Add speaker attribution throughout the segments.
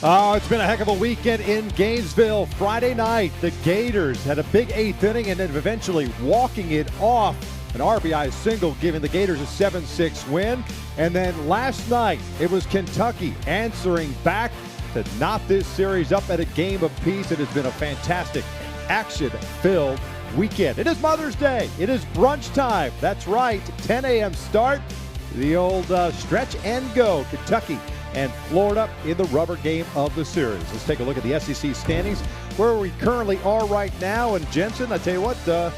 Speaker 1: Oh, it's been a heck of a weekend in Gainesville. Friday night, the Gators had a big eighth inning and then eventually walking it off. An RBI single giving the Gators a 7-6 win. And then last night, it was Kentucky answering back to knot this series up at a game apiece. It has been a fantastic, action-filled weekend. It is Mother's Day. It is brunch time. That's right, 10 a.m. start. The old stretch and go. Kentucky and Florida in the rubber game of the series. Let's take a look at the SEC standings, where we currently are right now. And Jensen, I tell you what, a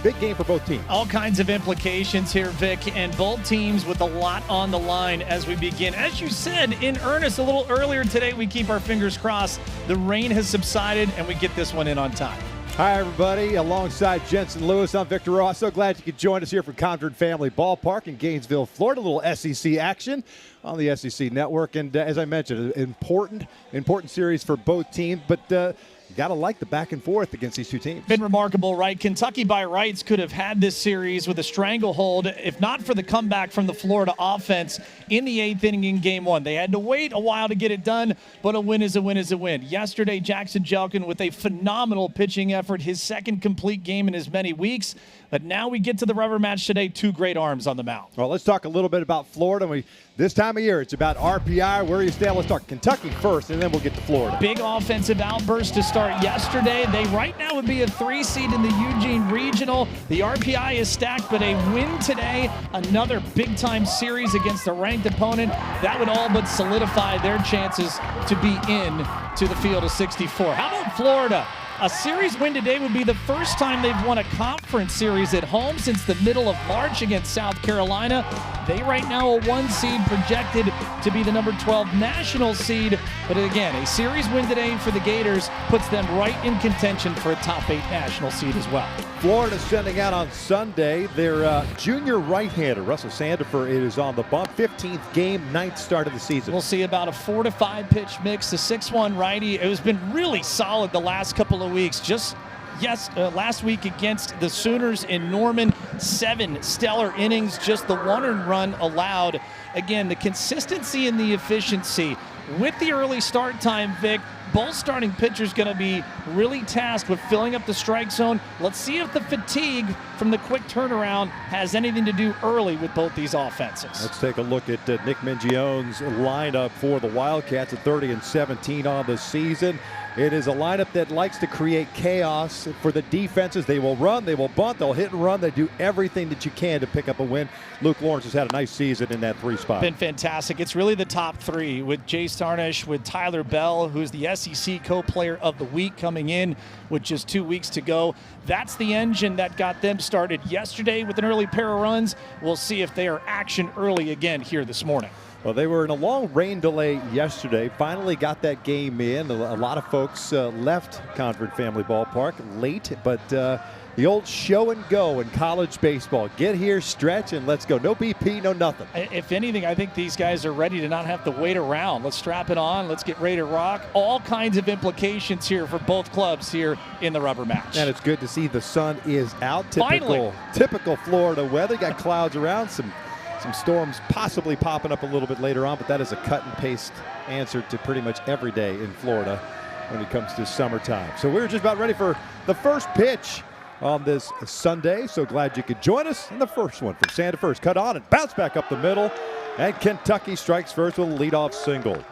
Speaker 1: big game for both teams.
Speaker 2: All kinds of implications here, Vic, and both teams with a lot on the line as we begin. As you said, in earnest a little earlier today, we keep our fingers crossed. The rain has subsided and we get this one in on time.
Speaker 1: Hi, everybody. Alongside Jensen Lewis, I'm Victor Ross. So glad you could join us here from Concord Family Ballpark in Gainesville, Florida. A little SEC action on the SEC Network. And as I mentioned, an important series for both teams. But you got to like the back and forth against these two teams.
Speaker 2: Been remarkable, right? Kentucky by rights could have had this series with a stranglehold if not for the comeback from the Florida offense in the eighth inning in game one. They had to wait a while to get it done, but a win is a win is a win. Yesterday, Jackson Jelkin with a phenomenal pitching effort, his second complete game in as many weeks. But now we get to the rubber match today. Two great arms on the mound.
Speaker 1: Well, let's talk a little bit about Florida. This time of year, it's about RPI. Where you stand? Let's talk Kentucky first, and then we'll get to Florida.
Speaker 2: Big offensive outburst to start yesterday. They right now would be a 3 seed in the Eugene Regional. The RPI is stacked, but a win today, another big-time series against a ranked opponent, that would all but solidify their chances to be in to the field of 64. How about Florida? A series win today would be the first time they've won a conference series at home since the middle of March against South Carolina. They right now a 1 seed, projected to be the number 12 national seed. But again, a series win today for the Gators puts them right in contention for a top 8 national seed as well.
Speaker 1: Florida sending out on Sunday their junior right-hander, Russell Sandifer, is on the bump. 15th game, 9th start of the season.
Speaker 2: We'll see about a 4 to 5 pitch mix. The 6-1 righty, it has been really solid the last couple of weeks. Last week against the Sooners in Norman, 7 stellar innings, just the 1 earned run allowed. Again, the consistency and the efficiency with the early start time, Vic. Both starting pitchers going to be really tasked with filling up the strike zone. Let's see if the fatigue from the quick turnaround has anything to do early with both these offenses.
Speaker 1: Let's take a look at Nick Mingione's lineup for the Wildcats at 30-17 on the season. It is a lineup that likes to create chaos for the defenses. They will run, they will bunt, they'll hit and run. They do everything that you can to pick up a win. Luke Lawrence has had a nice season in that 3 spot.
Speaker 2: Been fantastic. It's really the top 3 with Jay Starnish, with Tyler Bell, who's the SEC co-player of the week coming in with just 2 weeks to go. That's the engine that got them started yesterday with an early pair of runs. We'll see if they are action early again here this morning.
Speaker 1: Well, they were in a long rain delay yesterday. Finally got that game in. A lot of folks left Concord Family Ballpark late, but the old show and go in college baseball. Get here, stretch, and let's go. No BP, no nothing.
Speaker 2: If anything, I think these guys are ready to not have to wait around. Let's strap it on. Let's get ready to rock. All kinds of implications here for both clubs here in the rubber match.
Speaker 1: And it's good to see the sun is out.
Speaker 2: Finally.
Speaker 1: Typical Florida weather. Got clouds around, some storms possibly popping up a little bit later on, but that is a cut and paste answer to pretty much every day in Florida when it comes to summertime. So we're just about ready for the first pitch on this Sunday. So glad you could join us. And the first one from Sandifer is cut on and bounce back up the middle. And Kentucky strikes first with a leadoff single.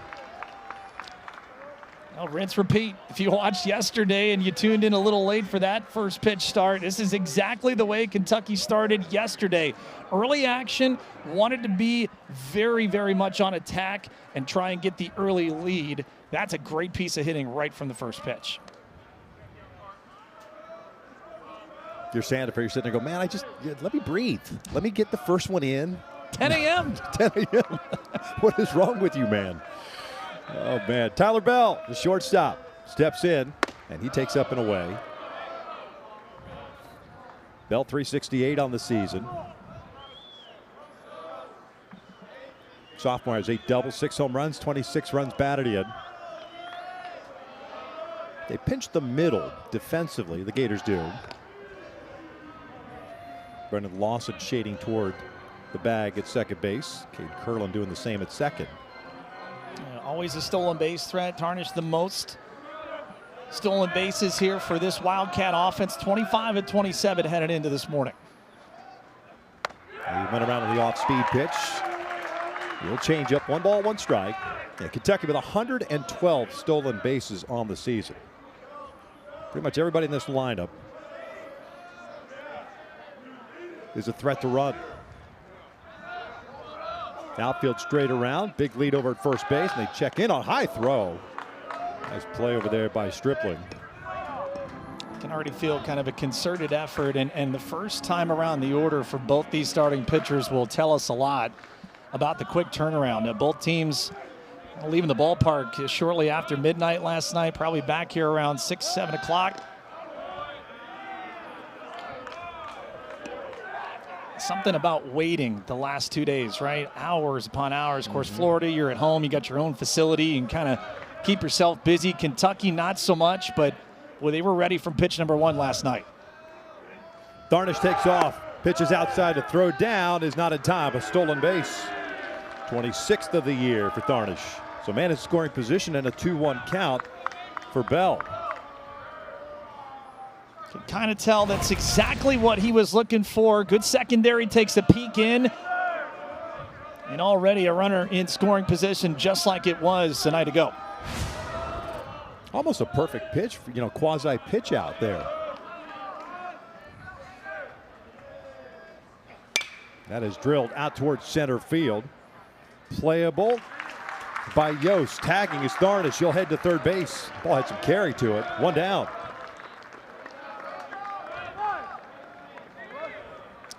Speaker 2: Well, rinse, repeat. If you watched yesterday and you tuned in a little late for that first pitch start, this is exactly the way Kentucky started yesterday. Early action, wanted to be very, very much on attack and try and get the early lead. That's a great piece of hitting right from the first pitch.
Speaker 1: You're Sandifer, you're sitting there and go, man, let me breathe. Let me get the first one in.
Speaker 2: 10 a.m.
Speaker 1: 10 a.m. What is wrong with you, man? Oh, man. Tyler Bell, the shortstop, steps in, and he takes up and away. Bell 368 on the season. Sophomore has 8 doubles, 6 home runs, 26 runs batted in. They pinch the middle defensively, the Gators do. Brendan Lawson shading toward the bag at second base. Cade Curlin doing the same at second.
Speaker 2: Always a stolen base threat. Tarnish the most stolen bases here for this Wildcat offense. 25 and 27 headed into this morning.
Speaker 1: He went around with the off-speed pitch. He'll change up. 1 ball, 1 strike. Yeah, Kentucky with 112 stolen bases on the season. Pretty much everybody in this lineup is a threat to run. Outfield straight around. Big lead over at first base, and they check in on high throw. Nice play over there by Stripling.
Speaker 2: Can already feel kind of a concerted effort, and the first time around the order for both these starting pitchers will tell us a lot about the quick turnaround. Both teams leaving the ballpark shortly after midnight last night, probably back here around 6, 7 o'clock. Something about waiting the last 2 days, right? Hours upon hours. Of course, Florida, you're at home, you got your own facility, you can kind of keep yourself busy. Kentucky, not so much, but well, they were ready from pitch number 1 last night.
Speaker 1: Darnish takes off, pitches outside to throw down, is not in time. A stolen base. 26th of the year for Darnish. So man in scoring position and a 2-1 count for Bell.
Speaker 2: Can kind of tell that's exactly what he was looking for. Good secondary, takes a peek in. And already a runner in scoring position just like it was a night ago.
Speaker 1: Almost a perfect pitch, quasi pitch out there. That is drilled out towards center field. Playable by Yost. Tagging is Darnish. He'll head to third base. Ball had some carry to it. 1 down.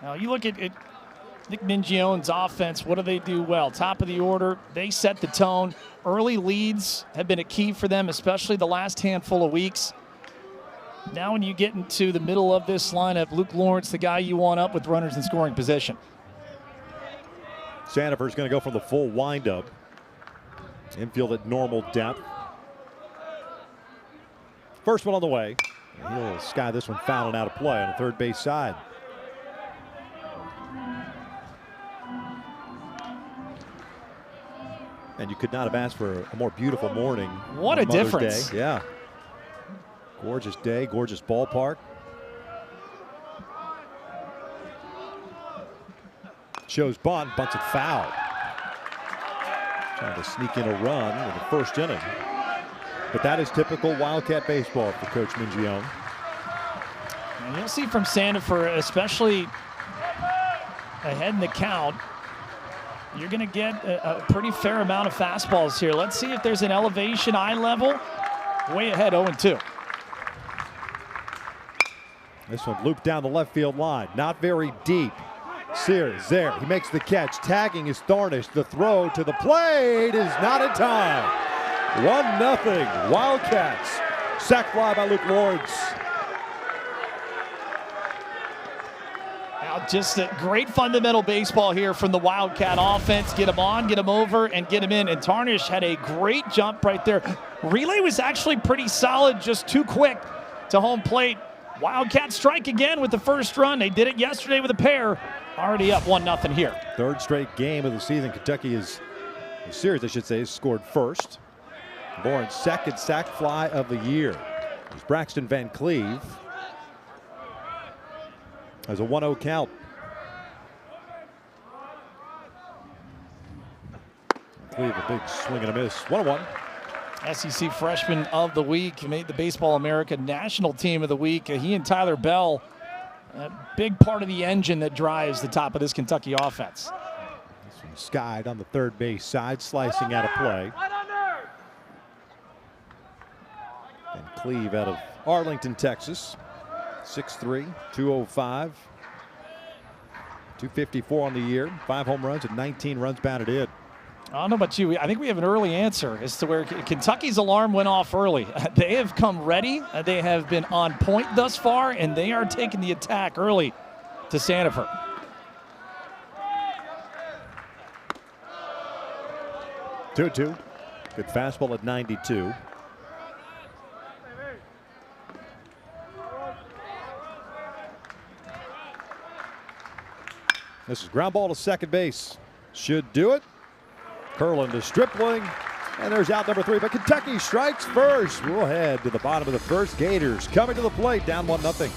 Speaker 2: Now you look at Nick Mingione's offense. What do they do well? Top of the order. They set the tone. Early leads have been a key for them, especially the last handful of weeks. Now when you get into the middle of this lineup, Luke Lawrence, the guy you want up with runners in scoring position.
Speaker 1: Sandifer's going to go from the full windup. Infield at normal depth. First one on the way. He'll sky this one fouling out of play on the third base side. And you could not have asked for a more beautiful morning.
Speaker 2: What a difference.
Speaker 1: Day. Yeah. Gorgeous day, gorgeous ballpark. Shows bunt, bunts it foul. Trying to sneak in a run in the first inning. But that is typical Wildcat baseball for Coach Mingione.
Speaker 2: And you'll see from Sandifer, especially ahead in the count, you're going to get a pretty fair amount of fastballs here. Let's see if there's an elevation eye level. Way ahead, 0-2.
Speaker 1: This one looped down the left field line. Not very deep. Sears there. He makes the catch. Tagging is Darnish. The throw to the plate is not in time. 1-0 Wildcats. Sac fly by Luke Lawrence.
Speaker 2: Now just a great fundamental baseball here from the Wildcat offense. Get him on, get him over, and get him in. And Darnish had a great jump right there. Relay was actually pretty solid, just too quick to home plate. Wildcats strike again with the first run. They did it yesterday with a pair. Already up 1-0 here.
Speaker 1: Third straight game of the season. Kentucky is, the series I should say, has scored first. Lawrence second sac fly of the year. It's Braxton Van Cleve. Has a 1-0 count. Cleve a big swing and a miss. 1-1.
Speaker 2: SEC Freshman of the Week, made the Baseball America National Team of the Week. He and Tyler Bell, a big part of the engine that drives the top of this Kentucky offense.
Speaker 1: This one skied on the third base side, slicing out of play. And Cleve out of Arlington, Texas. 6'3", 205. 254 on the year. 5 home runs and 19 runs batted in.
Speaker 2: I don't know about you. I think we have an early answer as to where Kentucky's alarm went off early. They have come ready. They have been on point thus far, and they are taking the attack early to Sandifer.
Speaker 1: Two. Good fastball at 92. This is ground ball to second base. Should do it. Curlin to Stripling. And there's out number 3, but Kentucky strikes first. We'll head to the bottom of the first. Gators coming to the plate, down 1-0.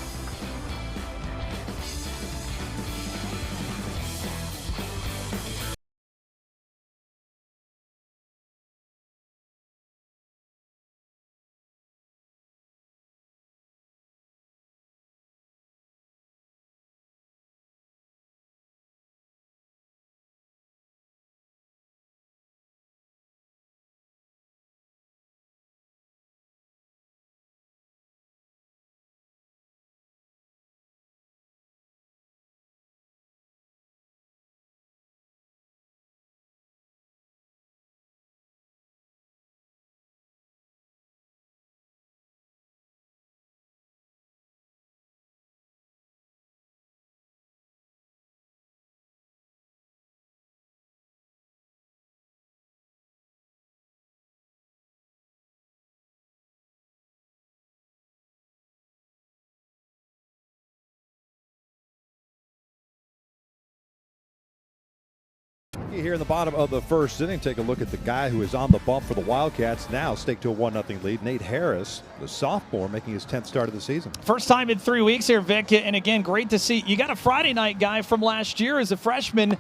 Speaker 1: Here in the bottom of the first inning, take a look at the guy who is on the bump for the Wildcats, now staked to a 1-0 lead. Nate Harris, the sophomore, making his 10th start of the season.
Speaker 2: First time in 3 weeks here, Vic, and again, great to see. You got a Friday night guy from last year as a freshman.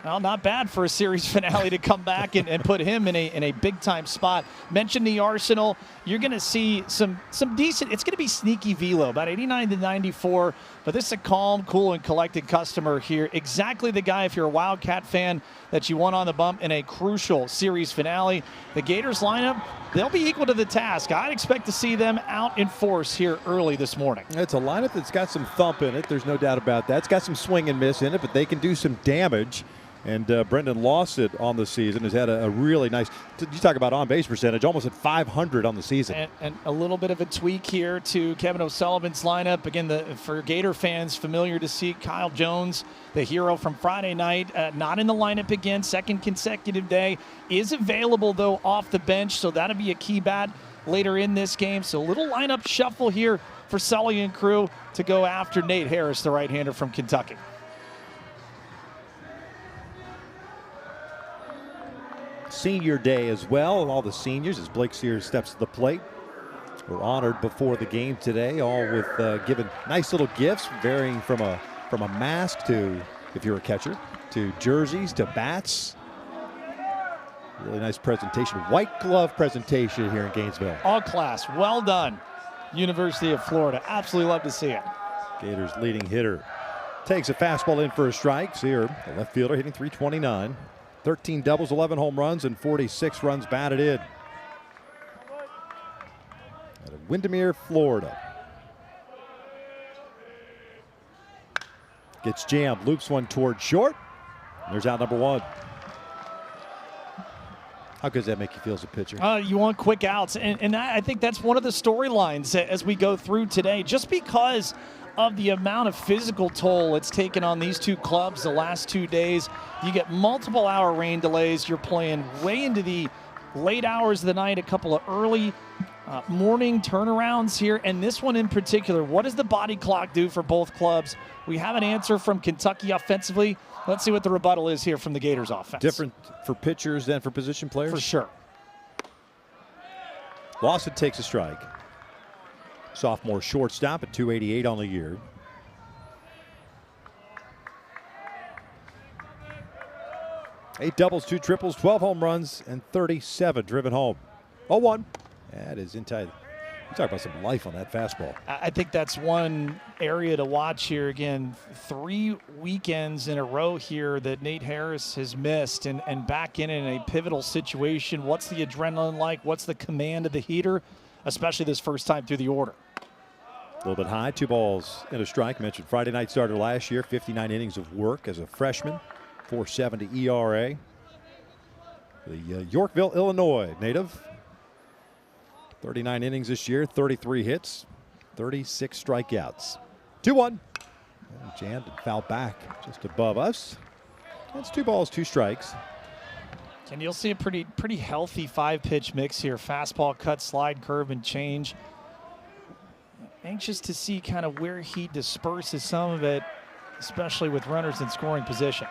Speaker 2: Well, not bad for a series finale to come back and put him in a big-time spot. Mentioned the Arsenal. You're going to see some decent – it's going to be sneaky velo, about 89 to 94. But this is a calm, cool, and collected customer here. Exactly the guy, if you're a Wildcat fan, that you want on the bump in a crucial series finale. The Gators lineup, they'll be equal to the task. I'd expect to see them out in force here early this morning.
Speaker 1: It's a lineup that's got some thump in it. There's no doubt about that. It's got some swing and miss in it, but they can do some damage. And Brendan Lawson on the season has had a really nice, you talk about on-base percentage, almost at 500 on the season.
Speaker 2: And a little bit of a tweak here to Kevin O'Sullivan's lineup. Again, for Gator fans, familiar to see Kyle Jones, the hero from Friday night, not in the lineup again, second consecutive day. Is available, though, off the bench, so that'll be a key bat later in this game. So a little lineup shuffle here for Sully and crew to go after Nate Harris, the right-hander from Kentucky.
Speaker 1: Senior day as well. All the seniors, as Blake Sears steps to the plate, were honored before the game today, all with given nice little gifts, varying from a mask to, if you're a catcher, to jerseys to bats. Really nice presentation. White glove presentation here in Gainesville.
Speaker 2: All class. Well done, University of Florida. Absolutely love to see it.
Speaker 1: Gators leading hitter takes a fastball in for a strike. Sear, the left fielder, hitting .329. 13 doubles, 11 home runs, and 46 runs batted in. Out of Windermere, Florida. Gets jammed, loops one toward short. There's out number 1. How good does that make you feel as a pitcher?
Speaker 2: You want quick outs, and I think that's one of the storylines as we go through today, just because of the amount of physical toll it's taken on these two clubs the last 2 days. You get multiple hour rain delays. You're playing way into the late hours of the night, a couple of early morning turnarounds here. And this one in particular, what does the body clock do for both clubs? We have an answer from Kentucky offensively. Let's see what the rebuttal is here from the Gators offense.
Speaker 1: Different for pitchers than for position players?
Speaker 2: For sure.
Speaker 1: Lawson takes a strike. Sophomore shortstop at .288 on the year. Eight doubles, 2 triples, 12 home runs, and 37 driven home. 0-1. That is inside. You talk about some life on that fastball.
Speaker 2: I think that's one area to watch here. Again, 3 weekends in a row here that Nate Harris has missed, and back in a pivotal situation. What's the adrenaline like? What's the command of the heater, especially this first time through the order?
Speaker 1: A little bit high, 2 balls and a strike. Mentioned Friday night starter last year, 59 innings of work as a freshman, .470 ERA. The Yorkville, Illinois native. 39 innings this year, 33 hits, 36 strikeouts. 2-1. Jammed and fouled back just above us. That's 2 balls, 2 strikes.
Speaker 2: And you'll see a pretty healthy 5-pitch mix here. Fastball, cut, slide, curve, and change. Anxious to see kind of where he disperses some of it, especially with runners in scoring position.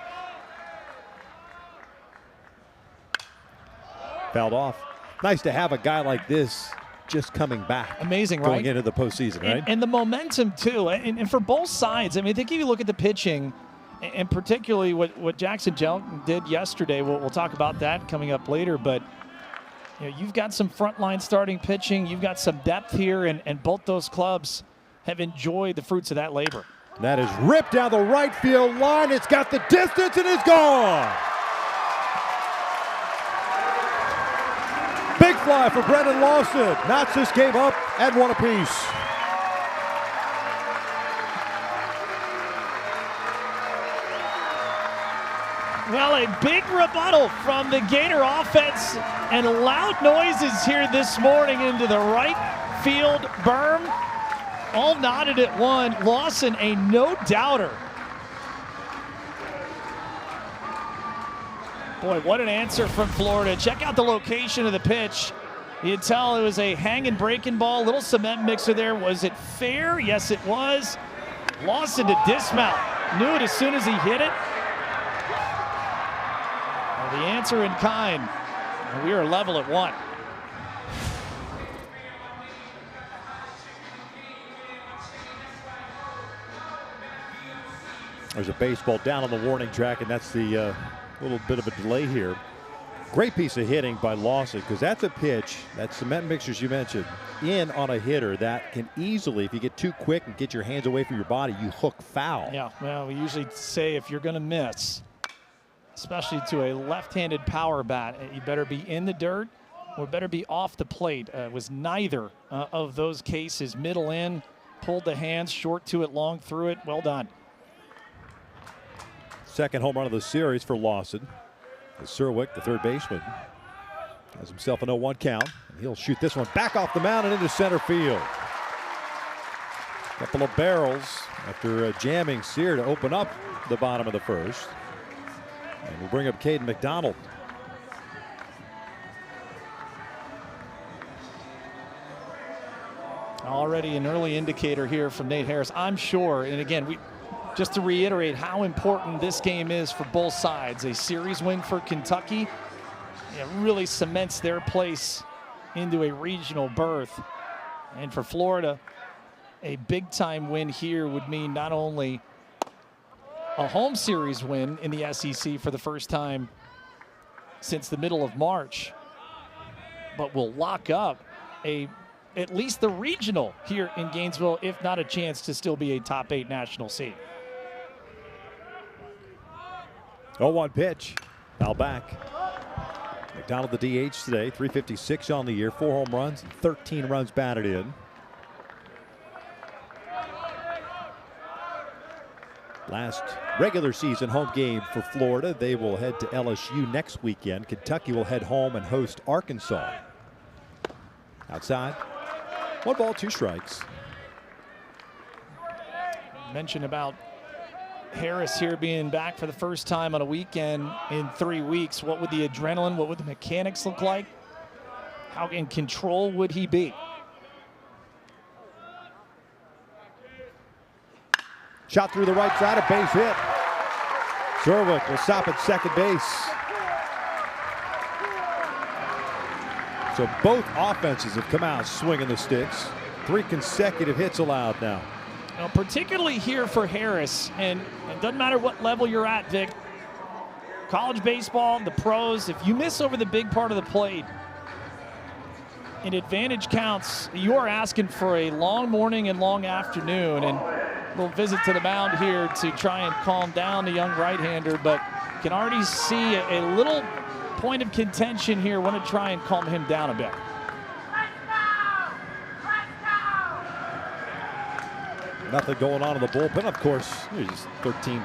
Speaker 1: Fouled off. Nice to have a guy like this just coming back.
Speaker 2: Amazing, right?
Speaker 1: Going into the postseason, right?
Speaker 2: And the momentum, too. And for both sides, I mean, I think if you look at the pitching, and particularly what Jackson Jelton did yesterday, we'll talk about that coming up later, but you've got some frontline starting pitching. You've got some depth here, and both those clubs have enjoyed the fruits of that labor.
Speaker 1: That is ripped down the right field line. It's got the distance and is gone. Big fly for Brendan Lawson. Nats just gave up at 1 apiece.
Speaker 2: Well, a big rebuttal from the Gator offense and loud noises here this morning into the right field berm. All nodded at one. Lawson, a no-doubter. Boy, what an answer from Florida. Check out the location of the pitch. You'd tell it was a hanging breaking ball, little cement mixer there. Was it fair? Yes, it was. Lawson to dismount. Knew it as soon as he hit it. Well, the answer in kind. We are level at 1.
Speaker 1: There's a baseball down on the warning track, and that's the little bit of a delay here. Great piece of hitting by Lawson, because that's a pitch, that cement mixers you mentioned, in on a hitter that can easily, if you get too quick and get your hands away from your body, you hook foul.
Speaker 2: Yeah, well, we usually say if you're going to miss, especially to a left-handed power bat, you better be in the dirt or better be off the plate. It was neither of those cases. Middle in, pulled the hands, short to it, long through it. Well done.
Speaker 1: Second home run of the series for Lawson. As Serwick, the third baseman, has himself an 0-1 count. And he'll shoot this one back off the mound and into center field. Couple of barrels after jamming Sear to open up the bottom of the first. And we'll bring up Caden McDonald.
Speaker 2: Already an early indicator here from Nate Harris, I'm sure. And again, just to reiterate how important this game is for both sides. A series win for Kentucky, it really cements their place into a regional berth. And for Florida, a big-time win here would mean not only a home series win in the SEC for the first time since the middle of March, but will lock up at least the regional here in Gainesville, if not a chance to still be a top 8 national seed.
Speaker 1: 0-1 pitch. Now back. McDonald the DH today, 356 on the year, 4 home runs, and 13 runs batted in. Last regular season home game for Florida. They will head to LSU next weekend. Kentucky will head home and host Arkansas. Outside, 1 ball, 2 strikes.
Speaker 2: Mention about Harris here being back for the first time on a weekend in 3 weeks. What would the adrenaline, what would the mechanics look like? How in control would he be?
Speaker 1: Shot through the right side, a base hit. Serwick will stop at second base. So both offenses have come out swinging the sticks. 3 consecutive hits allowed now.
Speaker 2: Now, particularly here for Harris, and it doesn't matter what level you're at, Vic. College baseball, the pros, if you miss over the big part of the plate, in advantage counts, you are asking for a long morning and long afternoon. And a little visit to the mound here to try and calm down the young right-hander, but you can already see a little point of contention here. Want to try and calm him down a bit.
Speaker 1: Nothing going on in the bullpen. Of course, there's 13,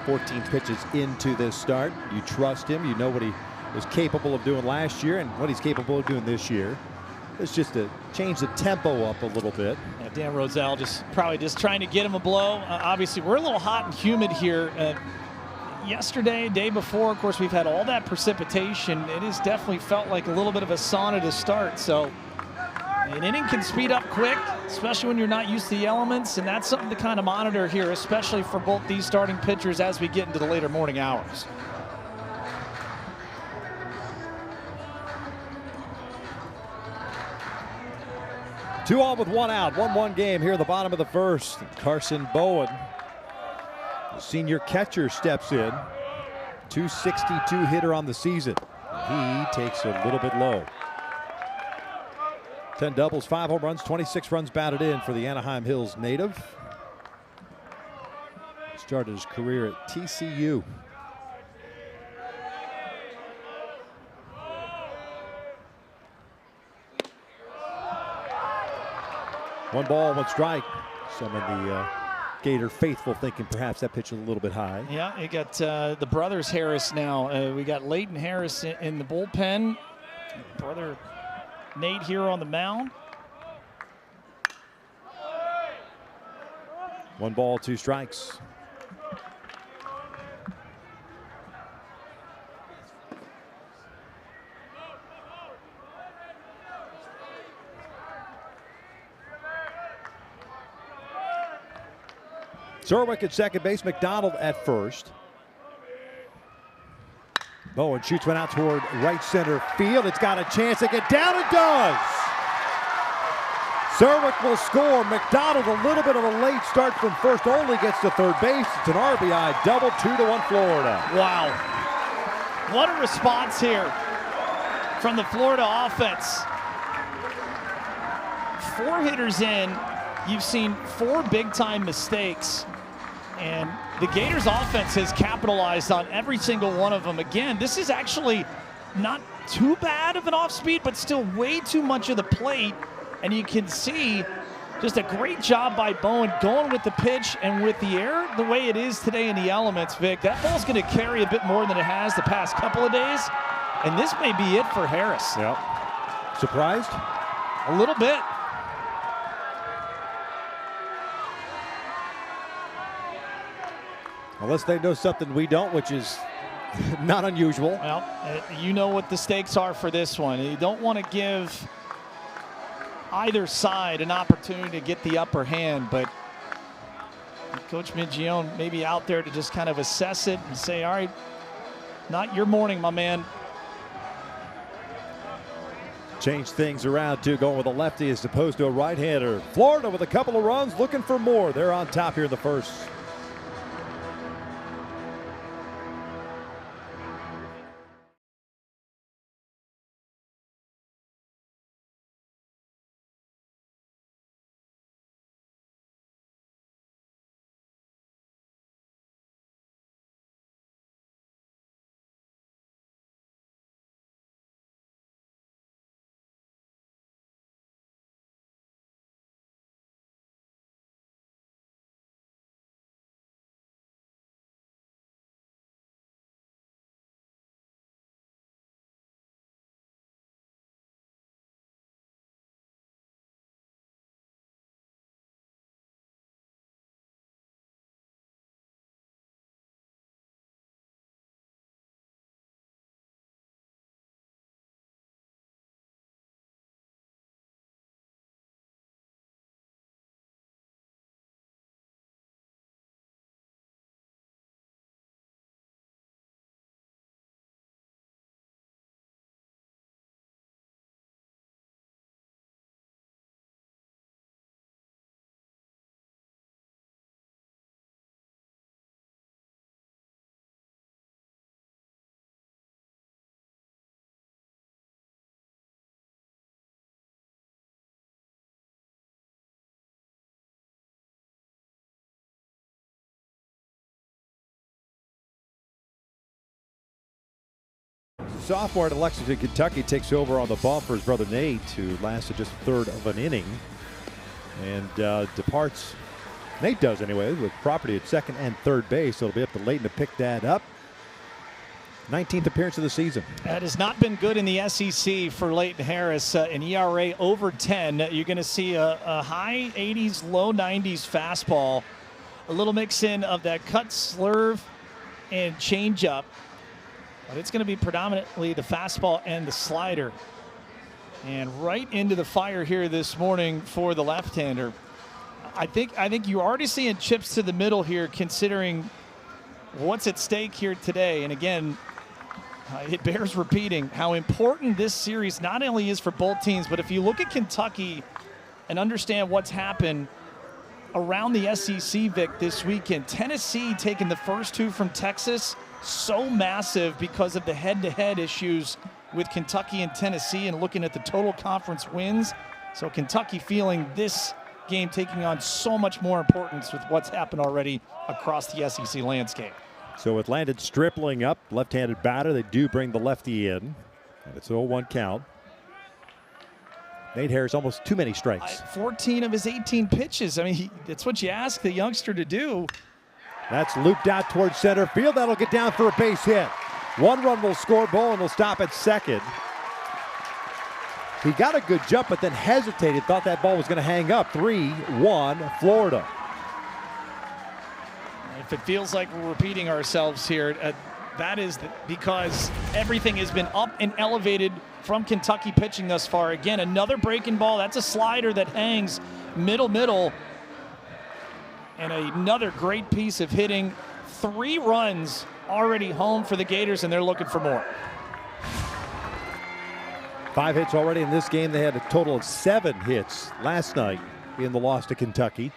Speaker 1: 14 pitches into this start. You trust him. You know what he was capable of doing last year and what he's capable of doing this year. It's just to change the tempo up a little bit.
Speaker 2: Yeah, Dan Roselle probably just trying to get him a blow. Obviously, we're a little hot and humid here. Yesterday, day before, of course, we've had all that precipitation. It has definitely felt like a little bit of a sauna to start. So an inning can speed up quick, especially when you're not used to the elements, and that's something to kind of monitor here, especially for both these starting pitchers as we get into the later morning hours.
Speaker 1: 2 on with 1 out. 1-1 game here at the bottom of the first. Carson Bowen, the senior catcher, steps in. .262 hitter on the season. He takes a little bit low. 10 doubles, 5 home runs, 26 runs batted in for the Anaheim Hills native. Started his career at TCU. One ball, one strike. Some of the Gator faithful thinking perhaps that pitch was a little bit high.
Speaker 2: Yeah, you got the brothers Harris now. We got Leighton Harris in the bullpen. Brother Nate here on the mound.
Speaker 1: 1 ball, 2 strikes. Zerwick at second base, McDonald at first. Bowen shoots one out toward right center field. It's got a chance to get down. It does. Zerwick will score. McDonald, a little bit of a late start from first, only gets to third base. It's an RBI double, 2-1 Florida.
Speaker 2: Wow. What a response here from the Florida offense. 4 hitters in. You've seen 4 big-time mistakes. And the Gators offense has capitalized on every single one of them. Again, this is actually not too bad of an off speed, but still way too much of the plate. And you can see just a great job by Bowen going with the pitch and with the air the way it is today in the elements, Vic. That ball's going to carry a bit more than it has the past couple of days. And this may be it for Harris.
Speaker 1: Yep. Surprised?
Speaker 2: A little bit.
Speaker 1: Unless they know something we don't, which is not unusual.
Speaker 2: Well, you know what the stakes are for this one. You don't want to give either side an opportunity to get the upper hand, but Coach Mingione may be out there to just kind of assess it and say, all right, not your morning, my man.
Speaker 1: Change things around too, going with a lefty as opposed to a right-hander. Florida with a couple of runs, looking for more. They're on top here in the first. Sophomore at Lexington, Kentucky takes over on the bump for his brother Nate, who lasted just a third of an inning and departs. Nate does anyway, with property at second and third base. So it'll be up to Leighton to pick that up. 19th appearance of the season.
Speaker 2: That has not been good in the SEC for Leighton Harris. An ERA over 10. You're going to see a high 80s, low 90s fastball. A little mix in of that cut, slurve, and changeup. But it's going to be predominantly the fastball and the slider. And right into the fire here this morning for the left-hander. I think you're already seeing chips to the middle here, considering what's at stake here today. And again, it bears repeating how important this series not only is for both teams, but if you look at Kentucky and understand what's happened around the SEC, Vic, this weekend. Tennessee taking the first two from Texas, so massive because of the head-to-head issues with Kentucky and Tennessee, and looking at the total conference wins. So Kentucky feeling this game taking on so much more importance with what's happened already across the SEC landscape.
Speaker 1: So with Landon Stripling up, left-handed batter, they do bring the lefty in. And it's 0-1 count. Nate Harris almost too many strikes.
Speaker 2: 14 of his 18 pitches. I mean, that's what you ask the youngster to do.
Speaker 1: That's looped out towards center field. That'll get down for a base hit. 1 run will score. Bowen will stop at second. He got a good jump, but then hesitated, thought that ball was going to hang up. 3-1 Florida.
Speaker 2: If it feels like we're repeating ourselves here, that is because everything has been up and elevated from Kentucky pitching thus far. Again, another breaking ball. That's a slider that hangs middle. And another great piece of hitting. 3 runs already home for the Gators, and they're looking for more.
Speaker 1: 5 hits already in this game. They had a total of 7 hits last night in the loss to Kentucky.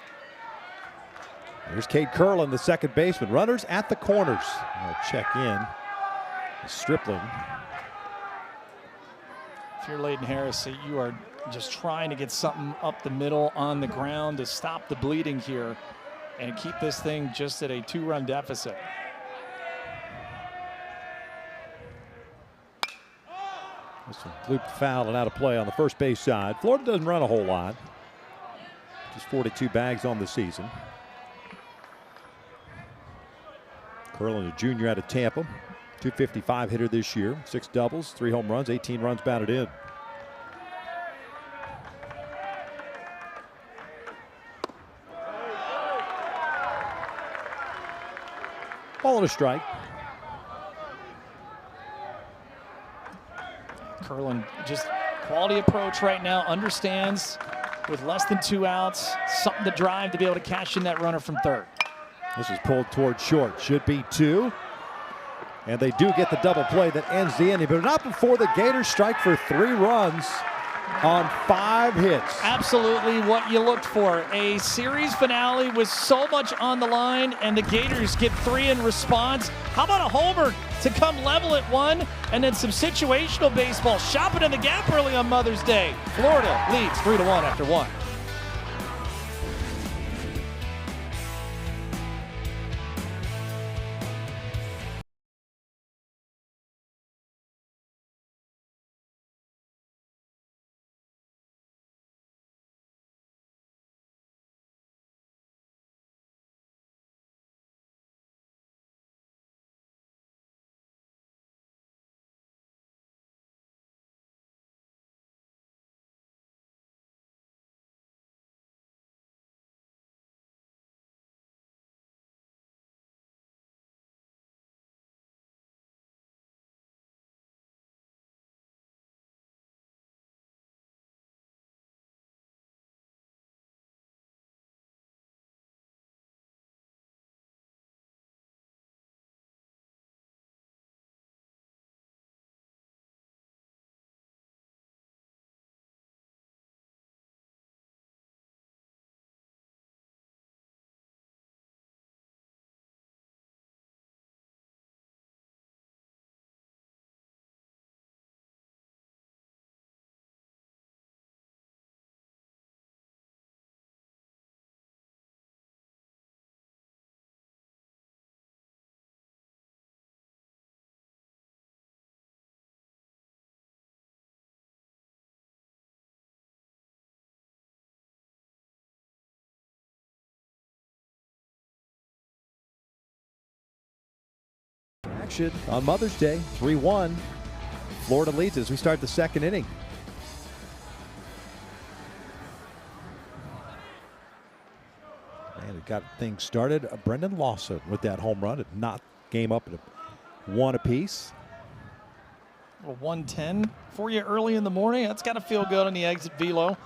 Speaker 1: There's Cade Curlin, the second baseman. Runners at the corners. I'll check in. Stripling.
Speaker 2: If you're Layden Harris, you are just trying to get something up the middle on the ground to stop the bleeding here and keep this thing just at a 2-run deficit.
Speaker 1: This one looped foul and out of play on the first base side. Florida doesn't run a whole lot. Just 42 bags on the season. Curlin, a junior out of Tampa. 255 hitter this year. 6 doubles, 3 home runs, 18 runs batted in. Ball and a strike.
Speaker 2: Curlin, just quality approach right now, understands with less than 2 outs, something to drive to be able to cash in that runner from third.
Speaker 1: This is pulled toward short, should be 2. And they do get the double play that ends the inning, but not before the Gators strike for 3 runs on 5 hits.
Speaker 2: Absolutely what you looked for. A series finale with so much on the line, and the Gators get 3 in response. How about a homer to come level at 1, and then some situational baseball, shopping in the gap early on Mother's Day. Florida leads 3-1 after 1.
Speaker 1: Action on Mother's Day, 3-1. Florida leads as we start the second inning. And it got things started. Brendan Lawson with that home run. It knocked game up at 1 apiece.
Speaker 2: A 110 for you early in the morning. That's got to feel good on the exit velo.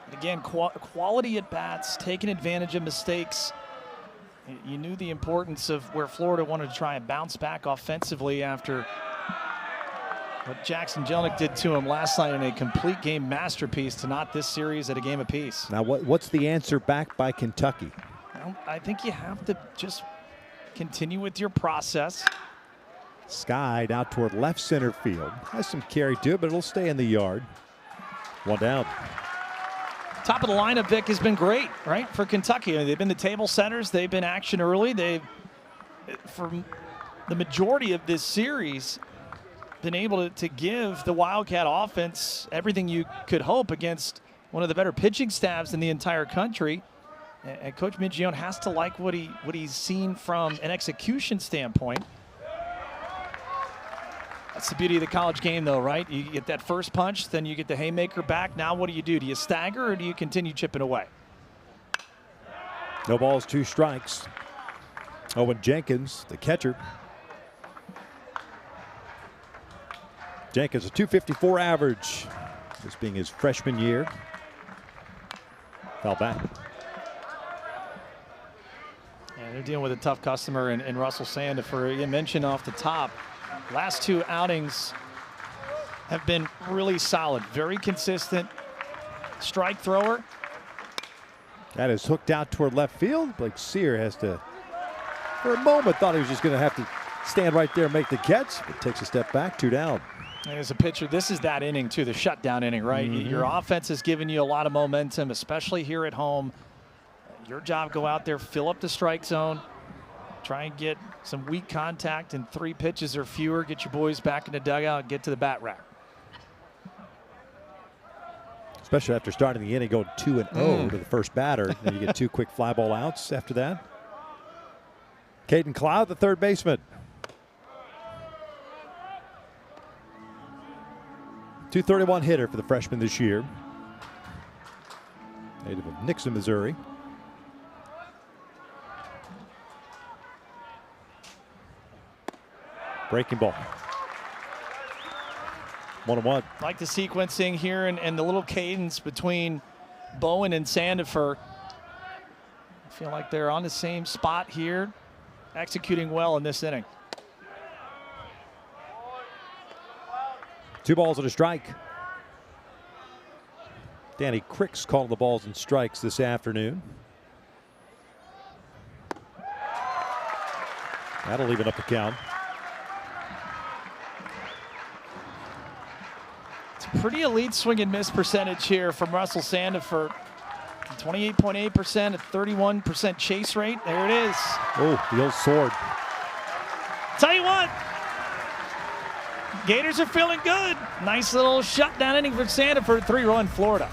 Speaker 2: And again, quality at bats, taking advantage of mistakes. You knew the importance of where Florida wanted to try and bounce back offensively after what Jackson Jelnick did to him last night in a complete game masterpiece to knot this series at a game apiece.
Speaker 1: Now, what's the answer back by Kentucky?
Speaker 2: I think you have to just continue with your process.
Speaker 1: Skied out toward left center field. Has some carry to it, but it'll stay in the yard. One down.
Speaker 2: Top of the lineup, Vic, has been great, right, for Kentucky. They've been the table setters. They've been action early. They've, for the majority of this series, been able to give the Wildcat offense everything you could hope against one of the better pitching staffs in the entire country. And Coach Mingione has to like what he's seen from an execution standpoint. That's the beauty of the college game, though, right? You get that first punch, then you get the haymaker back. Now what do? Do you stagger or do you continue chipping away?
Speaker 1: No balls, 2 strikes. Owen Jenkins, the catcher. Jenkins, a .254 average, this being his freshman year. Foul back.
Speaker 2: Yeah, they're dealing with a tough customer in Russell Sandifer. You mentioned off the top, last 2 outings have been really solid, very consistent strike thrower.
Speaker 1: That is hooked out toward left field. Blake Sear has to, for a moment, thought he was just going to have to stand right there and make the catch, but takes a step back, 2 down.
Speaker 2: And as a pitcher, this is that inning, too, the shutdown inning, right? Your offense has given you a lot of momentum, especially here at home. Your job, go out there, fill up the strike zone, try and get some weak contact in 3 pitches or fewer, get your boys back in the dugout, get to the bat rack.
Speaker 1: Especially after starting the inning, going 2-0 to the first batter. Then you get 2 quick fly ball outs after that. Caden Cloud, the third baseman. .231 hitter for the freshman this year. Native of Nixon, Missouri. Breaking ball. 1-1.
Speaker 2: Like the sequencing here and the little cadence between Bowen and Sandifer. I feel like they're on the same spot here, executing well in this inning.
Speaker 1: 2 balls and a strike. Danny Cricks calling the balls and strikes this afternoon. That'll even up the count.
Speaker 2: It's a pretty elite swing and miss percentage here from Russell Sandifer. 28.8%, a 31% chase rate. There it is.
Speaker 1: Oh, the old sword.
Speaker 2: Tell you what, Gators are feeling good. Nice little shutdown inning for Sandifer, 3-run Florida.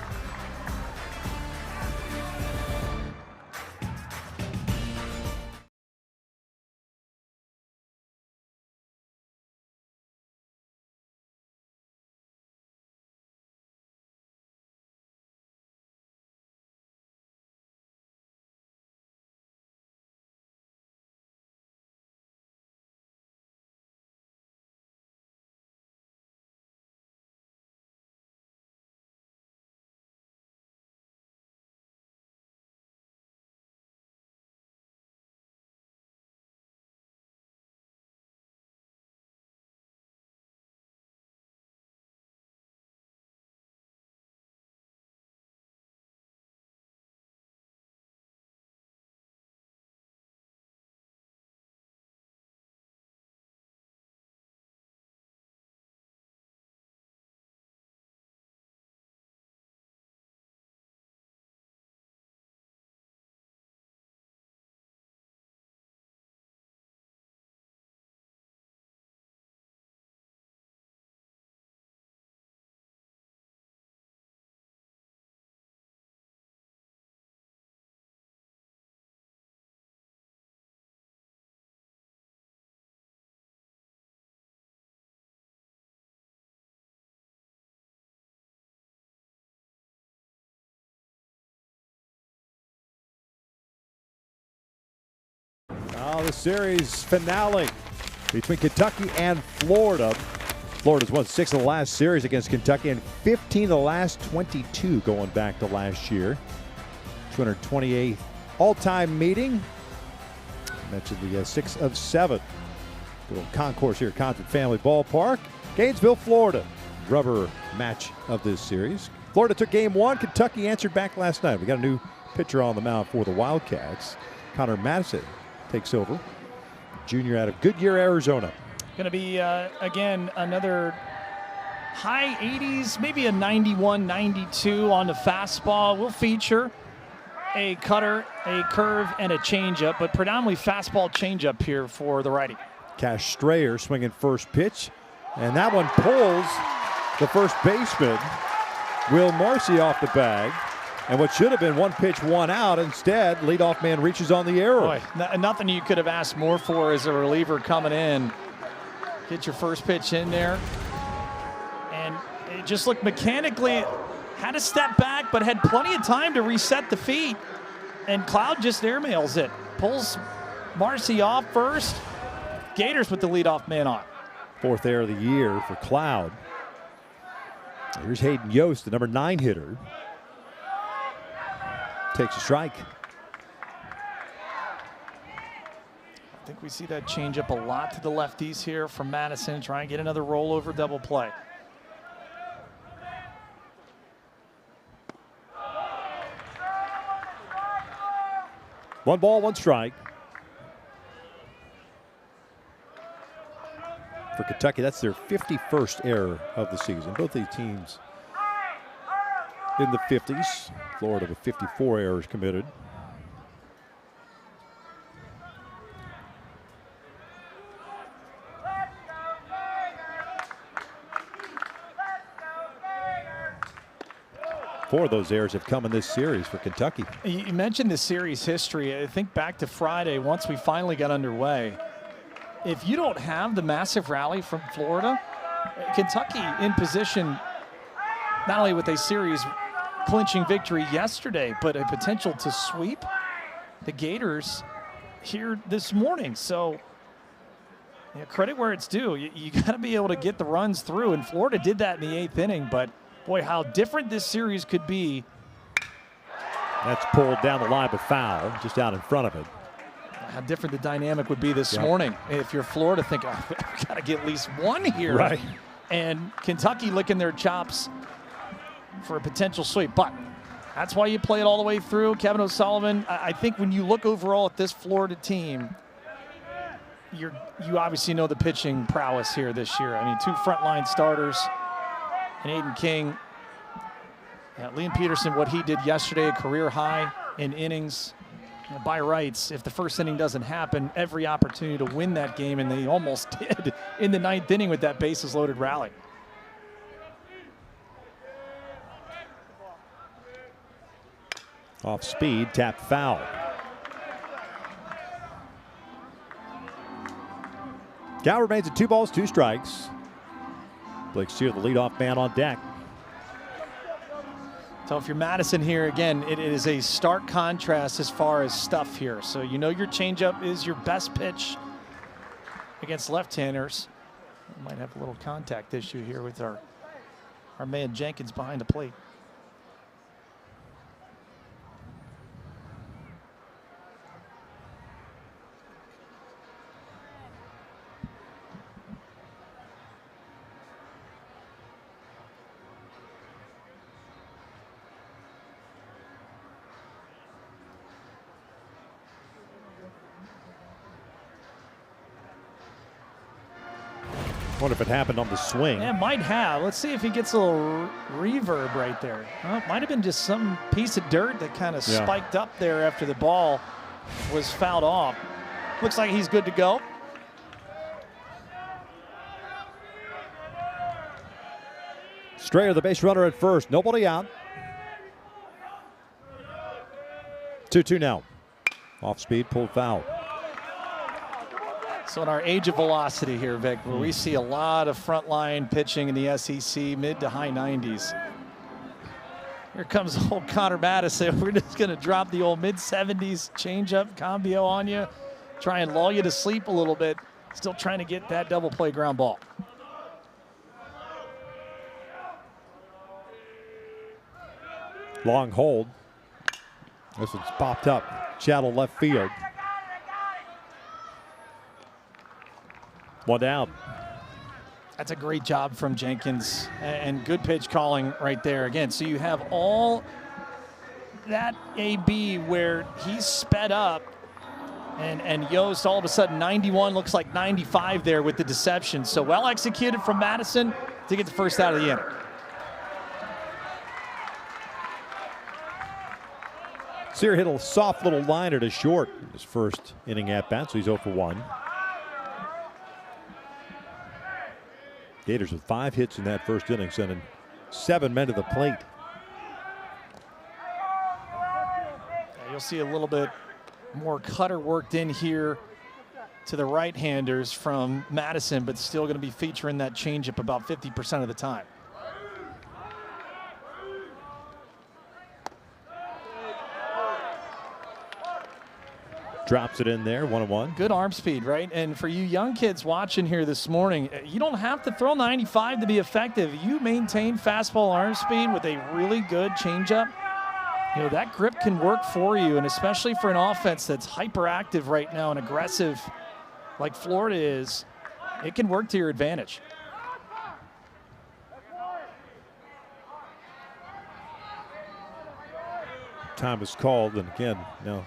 Speaker 1: Oh, the series finale between Kentucky and Florida. Florida's won 6 of the last series against Kentucky and 15 of the last 22 going back to last year. 228th all-time meeting. I mentioned the 6 of 7. Good old concourse here at Condren Family Ballpark. Gainesville, Florida, rubber match of this series. Florida took game one. Kentucky answered back last night. We got a new pitcher on the mound for the Wildcats. Connor Madison takes over. Junior out of Goodyear, Arizona.
Speaker 2: Going to be, again, another high 80s, maybe a 91, 92 on the fastball. We'll feature a cutter, a curve, and a changeup, but predominantly fastball changeup here for the righty.
Speaker 1: Cash Strayer swinging first pitch, and that one pulls the first baseman, Will Marcy, off the bag. And what should have been one pitch, one out, instead, leadoff man reaches on the error.
Speaker 2: Boy, nothing you could have asked more for as a reliever coming in. Get your first pitch in there. And it just looked mechanically, had to step back, but had plenty of time to reset the feet. And Cloud just airmails it. Pulls Marcy off first. Gators with the leadoff man on.
Speaker 1: Fourth error of the year for Cloud. Here's Hayden Yost, the number 9 hitter. Takes a strike.
Speaker 2: I think we see that change up a lot to the lefties here from Madison. Try and get another rollover double play.
Speaker 1: One ball, one strike. For Kentucky, that's their 51st error of the season. Both these teams in the 50s. Florida with 54 errors committed. Four of those errors have come in this series for Kentucky.
Speaker 2: You mentioned the series history. I think back to Friday, once we finally got underway. If you don't have the massive rally from Florida, Kentucky in position not only with a series clinching victory yesterday, but a potential to sweep the Gators here this morning. So credit where it's due. You got to be able to get the runs through, and Florida did that in the 8th inning, but boy, how different this series could be.
Speaker 1: That's pulled down the line, but foul, just out in front of it.
Speaker 2: How different the dynamic would be this morning if you're Florida thinking, oh, we've got to get at least one here.
Speaker 1: Right.
Speaker 2: And Kentucky licking their chops for a potential sweep. But that's why you play it all the way through. Kevin O'Sullivan, I think when you look overall at this Florida team, you obviously know the pitching prowess here this year. I mean, 2 frontline starters and Aiden King. Liam Peterson, what he did yesterday, a career high in innings. By rights, if the first inning doesn't happen, every opportunity to win that game, and they almost did in the 9th inning with that bases loaded rally.
Speaker 1: Off speed, tap foul. Count remains at 2 balls, 2 strikes. Blake Sear, the leadoff man, on deck.
Speaker 2: So if you're Madison here, again, it is a stark contrast as far as stuff here. So you know your changeup is your best pitch against left-handers. We might have a little contact issue here with our man Jenkins behind the plate.
Speaker 1: Wonder if it happened on the swing.
Speaker 2: Yeah, it might have. Let's see if he gets a little reverb right there. Well, it might have been just some piece of dirt that kind of spiked up there after the ball was fouled off. Looks like he's good to go.
Speaker 1: Strayer, the base runner at first. Nobody out. 2-2 now. Off speed, pulled foul.
Speaker 2: So in our age of velocity here, Vic, where we see a lot of frontline pitching in the SEC, mid to high 90s. Here comes old Connor Madison. We're just going to drop the old mid-70s changeup combo on you, try and lull you to sleep a little bit, still trying to get that double play ground ball.
Speaker 1: Long hold. This one's popped up. Shallow left field. One down.
Speaker 2: That's a great job from Jenkins and good pitch calling right there again. So you have all that AB where he's sped up and Yost all of a sudden 91 looks like 95 there with the deception. So well executed from Madison to get the first out of the inning.
Speaker 1: Sear hit a soft little liner to short his first inning at bat, so he's 0 for 1. Gators with 5 hits in that first inning, sending 7 men to the plate.
Speaker 2: You'll see a little bit more cutter worked in here to the right-handers from Madison, but still going to be featuring that changeup about 50% of the time.
Speaker 1: Drops it in there, 1-1.
Speaker 2: Good arm speed, right? And for you young kids watching here this morning, you don't have to throw 95 to be effective. You maintain fastball arm speed with a really good changeup. You know, that grip can work for you, and especially for an offense that's hyperactive right now and aggressive like Florida is, it can work to your advantage.
Speaker 1: Time is called, and again, now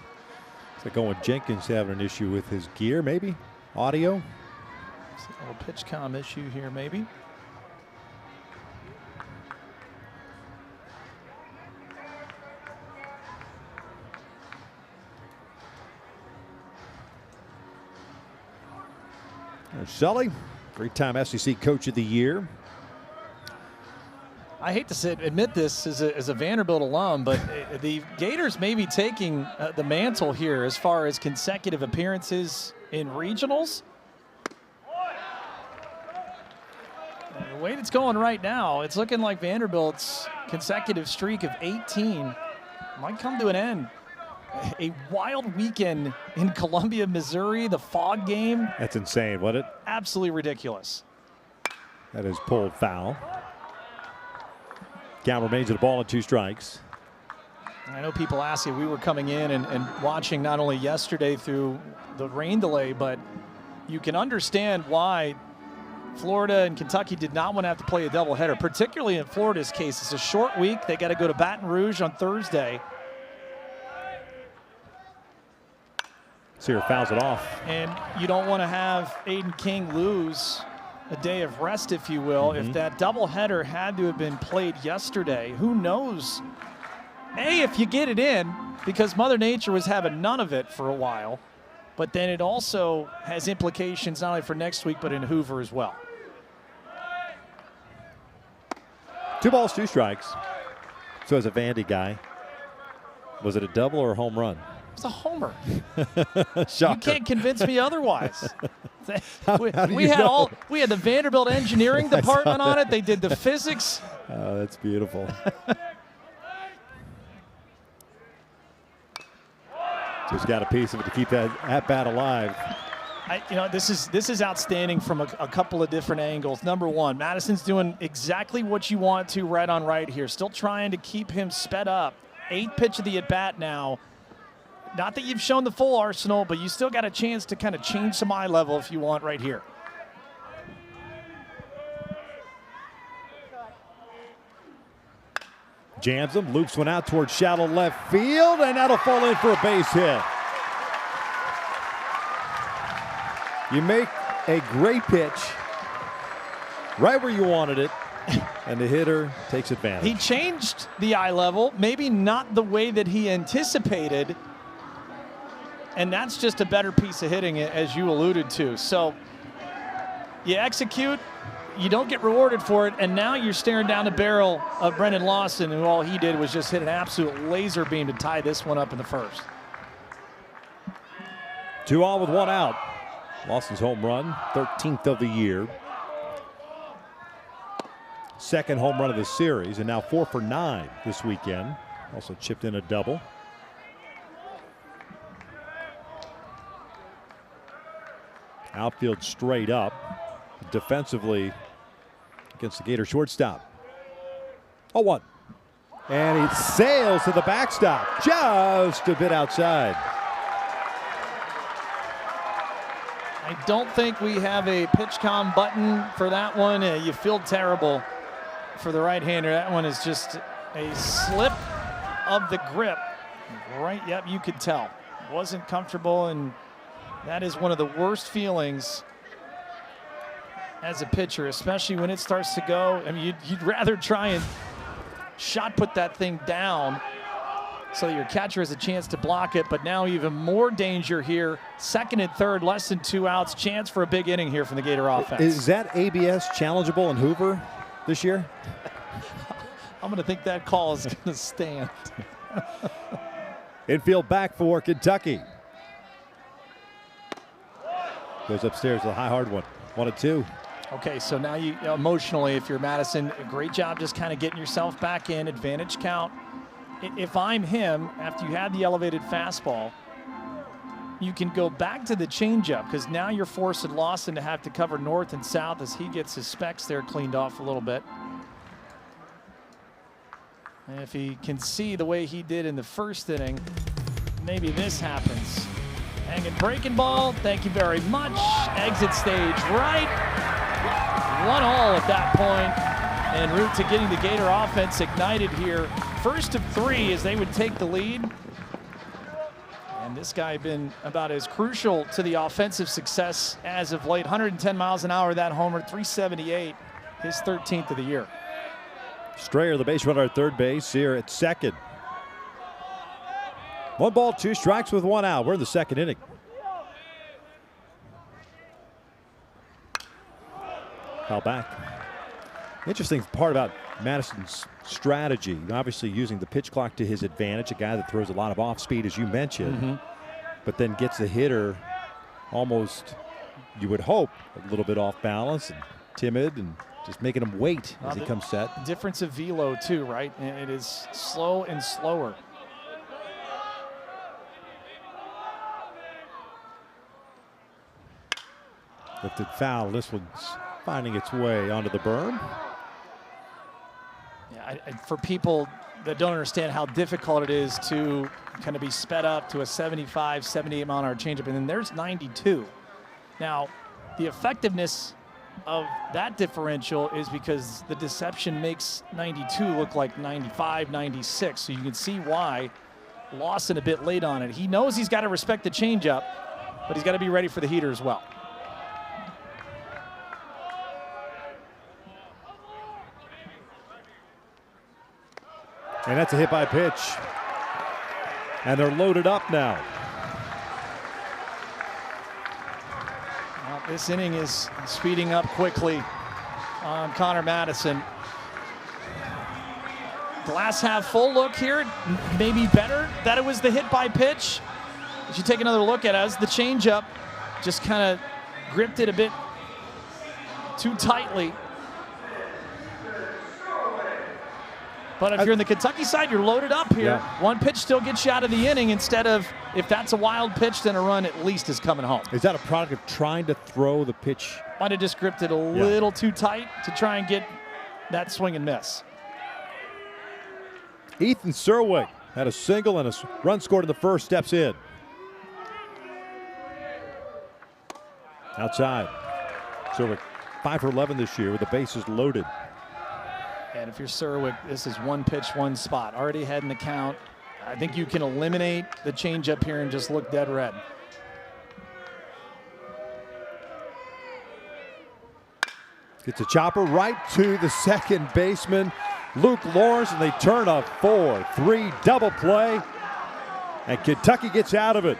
Speaker 1: it's like going Jenkins having an issue with his gear, maybe? Audio?
Speaker 2: A little pitch comm issue here, maybe.
Speaker 1: There's Sully, three-time SEC Coach of the Year.
Speaker 2: I hate to admit this as a Vanderbilt alum, but the Gators may be taking the mantle here as far as consecutive appearances in regionals. The way it's going right now, it's looking like Vanderbilt's consecutive streak of 18 might come to an end. A wild weekend in Columbia, Missouri, the fog game.
Speaker 1: That's insane, wasn't it?
Speaker 2: Absolutely ridiculous.
Speaker 1: That is pulled foul. Count remains at a ball and 2 strikes.
Speaker 2: I know people ask you, we were coming in and watching not only yesterday through the rain delay, but you can understand why Florida and Kentucky did not want to have to play a doubleheader, particularly in Florida's case. It's a short week. They got to go to Baton Rouge on Thursday.
Speaker 1: Sear fouls it off.
Speaker 2: And you don't want to have Aiden King lose a day of rest, if you will. If that doubleheader had to have been played yesterday, who knows? If you get it in, because Mother Nature was having none of it for a while, but then it also has implications not only for next week, but in Hoover as well.
Speaker 1: 2 balls, 2 strikes. So as a Vandy guy, was it a double or a home run?
Speaker 2: It's a homer.
Speaker 1: Shocker.
Speaker 2: You can't convince me otherwise.
Speaker 1: How
Speaker 2: we
Speaker 1: you know?
Speaker 2: had the Vanderbilt engineering department on it. They did the physics.
Speaker 1: Oh, that's beautiful. Just got a piece of it to keep that at-bat alive.
Speaker 2: This is outstanding from a couple of different angles. Number one, Madison's doing exactly what you want to right on right here. Still trying to keep him sped up. 8th pitch of the at-bat now. Not that you've shown the full arsenal, but you still got a chance to kind of change some eye level if you want right here.
Speaker 1: Jams him, loops one out towards shallow left field, and that'll fall in for a base hit. You make a great pitch right where you wanted it, and the hitter takes advantage.
Speaker 2: He changed the eye level, maybe not the way that he anticipated, and that's just a better piece of hitting, as you alluded to. So you execute, you don't get rewarded for it, and now you're staring down the barrel of Brendan Lawson, who all he did was just hit an absolute laser beam to tie this one up in the first.
Speaker 1: 2 all with 1 out. Lawson's home run, 13th of the year. 2nd home run of the series, and now 4 for 9 this weekend. Also chipped in a double. Outfield straight up. Defensively against the Gator shortstop. 0-1. And he sails to the backstop. Just a bit outside.
Speaker 2: I don't think we have a PitchCom button for that one. You feel terrible for the right-hander. That one is just a slip of the grip. Right, yep, you could tell. Wasn't comfortable, and that is one of the worst feelings as a pitcher, especially when it starts to go. I mean, you'd rather try and shot put that thing down so that your catcher has a chance to block it, but now even more danger here. Second and third, less than 2 outs. Chance for a big inning here from the Gator offense.
Speaker 1: Is that ABS challengeable in Hoover this year?
Speaker 2: I'm going to think that call is going to stand.
Speaker 1: Infield back for Kentucky. Goes upstairs, a high hard one. 1-2.
Speaker 2: Okay, so now you emotionally, if you're Madison, a great job just kind of getting yourself back in, advantage count. If I'm him, after you had the elevated fastball, you can go back to the changeup because now you're forcing Lawson to have to cover north and south as he gets his specs there cleaned off a little bit. And if he can see the way he did in the first inning, maybe this happens. Hanging breaking ball, thank you very much. Exit stage right. 1-all at that point, en route to getting the Gator offense ignited here. First of 3 as they would take the lead. And this guy been about as crucial to the offensive success as of late. 110 miles an hour, that homer, 378, his 13th of the year.
Speaker 1: Strayer, the base runner at third base, here at second. 1 ball, 2 strikes with 1 out. We're in the second inning. Foul back. Interesting part about Madison's strategy, obviously using the pitch clock to his advantage, a guy that throws a lot of off speed, as you mentioned, but then gets the hitter almost, you would hope, a little bit off balance and timid and just making him wait as he comes set.
Speaker 2: Difference of velo too, right? It is slow and slower.
Speaker 1: Lifted foul. This one's finding its way onto the berm.
Speaker 2: Yeah, for people that don't understand how difficult it is to kind of be sped up to a 75, 78 mile an hour changeup, and then there's 92. Now, the effectiveness of that differential is because the deception makes 92 look like 95, 96. So you can see why Lawson a bit late on it. He knows he's got to respect the changeup, but he's got to be ready for the heater as well.
Speaker 1: And that's a hit by pitch. And they're loaded up now.
Speaker 2: Well, this inning is speeding up quickly on Connor Madison. Glass half full look here. Maybe better that it was the hit by pitch. As you take another look at it, as the changeup just kind of gripped it a bit too tightly. But if you're in the Kentucky side, you're loaded up here.
Speaker 1: Yeah.
Speaker 2: One pitch still gets you out of the inning instead of, if that's a wild pitch, then a run at least is coming home.
Speaker 1: Is that a product of trying to throw the pitch?
Speaker 2: Might have just gripped it a little too tight to try and get that swing and miss.
Speaker 1: Ethan Serwick had a single and a run scored in the first, steps in. Outside. Serwick 5 for 11 this year with the bases loaded.
Speaker 2: And if you're Serwick, this is one pitch, one spot. Already ahead in the count. I think you can eliminate the changeup here and just look dead red.
Speaker 1: Gets a chopper right to the second baseman, Luke Lawrence, and they turn a 4-3 double play. And Kentucky gets out of it.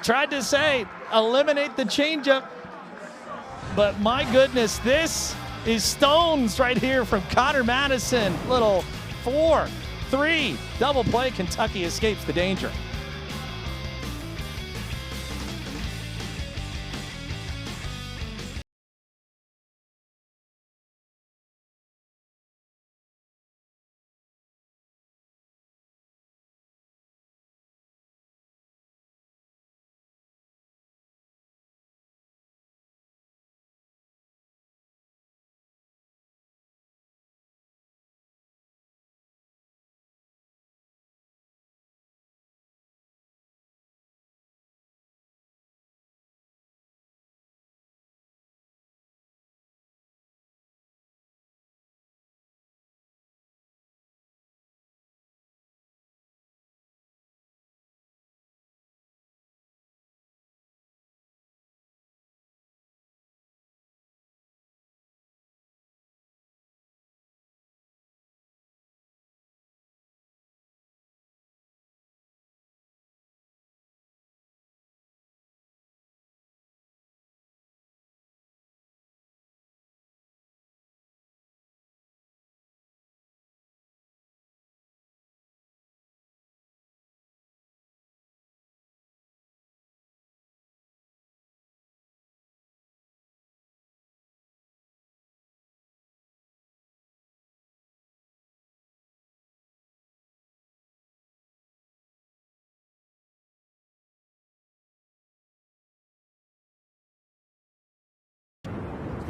Speaker 2: Tried to say, eliminate the changeup. But my goodness, this is stones right here from Connor Madison. Little 4-3 double play. Kentucky escapes the danger.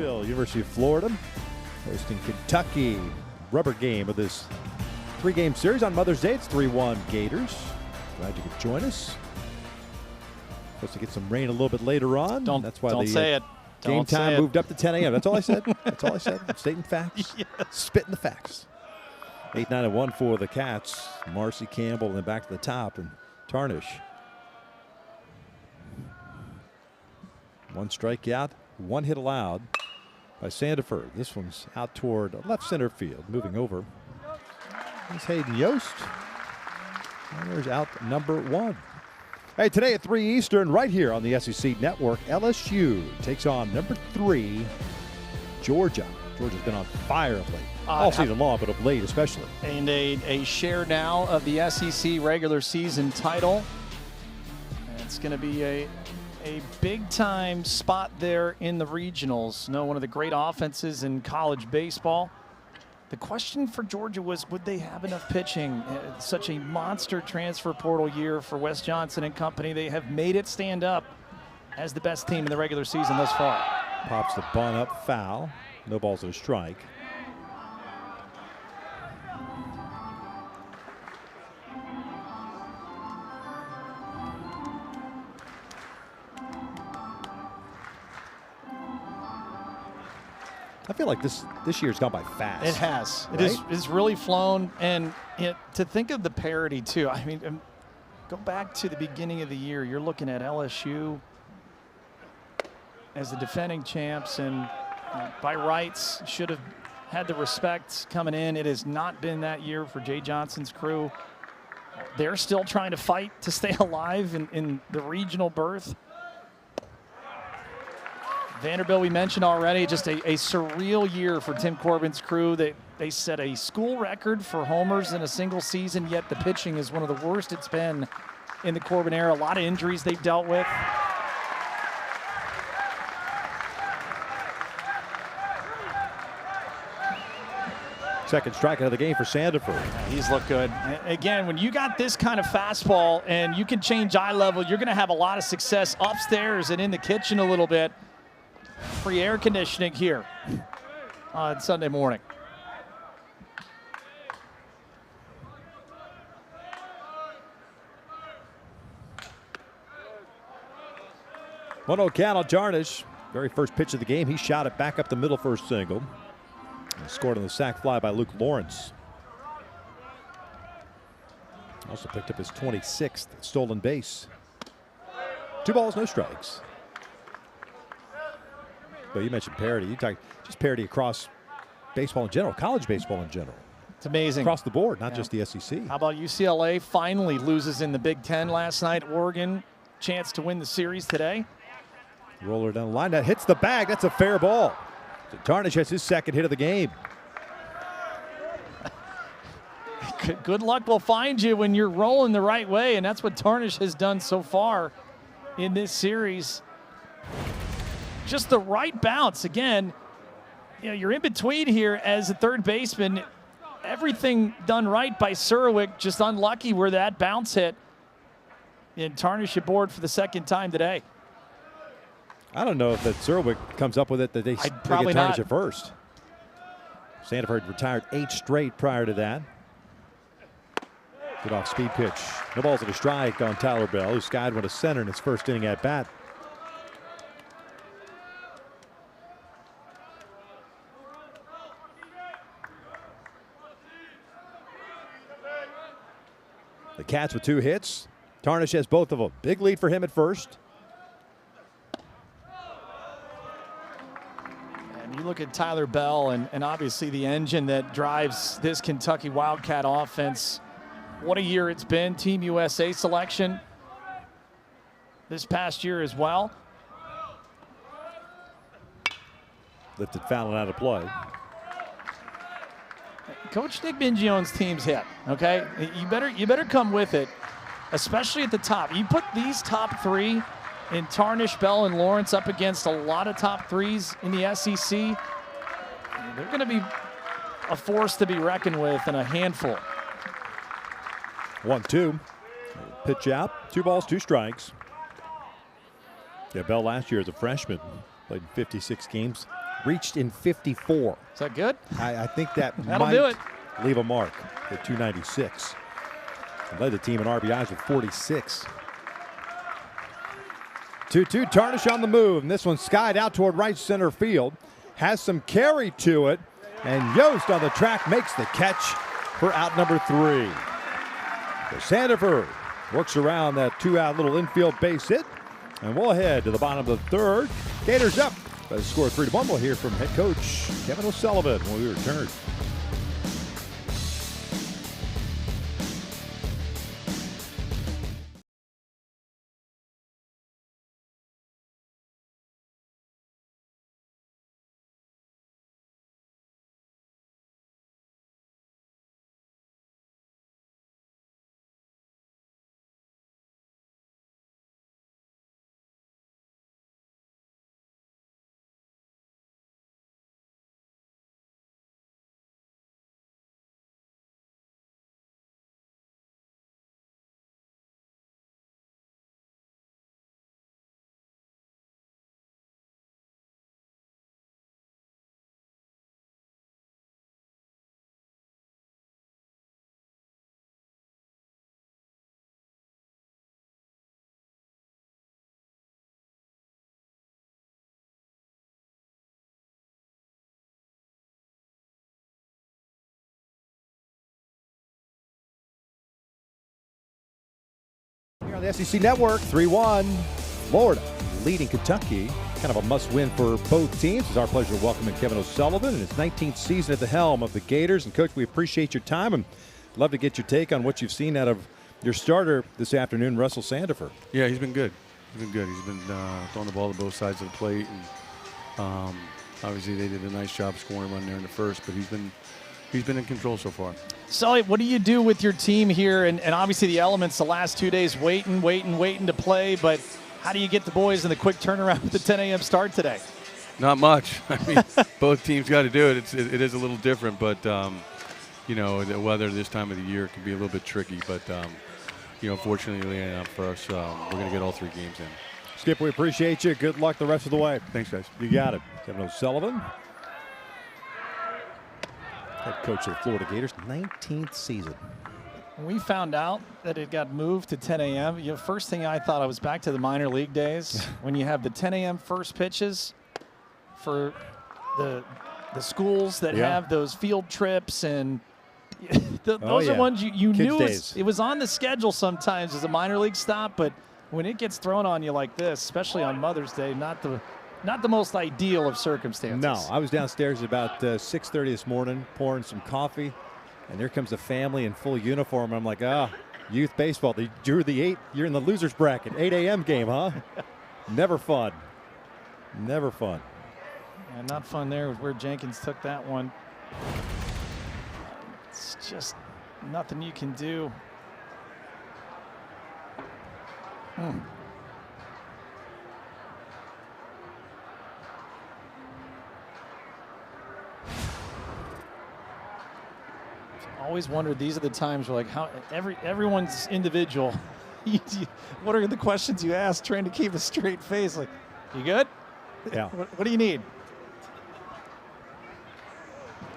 Speaker 1: Gainesville, University of Florida, hosting Kentucky. Rubber game of this 3-game series on Mother's Day. It's 3-1 Gators. Glad you could join us. Supposed to get some rain a little bit later on. That's why
Speaker 2: don't say it.
Speaker 1: Game time moved up to 10 a.m. That's all I said. That's all I said. I'm stating facts.
Speaker 2: Yes.
Speaker 1: Spitting the facts. 8-9-1 for the Cats. Marcy Campbell and then back to the top and Tarnish. 1 strikeout, 1 hit allowed by Sandiford. This one's out toward left center field. Moving over is Hayden Yost. And there's out number 1. Hey, today at 3 Eastern, right here on the SEC Network, LSU takes on number 3, Georgia. Georgia's been on fire of late. All season long, but of late especially.
Speaker 2: And a share now of the SEC regular season title. It's going to be a big-time spot there in the regionals. One of the great offenses in college baseball. The question for Georgia was, would they have enough pitching? Such a monster transfer portal year for Wes Johnson and company. They have made it stand up as the best team in the regular season thus far.
Speaker 1: Pops the bunt up, foul. No balls and a strike. I feel like this year's gone by fast.
Speaker 2: It has.
Speaker 1: Right?
Speaker 2: It's really flown. And to think of the parity, too. I mean, go back to the beginning of the year. You're looking at LSU as the defending champs and by rights should have had the respect coming in. It has not been that year for Jay Johnson's crew. They're still trying to fight to stay alive in the regional berth. Vanderbilt, we mentioned already, just a surreal year for Tim Corbin's crew. They set a school record for homers in a single season, yet the pitching is one of the worst it's been in the Corbin era. A lot of injuries they've dealt with.
Speaker 1: Second strikeout of the game for Sandiford.
Speaker 2: He's looked good. Again, when you got this kind of fastball and you can change eye level, you're going to have a lot of success upstairs and in the kitchen a little bit. Free air conditioning here on Sunday morning.
Speaker 1: One 0 count on Tarnish. Very first pitch of the game, he shot it back up the middle for a single. And scored on the sac fly by Luke Lawrence. Also picked up his 26th stolen base. 2 balls, no strikes. But you mentioned parity. You talk just parity across baseball in general, college baseball in general.
Speaker 2: It's amazing.
Speaker 1: Across the board, not just the SEC.
Speaker 2: How about UCLA finally loses in the Big Ten last night? Oregon, chance to win the series today.
Speaker 1: Roller down the line. That hits the bag. That's a fair ball. So Tarnish has his second hit of the game.
Speaker 2: Good luck will find you when you're rolling the right way, and that's what Tarnish has done so far in this series. Just the right bounce. Again, you're in between here as a third baseman. Everything done right by Surowick, just unlucky where that bounce hit. And Tarnish aboard for the second time today.
Speaker 1: I don't know if that Surowick comes up with it that they get Tarnish at first. Sandiford retired 8 straight prior to that. Good off speed pitch. No balls and a strike on Tyler Bell, who skied one to center in his first inning at bat. The Cats with 2 hits. Tarnish has both of them. Big lead for him at first.
Speaker 2: And you look at Tyler Bell and obviously the engine that drives this Kentucky Wildcat offense. What a year it's been. Team USA selection this past year as well.
Speaker 1: Lifted foul and out of play.
Speaker 2: Coach Nick Mingione's team's hit, okay? You better come with it, especially at the top. You put these top 3 in Tarnish, Bell, and Lawrence up against a lot of top 3s in the SEC. They're going to be a force to be reckoned with and a handful.
Speaker 1: 1-2. Pitch out. 2 balls, 2 strikes. Yeah, Bell last year as a freshman played in 56 games. reached in 54.
Speaker 2: Is that good?
Speaker 1: I think that
Speaker 2: That'll
Speaker 1: might
Speaker 2: do it.
Speaker 1: leave a mark at 296. And led the team in RBIs with 46. 2-2, Tarnish on the move, and this one skied out toward right center field. Has some carry to it, and Yost on the track makes the catch for out number 3. So Sandifer works around that 2-out little infield base hit, and we'll head to the bottom of the 3rd. Gators up by the score 3-1. We'll hear from head coach Kevin O'Sullivan when we return. Here on the SEC Network, 3-1, Florida leading Kentucky. Kind of a must-win for both teams. It's our pleasure to welcome in Kevin O'Sullivan in his 19th season at the helm of the Gators. And, Coach, we appreciate your time and love to get your take on what you've seen out of your starter this afternoon, Russell Sandifer.
Speaker 3: Yeah, he's been good. He's been good. He's been throwing the ball to both sides of the plate. And obviously they did a nice job scoring one there in the first, but he's been in control so far.
Speaker 2: Sully, what do you do with your team here? And obviously the elements the last 2 days waiting to play, but how do you get the boys in the quick turnaround with the 10 a.m. start today?
Speaker 3: Not much. I mean, both teams got to do it. It is a little different, but, you know, the weather this time of the year can be a little bit tricky. But, you know, fortunately for us, we're going to get all 3 games in.
Speaker 1: Skip, we appreciate you. Good luck the rest of the way.
Speaker 3: Thanks, guys.
Speaker 1: You got it. Kevin O'Sullivan, head coach of the Florida Gators, 19th season.
Speaker 2: When we found out that it got moved to 10 a.m., you know, first thing I thought, I was back to the minor league days when you have the 10 a.m. first pitches for the schools that have those field trips, and those are ones you knew it was on the schedule sometimes as a minor league stop, but when it gets thrown on you like this, especially on Mother's Day, not the most ideal of circumstances.
Speaker 1: No, I was downstairs at about 6:30 this morning pouring some coffee, and there comes a family in full uniform. I'm like, youth baseball. They drew the 8. You're in the losers bracket. 8 a.m. game, huh? Never fun. Never fun.
Speaker 2: Yeah, not fun there with where Jenkins took that one. It's just nothing you can do. Always wondered, these are the times where, like, how everyone's individual. What are the questions you ask trying to keep a straight face? Like, you good?
Speaker 1: Yeah.
Speaker 2: What do you need?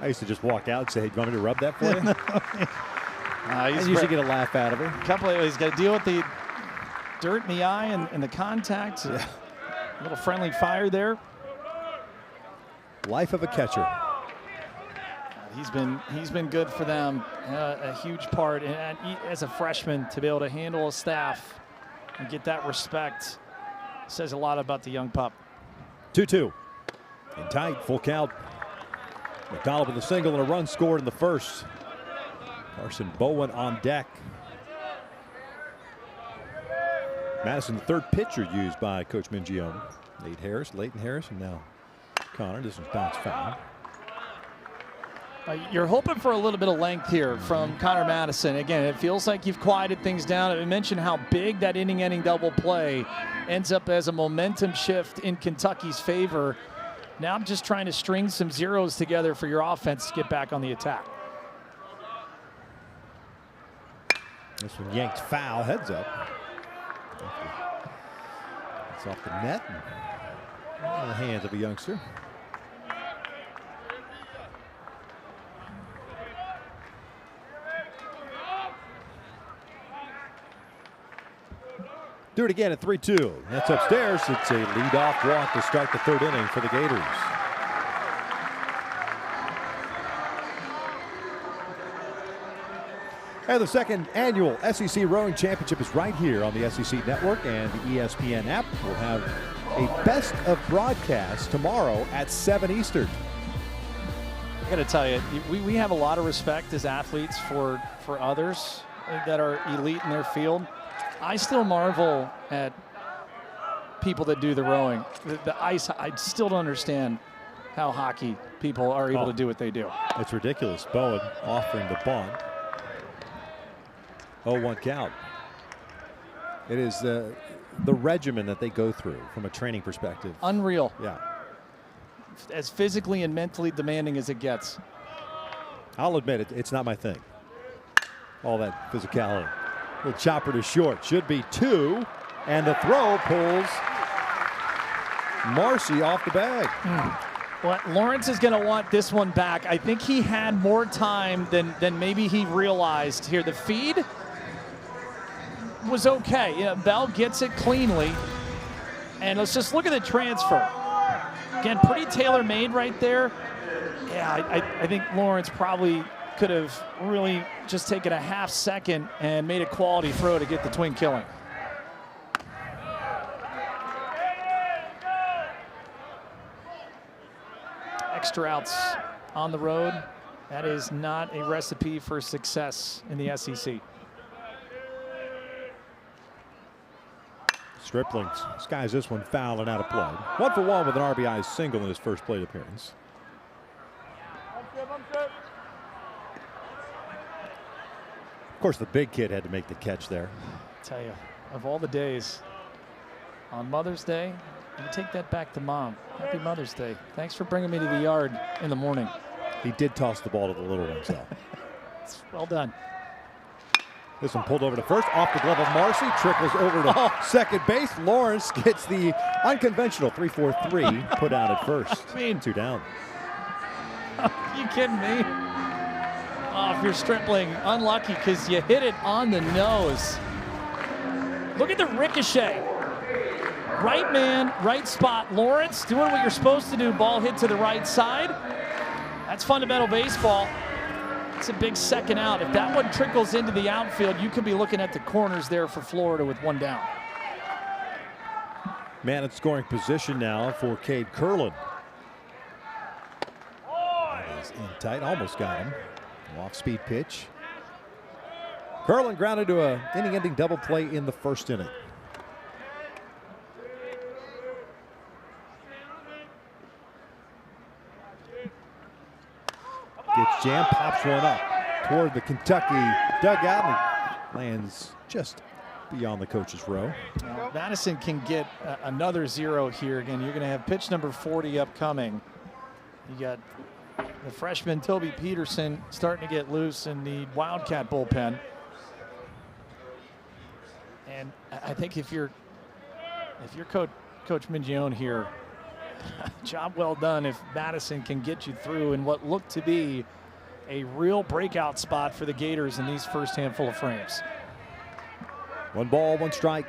Speaker 1: I used to just walk out and say, hey, do you want me to rub that for you? I usually get a laugh out of it.
Speaker 2: He's got to deal with the dirt in the eye and the contact. Yeah. A little friendly fire there.
Speaker 1: Life of a catcher.
Speaker 2: He's been good for them, a huge part. And as a freshman, to be able to handle a staff and get that respect says a lot about the young pup.
Speaker 1: 2-2. And tight, full count. McDonald with a single and a run scored in the first. Carson Bowen on deck. Madison, the third pitcher used by Coach Mingione. Leighton Harris, and now Connor. This one's bounced foul.
Speaker 2: You're hoping for a little bit of length here from Connor Madison. Again, it feels like you've quieted things down. I mentioned how big that inning-ending double play ends up as a momentum shift in Kentucky's favor. Now I'm just trying to string some zeros together for your offense to get back on the attack.
Speaker 1: This one yanked foul, heads up. It's off the net and in the hands of a youngster. Do it again at 3-2. That's upstairs. It's a leadoff walk to start the third inning for the Gators. And the second annual SEC Rowing Championship is right here on the SEC Network and the ESPN app. We'll have a best of broadcast tomorrow at 7 Eastern.
Speaker 2: I got to tell you, we have a lot of respect as athletes for others that are elite in their field. I still marvel at people that do the rowing. The ice, I still don't understand how hockey people are able to do what they do.
Speaker 1: It's ridiculous. Bowen offering the bunt. 0-1 count. It is the regimen that they go through from a training perspective.
Speaker 2: Unreal.
Speaker 1: Yeah.
Speaker 2: As physically and mentally demanding as it gets.
Speaker 1: I'll admit it, it's not my thing. All that physicality. Little chopper to short. Should be 2. And the throw pulls Marcy off the bag.
Speaker 2: Well, Lawrence is going to want this one back. I think he had more time than maybe he realized here. The feed was okay. Yeah, Bell gets it cleanly. And let's just look at the transfer. Again, pretty tailor-made right there. Yeah, I think Lawrence probably could have really just taken a half second and made a quality throw to get the twin killing. Extra outs on the road. That is not a recipe for success in the SEC.
Speaker 1: Stripling skies this one foul and out of play. 1 for 1 with an RBI single in his first plate appearance. Of course, the big kid had to make the catch there.
Speaker 2: I tell you, of all the days, on Mother's Day, you take that back to Mom. Happy Mother's Day. Thanks for bringing me to the yard in the morning.
Speaker 1: He did toss the ball to the little ones, though.
Speaker 2: Well done.
Speaker 1: This one pulled over to first, off the glove of Marcy, trickles over to second base. Lawrence gets the unconventional 3-4-3 put out at first.
Speaker 2: I mean,
Speaker 1: 2 down.
Speaker 2: Are you kidding me? Oh, if you're Stripling, unlucky because you hit it on the nose. Look at the ricochet. Right man, right spot. Lawrence doing what you're supposed to do. Ball hit to the right side. That's fundamental baseball. It's a big second out. If that one trickles into the outfield, you could be looking at the corners there for Florida with 1 down.
Speaker 1: Man in scoring position now for Cade Curlin. That is in tight, almost got him. Off-speed pitch. Curlin grounded to an inning-ending double play in the first inning. Gets jammed, pops one up toward the Kentucky dugout and lands just beyond the coach's row.
Speaker 2: Now, Madison can get another 0 here. Again, you're going to have pitch number 40 upcoming. You got the freshman Toby Peterson starting to get loose in the Wildcat bullpen. And I think if you're Coach Mingione here, job well done if Madison can get you through in what looked to be a real breakout spot for the Gators in these first handful of frames.
Speaker 1: 1 ball, 1 strike.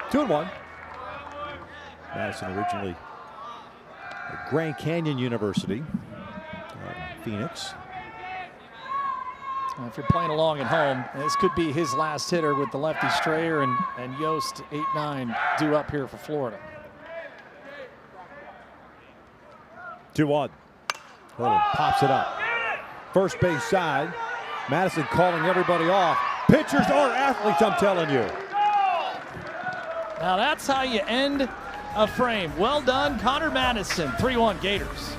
Speaker 1: 2-1. Madison originally at Grand Canyon University, Phoenix.
Speaker 2: If you're playing along at home, this could be his last hitter with the lefty Strayer and Yost 8-9 due up here for Florida.
Speaker 1: 2-1. Curlin pops it up. First base side. Madison calling everybody off. Pitchers are athletes, I'm telling you.
Speaker 2: Now that's how you end a frame. Well done, Connor Madison. 3-1 Gators.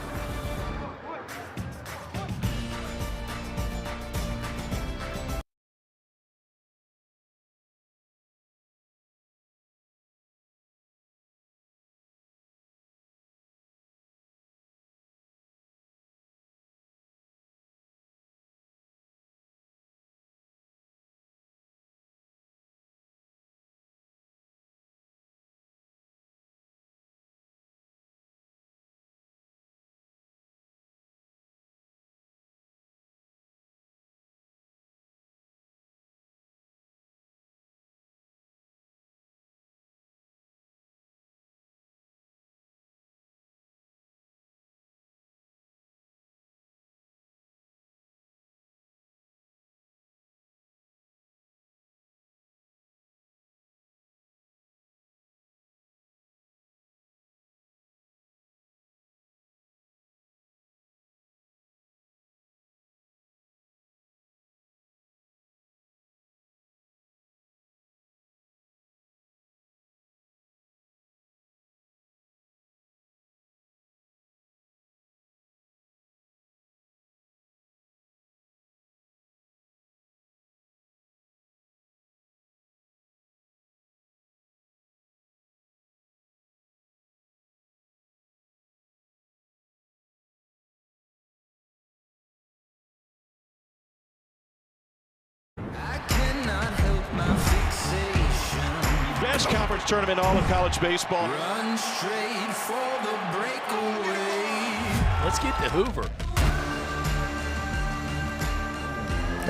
Speaker 4: best conference tournament in all of college baseball.
Speaker 5: Run straight for the breakaway. Let's get to Hoover.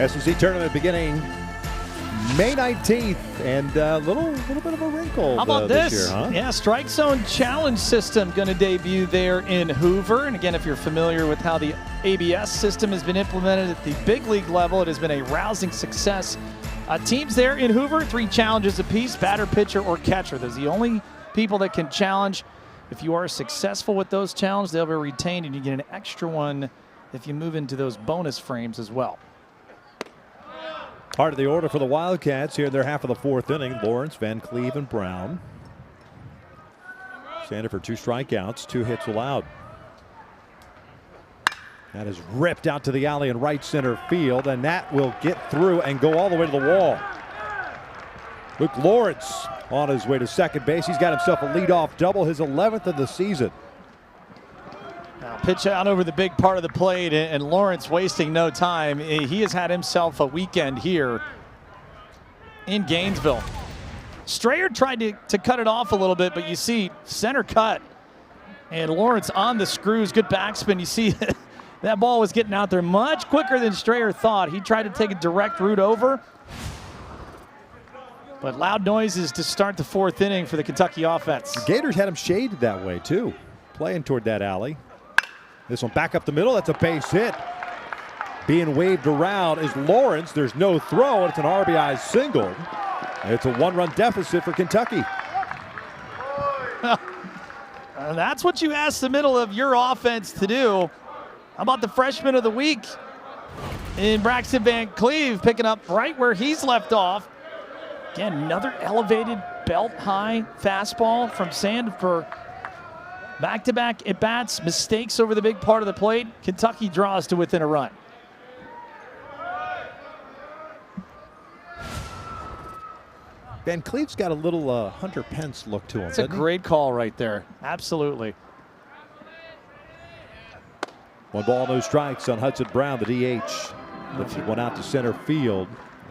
Speaker 1: SEC tournament beginning May 19th, and a little bit of a wrinkle.
Speaker 2: How about this?
Speaker 1: year, huh?
Speaker 2: Yeah, Strike Zone Challenge system going to debut there in Hoover. And again, if you're familiar with how the ABS system has been implemented at the big league level, it has been a rousing success. Teams there in Hoover, 3 challenges apiece: batter, pitcher, or catcher. Those are the only people that can challenge. If you are successful with those challenges, they'll be retained, and you get an extra one if you move into those bonus frames as well.
Speaker 1: Part of the order for the Wildcats here in their half of the 4th inning: Lawrence, Van Cleve, and Brown. Sandifer 2 strikeouts, 2 hits allowed. That is ripped out to the alley in right center field, and that will get through and go all the way to the wall. Luke Lawrence on his way to second base. He's got himself a leadoff double, his 11th of the season.
Speaker 2: Now pitch out over the big part of the plate, and Lawrence wasting no time. He has had himself a weekend here in Gainesville. Strayer tried to cut it off a little bit, but you see center cut, and Lawrence on the screws. Good backspin. You see that ball was getting out there much quicker than Strayer thought. He tried to take a direct route over, but loud noises to start the 4th inning for the Kentucky offense.
Speaker 1: The Gators had him shaded that way too, playing toward that alley. This one back up the middle. That's a base hit. Being waved around is Lawrence. There's no throw. It's an RBI single. It's a 1-run deficit for Kentucky.
Speaker 2: That's what you ask the middle of your offense to do. How about the freshman of the week in Braxton Van Cleve, picking up right where he's left off. Again, another elevated belt-high fastball from Sandifer. Back-to-back at-bats, mistakes over the big part of the plate. Kentucky draws to within a run.
Speaker 1: Van Cleve's got a little Hunter Pence look to him.
Speaker 2: It's a great call right there. Absolutely.
Speaker 1: 1 ball, no strikes on Hudson Brown, the DH. Lifted one out to center field.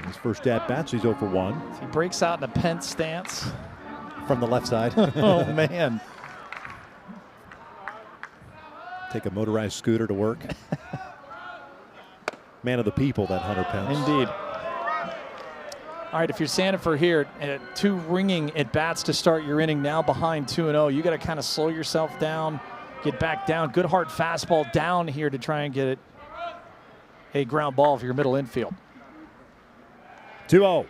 Speaker 1: His first at-bat, he's 0 for 1.
Speaker 2: He breaks out in a Pence stance.
Speaker 1: From the left side.
Speaker 2: Oh, man.
Speaker 1: Take a motorized scooter to work. Man of the people, that Hunter Pence.
Speaker 2: Indeed. All right, if you're Sandifer here, 2 ringing at-bats to start your inning, now behind 2-0. You got to kind of slow yourself down, get back down. Good hard fastball down here to try and get it a ground ball for your middle infield.
Speaker 1: 2-0.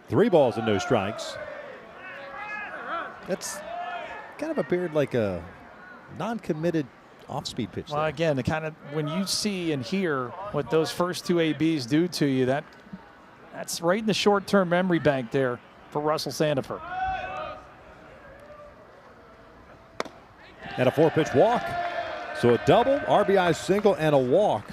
Speaker 1: 3 balls and no strikes. That's kind of appeared like a non-committed off-speed pitch.
Speaker 2: Well, again, the kind of when you see and hear what those first 2 ABs do to you, that's right in the short-term memory bank there for Russell Sandifer.
Speaker 1: And a 4-pitch walk. So a double, RBI single, and a walk.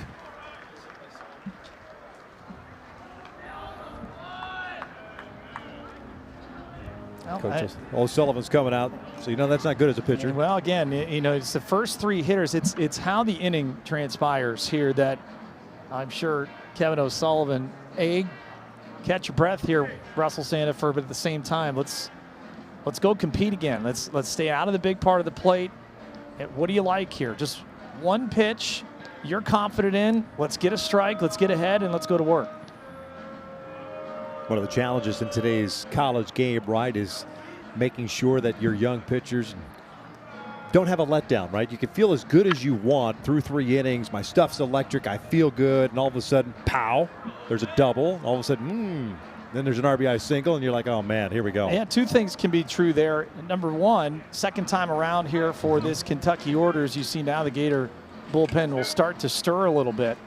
Speaker 1: Coach O'Sullivan's coming out, so you know that's not good as a pitcher.
Speaker 2: Well, again, you know, it's the first 3 hitters. It's how the inning transpires here that I'm sure Kevin O'Sullivan, catch your breath here, Russell Sandifer, but at the same time, let's go compete again. Let's stay out of the big part of the plate. And what do you like here? Just 1 pitch you're confident in. Let's get a strike, let's get ahead, and let's go to work.
Speaker 1: One of the challenges in today's college game, right, is making sure that your young pitchers don't have a letdown, right? You can feel as good as you want through 3 innings. My stuff's electric. I feel good. And all of a sudden, pow, there's a double. All of a sudden, then there's an RBI single, and you're like, oh, man, here we go.
Speaker 2: Yeah, 2 things can be true there. Number 1, second time around here for this Kentucky orders, you see now the Gator bullpen will start to stir a little bit.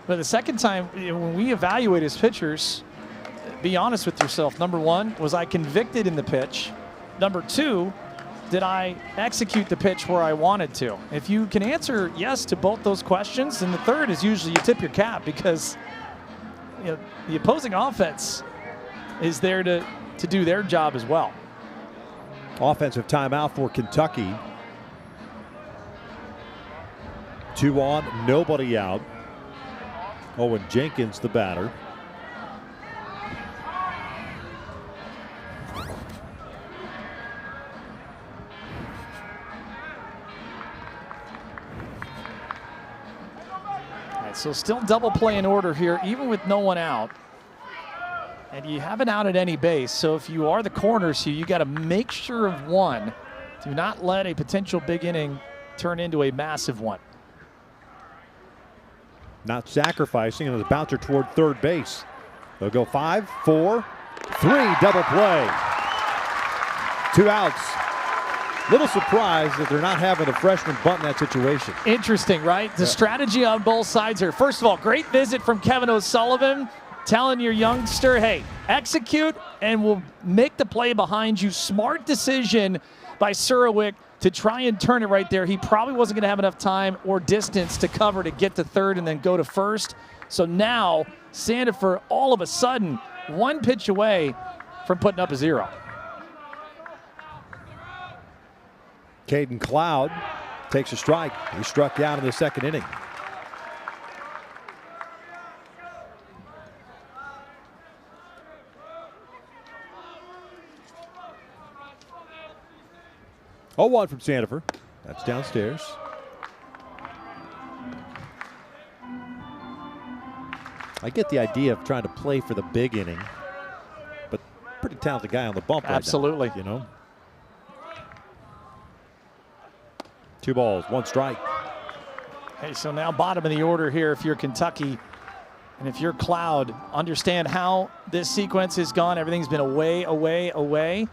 Speaker 2: But the second time, when we evaluate as pitchers, be honest with yourself. Number 1, was I convicted in the pitch? Number 2, did I execute the pitch where I wanted to? If you can answer yes to both those questions, then the third is usually you tip your cap, because you know, the opposing offense is there to do their job as well.
Speaker 1: Offensive timeout for Kentucky. 2 on, nobody out. Owen Jenkins, the batter.
Speaker 2: So still double play in order here, even with no one out. And you haven't out at any base. So if you are the corners here, you got to make sure of one. Do not let a potential big inning turn into a massive one.
Speaker 1: Not sacrificing, and the bouncer toward third base. They'll go 5, 4, 3, double play. 2 outs. Little surprised that they're not having a freshman bunt in that situation.
Speaker 2: Interesting, right? The strategy on both sides here. First of all, great visit from Kevin O'Sullivan, telling your youngster, hey, execute and we'll make the play behind you. Smart decision by Surowick to try and turn it right there. He probably wasn't going to have enough time or distance to cover to get to third and then go to first. So now Sandifer all of a sudden 1 pitch away from putting up a 0.
Speaker 1: Caden Cloud takes a strike. He struck out in the second inning. Oh, 1 from Sandifer. That's downstairs. I get the idea of trying to play for the big inning, but pretty talented guy on the bump right now.
Speaker 2: Absolutely.
Speaker 1: You know. 2 balls, 1 strike.
Speaker 2: Hey, so now bottom of the order here if you're Kentucky. And if you're Cloud, understand how this sequence has gone. Everything's been away, away, away.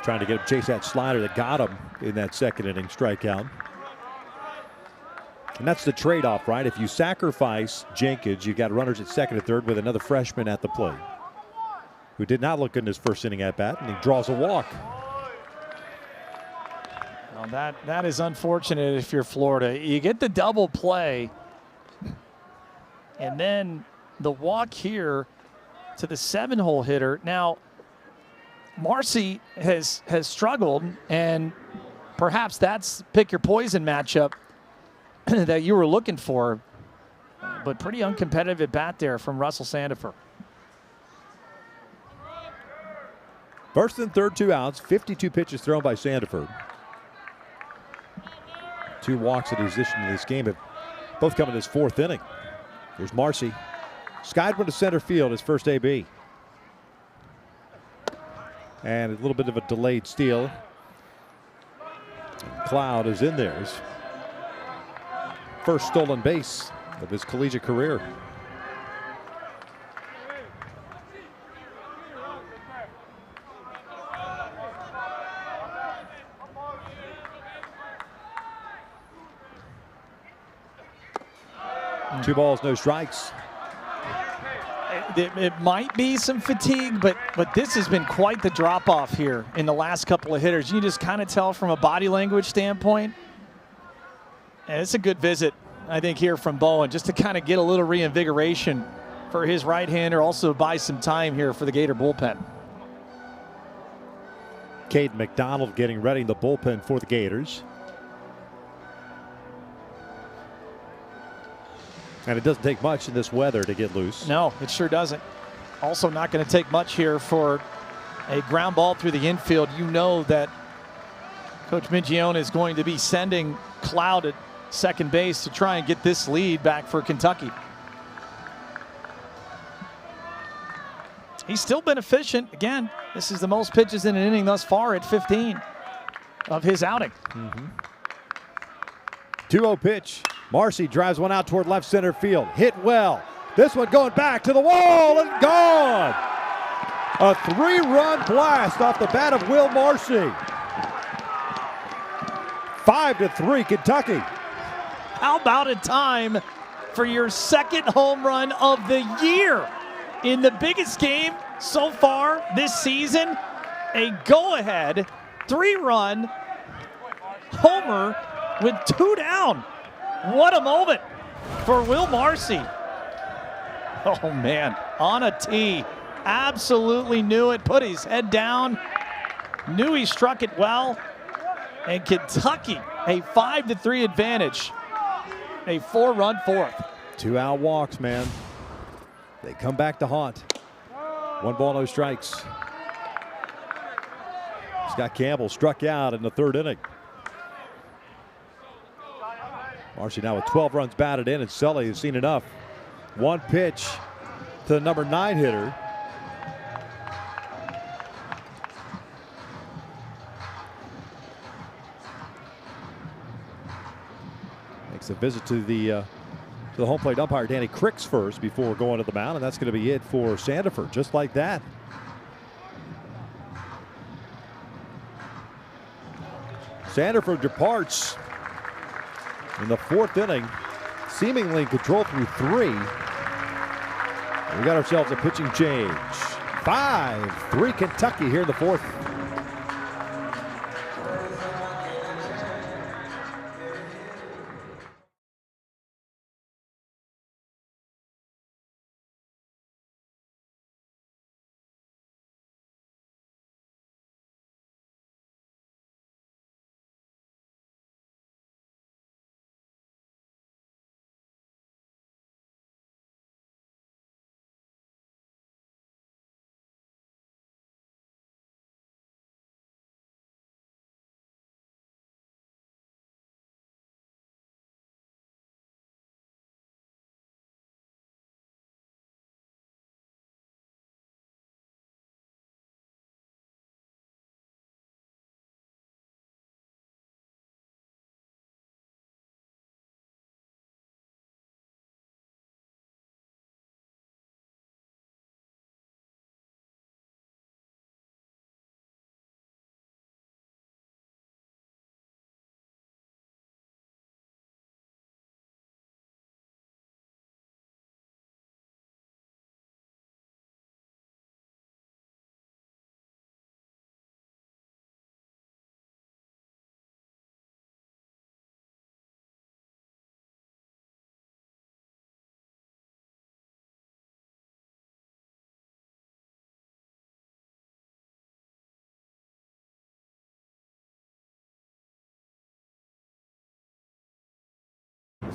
Speaker 1: Trying to get him chase that slider that got him in that second inning strikeout. And that's the trade-off, right? If you sacrifice Jenkins, you got runners at second and third with another freshman at the plate who did not look good in his first inning at bat, and he draws a walk.
Speaker 2: Well, that is unfortunate if you're Florida. You get the double play, and then the walk here to the 7-hole hitter. Now, Marcy has struggled, and perhaps that's pick your poison matchup that you were looking for, but pretty uncompetitive at bat there from Russell Sandifer.
Speaker 1: First and third, 2 outs, 52 pitches thrown by Sandifer. 2 walks that he's issued in this game have both come in his 4th inning. Here's Marcy. Skied one to center field, his first AB. And a little bit of a delayed steal. Cloud is in there. His first stolen base of his collegiate career. Two balls, no strikes.
Speaker 2: It might be some fatigue, but this has been quite the drop-off here in the last couple of hitters. You just kind of tell from a body language standpoint. And it's a good visit, I think, here from Bowen, just to kind of get a little reinvigoration for his right-hander, also buy some time here for the Gator bullpen.
Speaker 1: Caden McDonald getting ready in the bullpen for the Gators. And it doesn't take much in this weather to get loose.
Speaker 2: No, it sure doesn't. Also not going to take much here for a ground ball through the infield. You know that Coach Mingione is going to be sending Cloud at second base to try and get this lead back for Kentucky. He's still been efficient. Again, this is the most pitches in an inning thus far at 15 of his outing.
Speaker 1: 2-0 pitch. Marcy drives one out toward left center field. Hit well. This one going back to the wall and gone. A 3-run blast off the bat of Will Marcy. 5-3 Kentucky.
Speaker 2: How about a time for your second home run of the year in the biggest game so far this season? A go-ahead 3-run homer with 2 down. What a moment for Will Marcy. Oh, man, on a tee. Absolutely knew it. Put his head down. Knew he struck it well. And Kentucky, a 5-3 advantage. A 4-run fourth.
Speaker 1: 2-out walks, man. They come back to haunt. 1 ball, no strikes. Scott Campbell struck out in the third inning. Marcy now with 12 runs batted in, and Sully has seen enough. One pitch to the number 9 hitter. Makes a visit to the home plate umpire, Danny Cricks, first before going to the mound, and that's going to be it for Sandefur, just like that. Sandefur departs in the 4th inning, seemingly in control through 3. We got ourselves a pitching change. 5-3 Kentucky here in the 4th.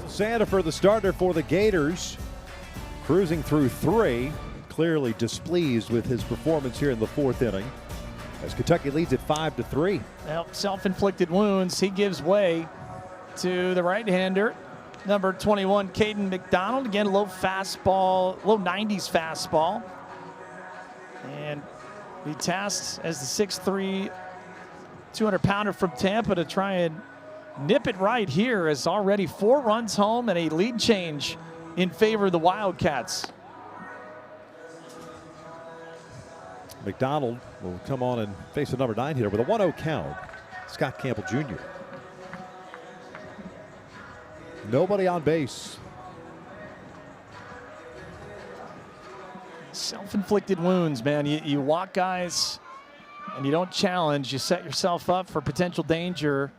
Speaker 1: Sandefur, the starter for the Gators, cruising through 3. Clearly displeased with his performance here in the 4th inning, as Kentucky leads at 5-3.
Speaker 2: Well, self-inflicted wounds. He gives way to the right-hander, number 21, Caden McDonald. Again, low fastball, low 90s fastball. And he tasked as the 6'3", 200-pounder from Tampa to try and nip it right here, as already 4 runs home and a lead change in favor of the Wildcats.
Speaker 1: McDonald will come on and face the number 9 hitter with a 1-0 count, Scott Campbell Jr. Nobody on base.
Speaker 2: Self-inflicted wounds, man. You walk guys and you don't challenge. You set yourself up for potential danger,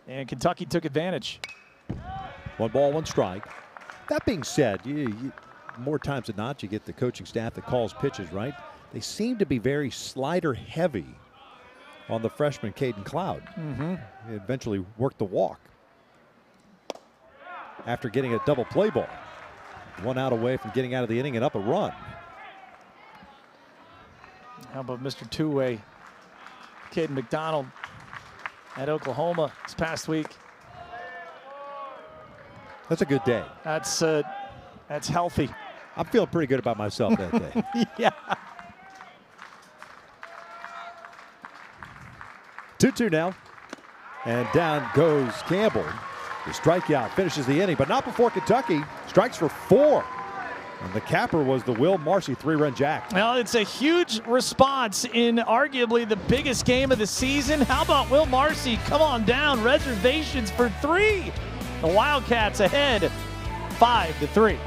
Speaker 2: and Kentucky took advantage.
Speaker 1: 1 ball, 1 strike. That being said, more times than not, you get the coaching staff that calls pitches, right? They seem to be very slider heavy on the freshman Caden Cloud. He eventually worked the walk after getting a double play ball. 1 out away from getting out of the inning and up a run.
Speaker 2: How about Mr. Two-Way, Caden McDonald at Oklahoma this past week?
Speaker 1: That's a good day.
Speaker 2: That's healthy.
Speaker 1: I'm feeling pretty good about myself that day.
Speaker 2: Yeah.
Speaker 1: 2-2 now. And down goes Campbell. The strikeout finishes the inning, but not before Kentucky strikes for 4. And the capper was the Will Marcy 3-run jack.
Speaker 2: Well, it's a huge response in arguably the biggest game of the season. How about Will Marcy? Come on down. Reservations for 3. The Wildcats ahead 5-3.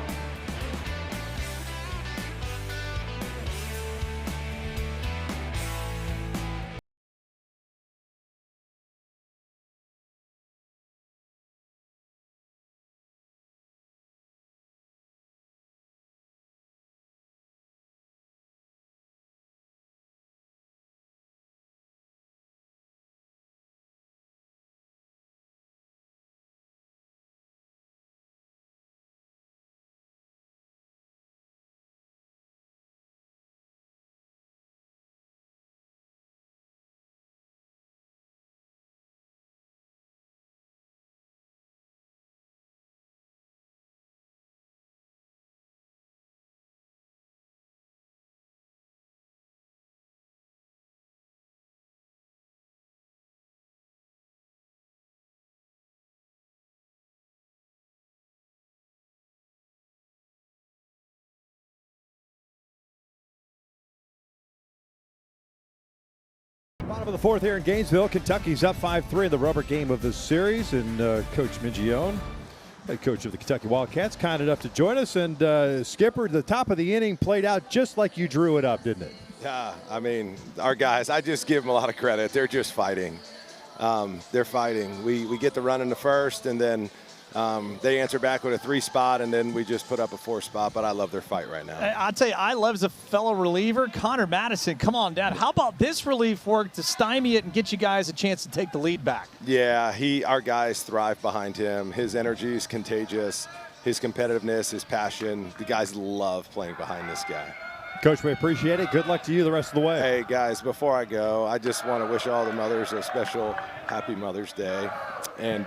Speaker 1: Bottom of the fourth here in Gainesville. Kentucky's up 5-3 in the rubber game of the series. And Coach Mingione, head coach of the Kentucky Wildcats, kind enough to join us. And Skipper, the top of the inning played out just like you drew it up, didn't it?
Speaker 6: Yeah, I mean, our guys, I just give them a lot of credit. They're just fighting. They're fighting. We get the run in the first, and then they answer back with a 3 spot, and then we just put up a 4 spot, but I love their fight right now.
Speaker 2: I'll tell you, I love as a fellow reliever, Connor Madison, come on down. How about this relief work to stymie it and get you guys a chance to take the lead back?
Speaker 6: Yeah, our guys thrive behind him. His energy is contagious. His competitiveness, his passion. The guys love playing behind this guy.
Speaker 1: Coach, we appreciate it. Good luck to you the rest of the way.
Speaker 6: Hey, guys, before I go, I just want to wish all the mothers a special happy Mother's Day. And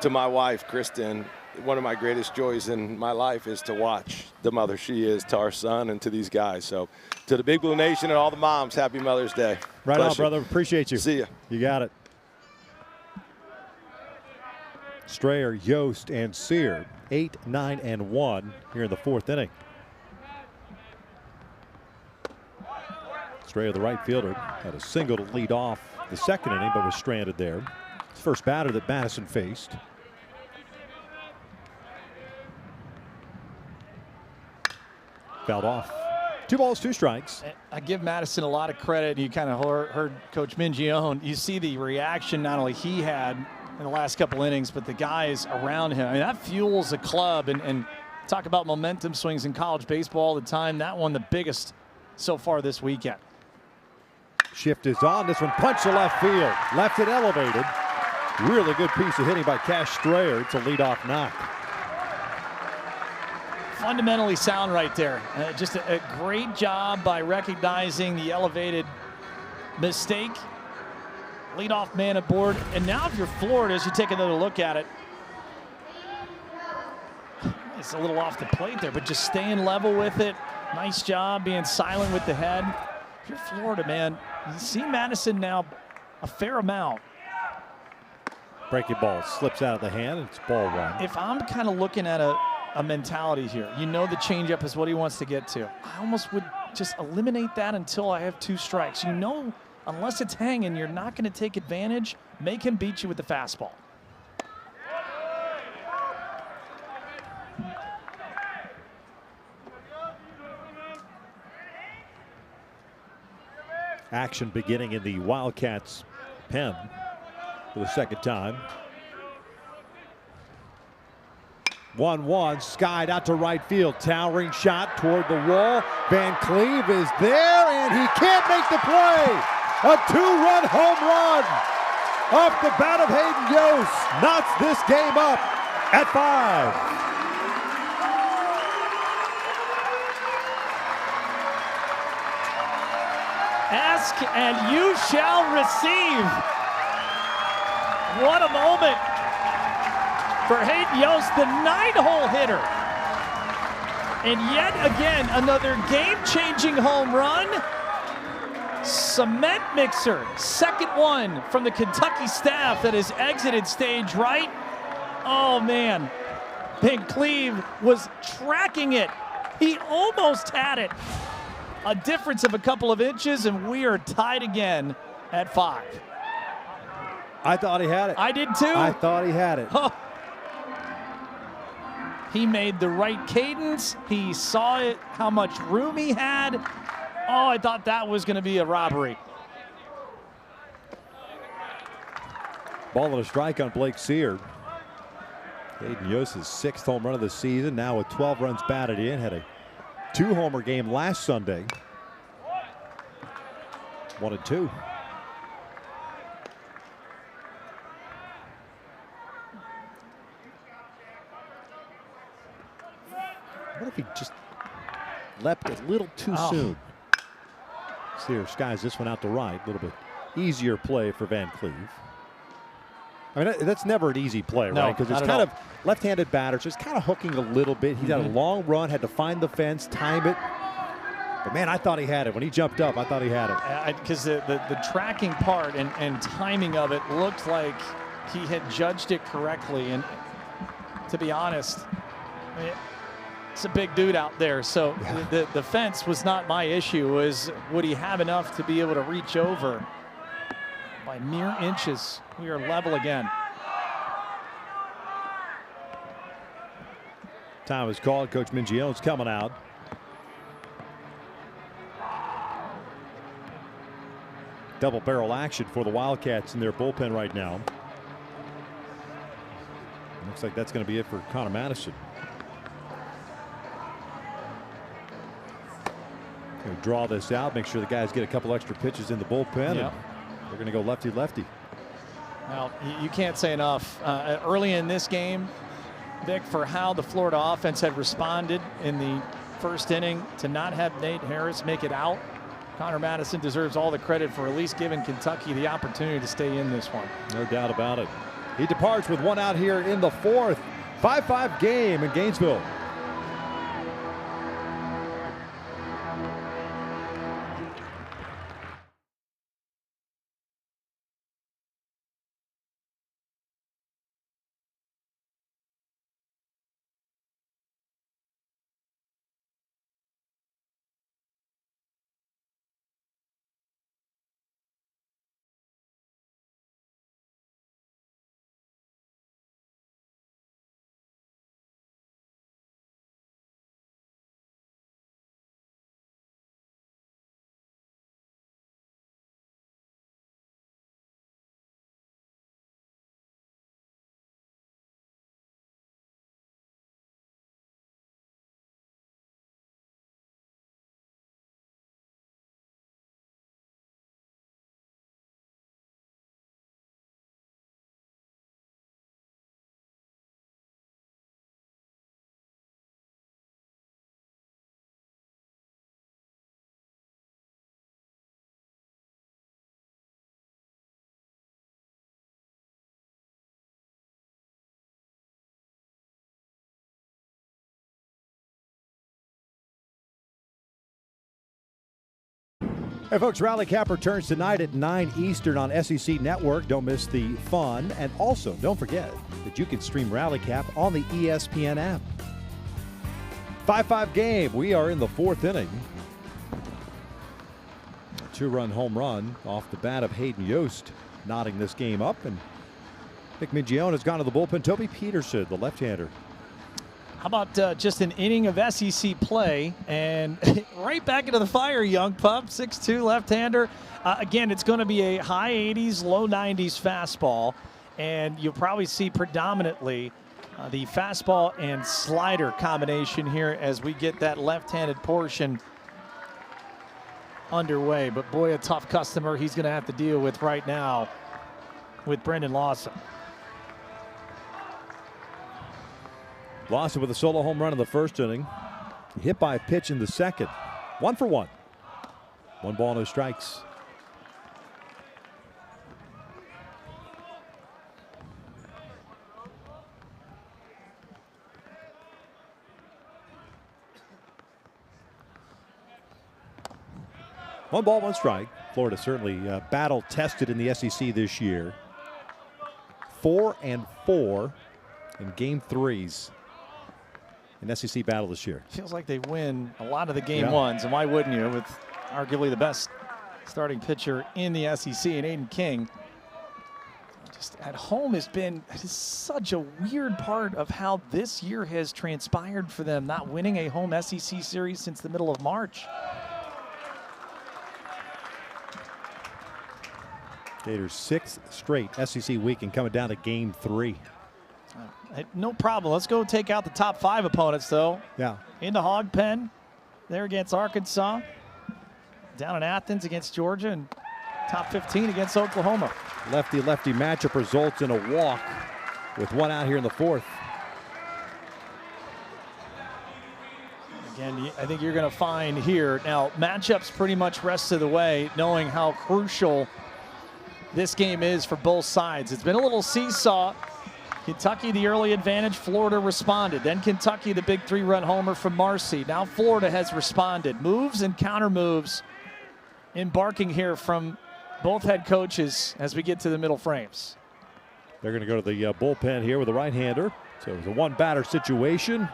Speaker 6: to my wife, Kristen, one of my greatest joys in my life is to watch the mother she is to our son and to these guys. So to the Big Blue Nation and all the moms, happy Mother's Day.
Speaker 1: Right on, brother. Appreciate you.
Speaker 6: See ya.
Speaker 1: You got it. Strayer, Yost, and Sear, 8, 9, and 1 here in the fourth inning. Strayer, the right fielder, had a single to lead off the second inning, but was stranded there. It's the first batter that Madison faced. Fouled off. 2 balls, 2 strikes.
Speaker 2: I give Madison a lot of credit. You kind of heard Coach Mingione. You see the reaction not only he had in the last couple innings, but the guys around him. I mean, that fuels a club. And talk about momentum swings in college baseball all the time. That one the biggest so far this weekend.
Speaker 1: Shift is on. This one punched to left field. Left it elevated. Really good piece of hitting by Cash Strayer. It's a leadoff knock.
Speaker 2: Fundamentally sound right there. Just a great job by recognizing the elevated mistake. Leadoff man aboard. And now if you're Florida, as you take another look at it, it's a little off the plate there, but just staying level with it. Nice job being silent with the head. If you're Florida, man, you see Madison now a fair amount.
Speaker 1: Breaking ball slips out of the hand. It's ball 1.
Speaker 2: If I'm kind of looking at a mentality here, you know the changeup is what he wants to get to. I almost would just eliminate that until I have 2 strikes. You know, unless it's hanging, you're not going to take advantage. Make him beat you with the fastball.
Speaker 1: Action beginning in the Wildcats' pen for the second time. 1-1, skied out to right field. Towering shot toward the wall. Van Cleve is there, and he can't make the play. A 2-run home run off the bat of Hayden Yost knocks this game up at 5.
Speaker 2: Ask and you shall receive. What a moment for Hayden Yost, the 9-hole hitter. And yet again, another game-changing home run. Cement mixer, second one from the Kentucky staff that has exited stage right. Oh man, Van Cleve was tracking it. He almost had it. A difference of a couple of inches, and we are tied again at 5.
Speaker 1: I thought he had it.
Speaker 2: I did too.
Speaker 1: I thought he had it.
Speaker 2: Oh. He made the right cadence. He saw it, how much room he had. Oh, I thought that was going to be a robbery.
Speaker 1: Ball and a strike on Blake Sear. Hayden Yost's 6th home run of the season, now with 12 runs batted in. Had a 2-homer game last Sunday. 1-2. What if he just leapt a little too soon? Sear skies this one out to right. A little bit easier play for Van Cleve. I mean, that's never an easy play, right? Because it's kind of left-handed batter, so it's kind of hooking a little bit. He's had a long run, had to find the fence, time it. But, man, I thought he had it. When he jumped up, I thought he had it.
Speaker 2: Because the tracking part and timing of it looked like he had judged it correctly. And to be honest, I mean, it's a big dude out there. So the fence was not my issue. Would he have enough to be able to reach over? by mere inches. We are level again.
Speaker 1: Time is called. Coach Mingione's coming out. Double barrel action for the Wildcats in their bullpen right now. Looks like that's going to be it for Connor Madison. Going to draw this out, make sure the guys get a couple extra pitches in the bullpen.
Speaker 2: Yep.
Speaker 1: And they're going to go lefty-lefty.
Speaker 2: Well, you can't say enough. Early in this game, Vic, for how the Florida offense had responded in the first inning to not have Nate Harris make it out. Connor Madison deserves all the credit for at least giving Kentucky the opportunity to stay in this one.
Speaker 1: No doubt about it. He departs with one out here in the fourth. 5-5 game in Gainesville. Hey folks, Rally Cap returns tonight at 9 Eastern on SEC Network. Don't miss the fun. And also, don't forget that you can stream Rally Cap on the ESPN app. 5-5 game. We are in the fourth inning. A two-run home run off the bat of Hayden Yost, knotting this game up. And Vic Mingione has gone to the bullpen. Toby Peterson, the left-hander.
Speaker 2: How about just an inning of SEC play and right back into the fire, young pup, 6'2", left-hander. Again, it's going to be a high 80s, low 90s fastball, and you'll probably see predominantly the fastball and slider combination here as we get that left-handed portion underway. But boy, a tough customer he's going to have to deal with right now with Brendan Lawson.
Speaker 1: Lawson with a solo home run in the first inning. Hit by a pitch in the second. 1 for 1. 1 ball, no strikes. One ball, one strike. Florida certainly battle tested in the SEC this year. 4-4 in game threes in SEC battle this year.
Speaker 2: Feels like they win a lot of the game ones, and why wouldn't you, with arguably the best starting pitcher in the SEC and Aiden King. Just at home has been such a weird part of how this year has transpired for them, not winning a home SEC series since the middle of March.
Speaker 1: Gators' 6th straight SEC weekend coming down to game 3.
Speaker 2: No problem. Let's go take out the top 5 opponents, though.
Speaker 1: Yeah.
Speaker 2: Into Hog Pen, there against Arkansas. Down in Athens against Georgia, and top 15 against Oklahoma.
Speaker 1: Lefty-lefty matchup results in a walk with 1 out here in the 4th.
Speaker 2: Again, I think you're going to find here, now matchups pretty much rest of the way, knowing how crucial this game is for both sides. It's been a little seesaw. Kentucky the early advantage, Florida responded. Then Kentucky the big 3-run homer from Marcy. Now Florida has responded. Moves and counter moves embarking here from both head coaches as we get to the middle frames.
Speaker 1: They're going to go to the bullpen here with a right-hander. So it's a 1-batter situation.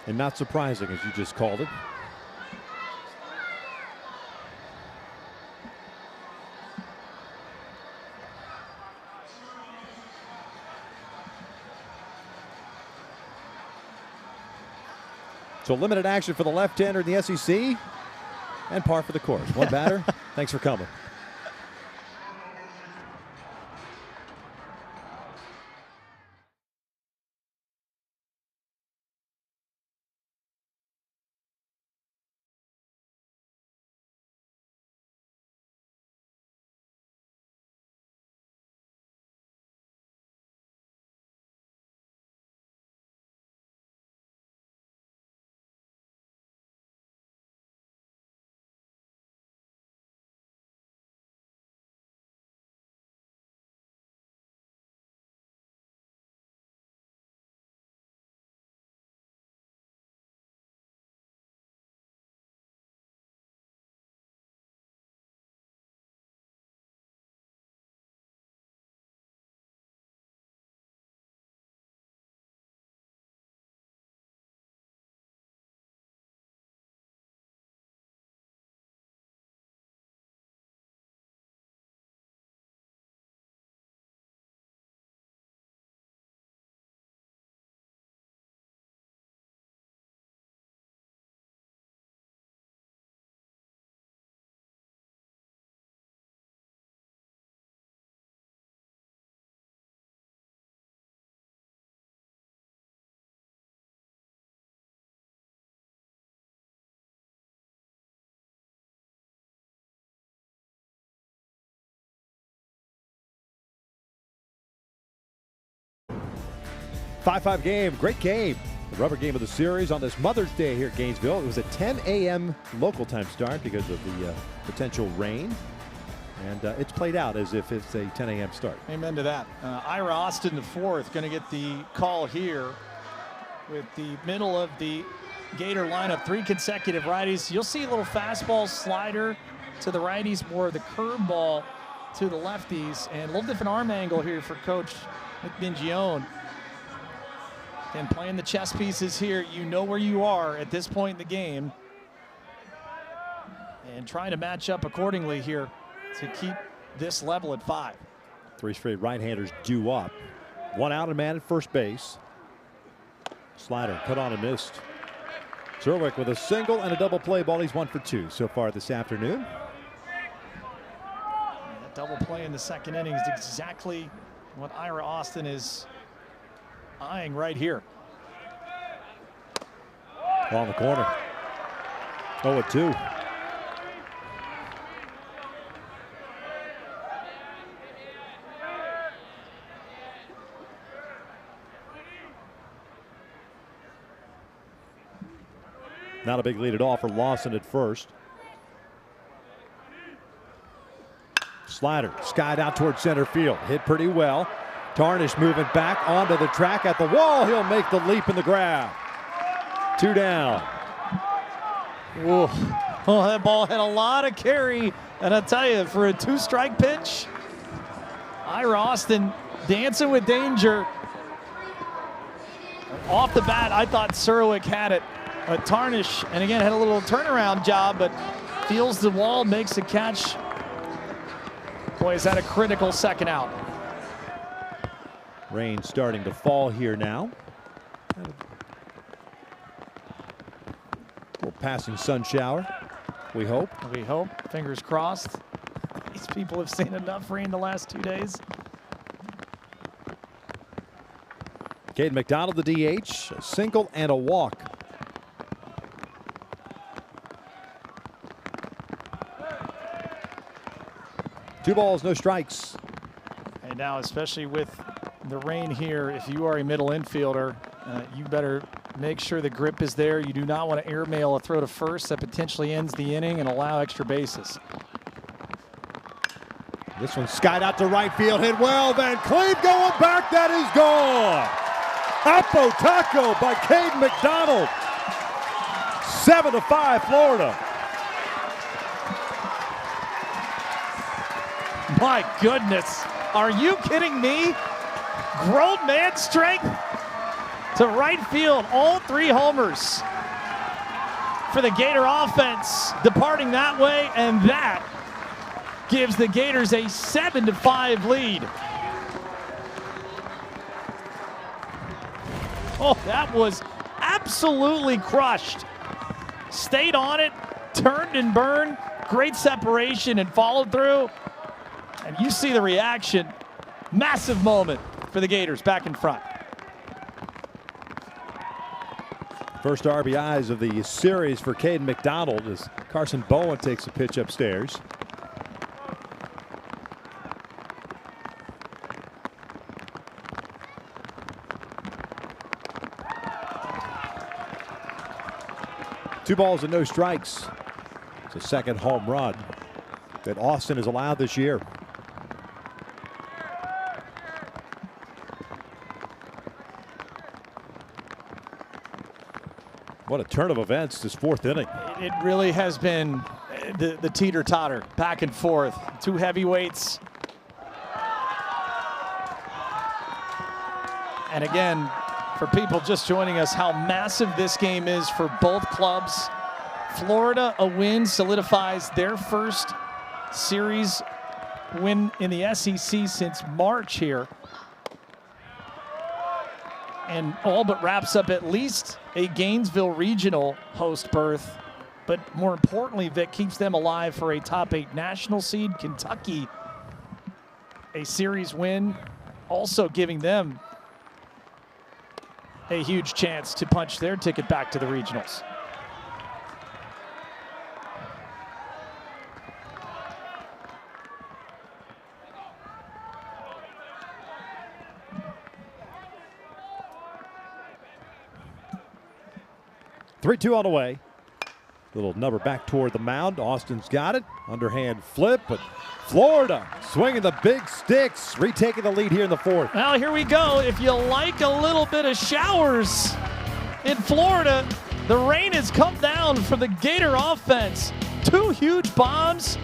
Speaker 1: And not surprising, as you just called it. So limited action for the left-hander in the SEC and par for the course. One batter. Thanks for coming. Five game, great game. The rubber game of the series on this Mother's Day here at Gainesville. It was a 10 a.m. local time start because of the potential rain. And it's played out as if it's a 10 a.m. start.
Speaker 2: Amen to that. Ira Austin, the fourth, going to get the call here with the middle of the Gator lineup. 3 consecutive righties. You'll see a little fastball slider to the righties, more of the curveball to the lefties, and a little different arm angle here for Coach McMingione. And playing the chess pieces here, you know where you are at this point in the game, and trying to match up accordingly here to keep this level at 5.
Speaker 1: 3 straight right-handers due up. 1 out and man at first base. Slider cut on and missed. Zerwick with a single and a double play ball. He's 1 for 2 so far this afternoon.
Speaker 2: And that double play in the second inning is exactly what Ira Austin is eyeing right here.
Speaker 1: On the corner. 0-2. Not a big lead at all for Lawson at first. Slider skied out towards center field. Hit pretty well. Tarnish moving back onto the track at the wall. He'll make the leap and the grab. 2 down.
Speaker 2: Whoa. Oh, that ball had a lot of carry. And I tell you, for a 2-strike pitch, Ira Austin dancing with danger. Off the bat, I thought Zerwick had it. But Tarnish, and again, had a little turnaround job, but feels the wall, makes a catch. Boy, is that a critical second out.
Speaker 1: Rain starting to fall here now. A little passing sun shower, we hope.
Speaker 2: We hope. Fingers crossed. These people have seen enough rain the last 2 days.
Speaker 1: Caden McDonald, the DH, a single and a walk. Two balls, no strikes.
Speaker 2: And now, especially with the rain here, if you are a middle infielder, you better make sure the grip is there. You do not want to airmail a throw to first that potentially ends the inning and allow extra bases.
Speaker 1: This one skied out to right field, hit well. Van Cleve going back, that is gone. Apo Taco by Caden McDonald. 7-5 Florida.
Speaker 2: My goodness, are you kidding me? Grown man strength to right field, all 3 homers for the Gator offense departing that way, and that gives the Gators a 7-5 lead. Oh, that was absolutely absolutely crushed. Stayed on it, turned and burned, great separation and followed through. And you see the reaction. Massive moment for the Gators back in front.
Speaker 1: First RBIs of the series for Caden McDonald as Carson Bowen takes a pitch upstairs. Two balls and no strikes. It's a second home run that Austin has allowed this year. What a turn of events this fourth inning.
Speaker 2: It really has been the teeter-totter, back and forth. Two heavyweights. And again, for people just joining us, how massive this game is for both clubs. Florida, a win solidifies their first series win in the SEC since March here. And all but wraps up at least a Gainesville regional host berth. But more importantly, Vic, keeps them alive for a top 8 national seed. Kentucky, a series win, also giving them a huge chance to punch their ticket back to the regionals.
Speaker 1: Three-two on the way. Little number back toward the mound. Austin's got it. Underhand flip, but Florida swinging the big sticks, retaking the lead here in the fourth.
Speaker 2: Well, here we go. If you like a little bit of showers in Florida, the rain has come down for the Gator offense. Two huge bombs,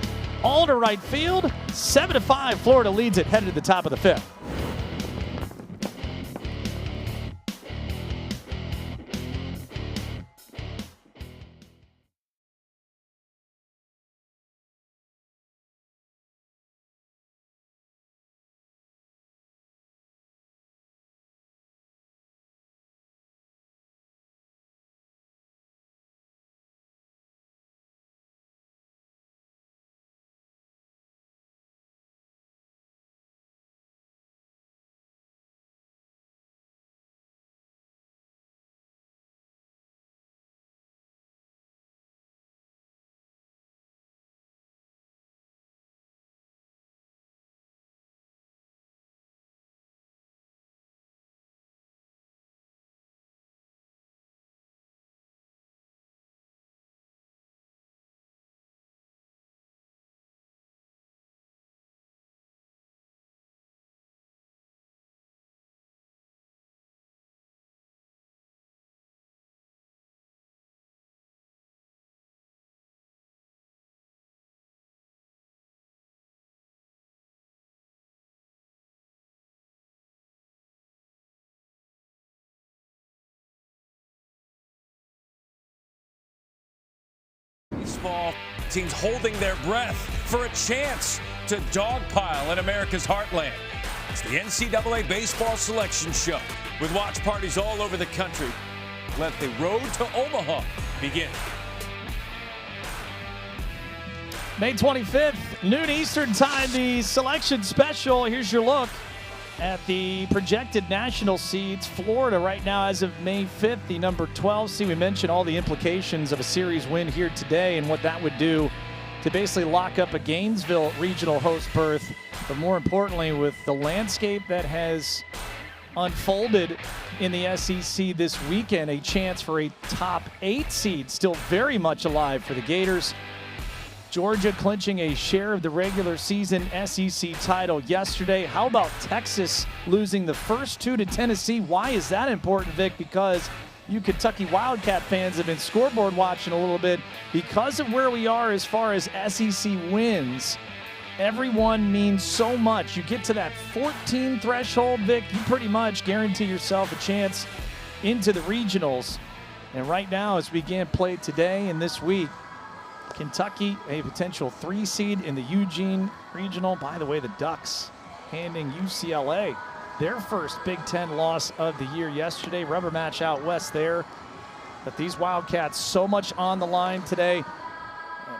Speaker 2: all to right field. 7-5, Florida leads it, headed to the top of the fifth.
Speaker 7: Baseball teams holding their breath for a chance to dogpile in America's heartland. It's the NCAA Baseball Selection Show with watch parties all over the country. Let the road to Omaha begin.
Speaker 2: May 25th, noon Eastern time, the selection special. Here's your look at the projected national seeds. Florida right now as of May 5th, the number 12 seed. We mentioned all the implications of a series win here today and what that would do to basically lock up a Gainesville regional host berth. But more importantly, with the landscape that has unfolded in the SEC this weekend, a chance for a top 8 seed still very much alive for the Gators. Georgia clinching a share of the regular season SEC title yesterday. How about Texas losing the first 2 to Tennessee? Why is that important, Vic? Because you Kentucky Wildcat fans have been scoreboard watching a little bit. Because of where we are as far as SEC wins, everyone means so much. You get to that 14 threshold, Vic, you pretty much guarantee yourself a chance into the regionals. And right now, as we begin play today and this week, Kentucky, a potential 3 seed in the Eugene Regional. By the way, the Ducks handing UCLA their first Big Ten loss of the year yesterday. Rubber match out west there. But these Wildcats, so much on the line today.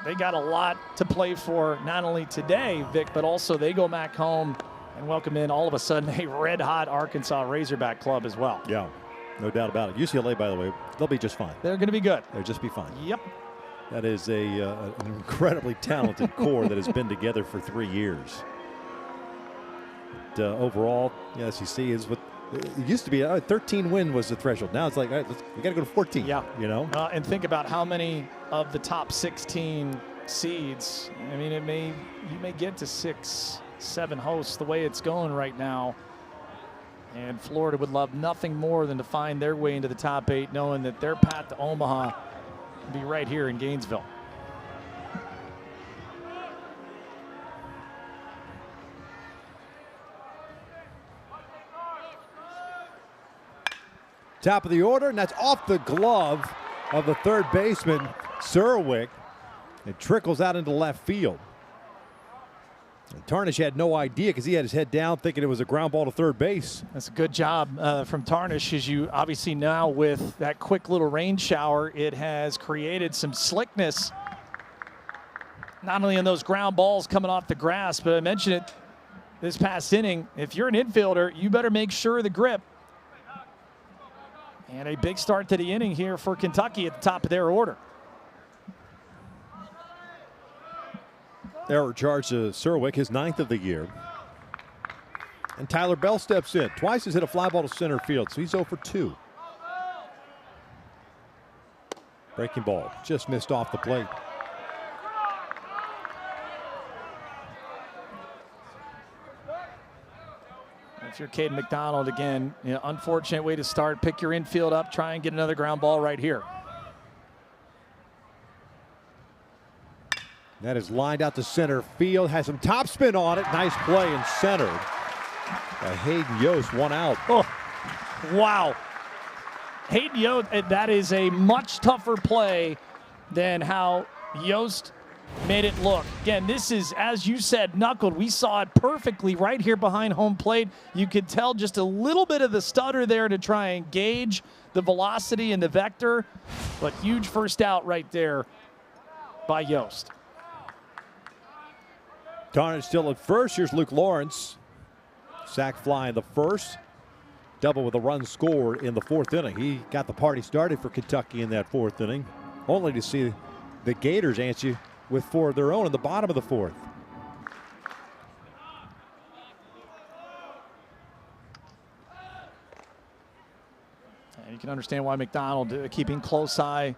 Speaker 2: They got a lot to play for, not only today, Vic, but also they go back home and welcome in all of a sudden a red-hot Arkansas Razorback club as well.
Speaker 1: Yeah, no doubt about it. UCLA, by the way, they'll be just fine.
Speaker 2: They're going to be good.
Speaker 1: They'll just be fine.
Speaker 2: Yep.
Speaker 1: That is an incredibly talented core that has been together for 3 years. But, overall, the SEC is what it used to be. 13 win was the threshold. Now it's like, all right, we got to go to 14.
Speaker 2: Yeah.
Speaker 1: You know.
Speaker 2: And think about how many of the top 16 seeds. I mean, you may get to 6, 7 hosts the way it's going right now. And Florida would love nothing more than to find their way into the top 8, knowing that their path to Omaha will be right here in Gainesville.
Speaker 1: Top of the order, and that's off the glove of the third baseman, Serwick. It trickles out into left field. And Tarnish had no idea because he had his head down thinking it was a ground ball to third base.
Speaker 2: That's a good job from Tarnish. As you obviously now with that quick little rain shower, it has created some slickness, not only on those ground balls coming off the grass, but I mentioned it this past inning. If you're an infielder, you better make sure of the grip. And a big start to the inning here for Kentucky at the top of their order.
Speaker 1: Error charge to Serwick, his 9th of the year. And Tyler Bell steps in. Twice has hit a fly ball to center field, so he's 0 for 2. Breaking ball, just missed off the plate.
Speaker 2: If you're Caden McDonald, again, unfortunate way to start. Pick your infield up, try and get another ground ball right here.
Speaker 1: That is lined out to center field, has some topspin on it. Nice play and centered by Hayden Yost, 1 out.
Speaker 2: Oh, wow. Hayden Yost, that is a much tougher play than how Yost made it look. Again, this is, as you said, knuckled. We saw it perfectly right here behind home plate. You could tell just a little bit of the stutter there to try and gauge the velocity and the vector, but huge first out right there by Yost.
Speaker 1: Tarnish still at first. Here's Luke Lawrence. Sack fly in the first. Double with a run scored in the 4th inning. He got the party started for Kentucky in that 4th inning, only to see the Gators answer with 4 of their own in the bottom of the 4th.
Speaker 2: And you can understand why McDonald, keeping close eye,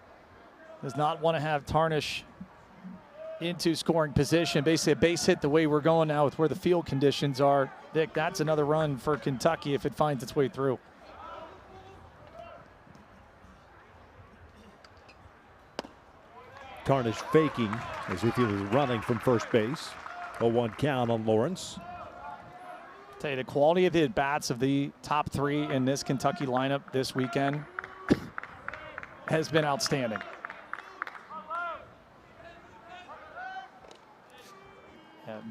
Speaker 2: does not want to have Tarnish into scoring position. Basically a base hit the way we're going now with where the field conditions are. Vic, that's another run for Kentucky if it finds its way through.
Speaker 1: Tarnish faking as if he was running from first base. 0-1 count on Lawrence.
Speaker 2: Tell you, the quality of the at-bats of the top 3 in this Kentucky lineup this weekend has been outstanding.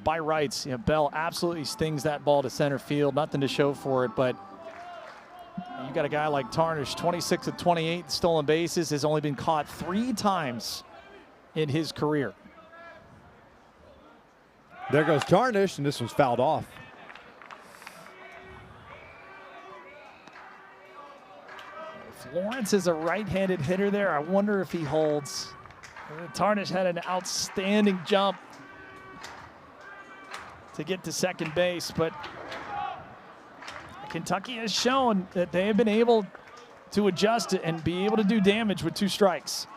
Speaker 2: By rights, Bell absolutely stings that ball to center field. Nothing to show for it, but you got a guy like Tarnish, 26 of 28 stolen bases, has only been caught 3 times in his career.
Speaker 1: There goes Tarnish, and this one's fouled off.
Speaker 2: If Lawrence is a right-handed hitter there, I wonder if he holds. Tarnish had an outstanding jump to get to second base, but Kentucky has shown that they have been able to adjust it and be able to do damage with 2 strikes.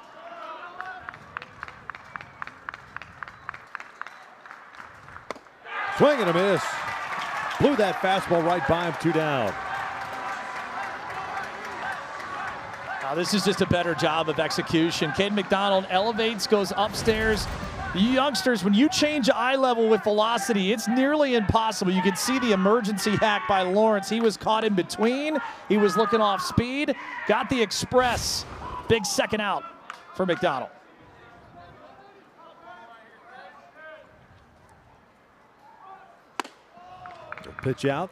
Speaker 1: Swing and a miss. Blew that fastball right by him, 2 down.
Speaker 2: This is just a better job of execution. Caden McDonald elevates, goes upstairs. You youngsters, when you change eye level with velocity, it's nearly impossible. You can see the emergency hack by Lawrence. He was caught in between. He was looking off speed. Got the express. Big second out for McDonald.
Speaker 1: Pitch out.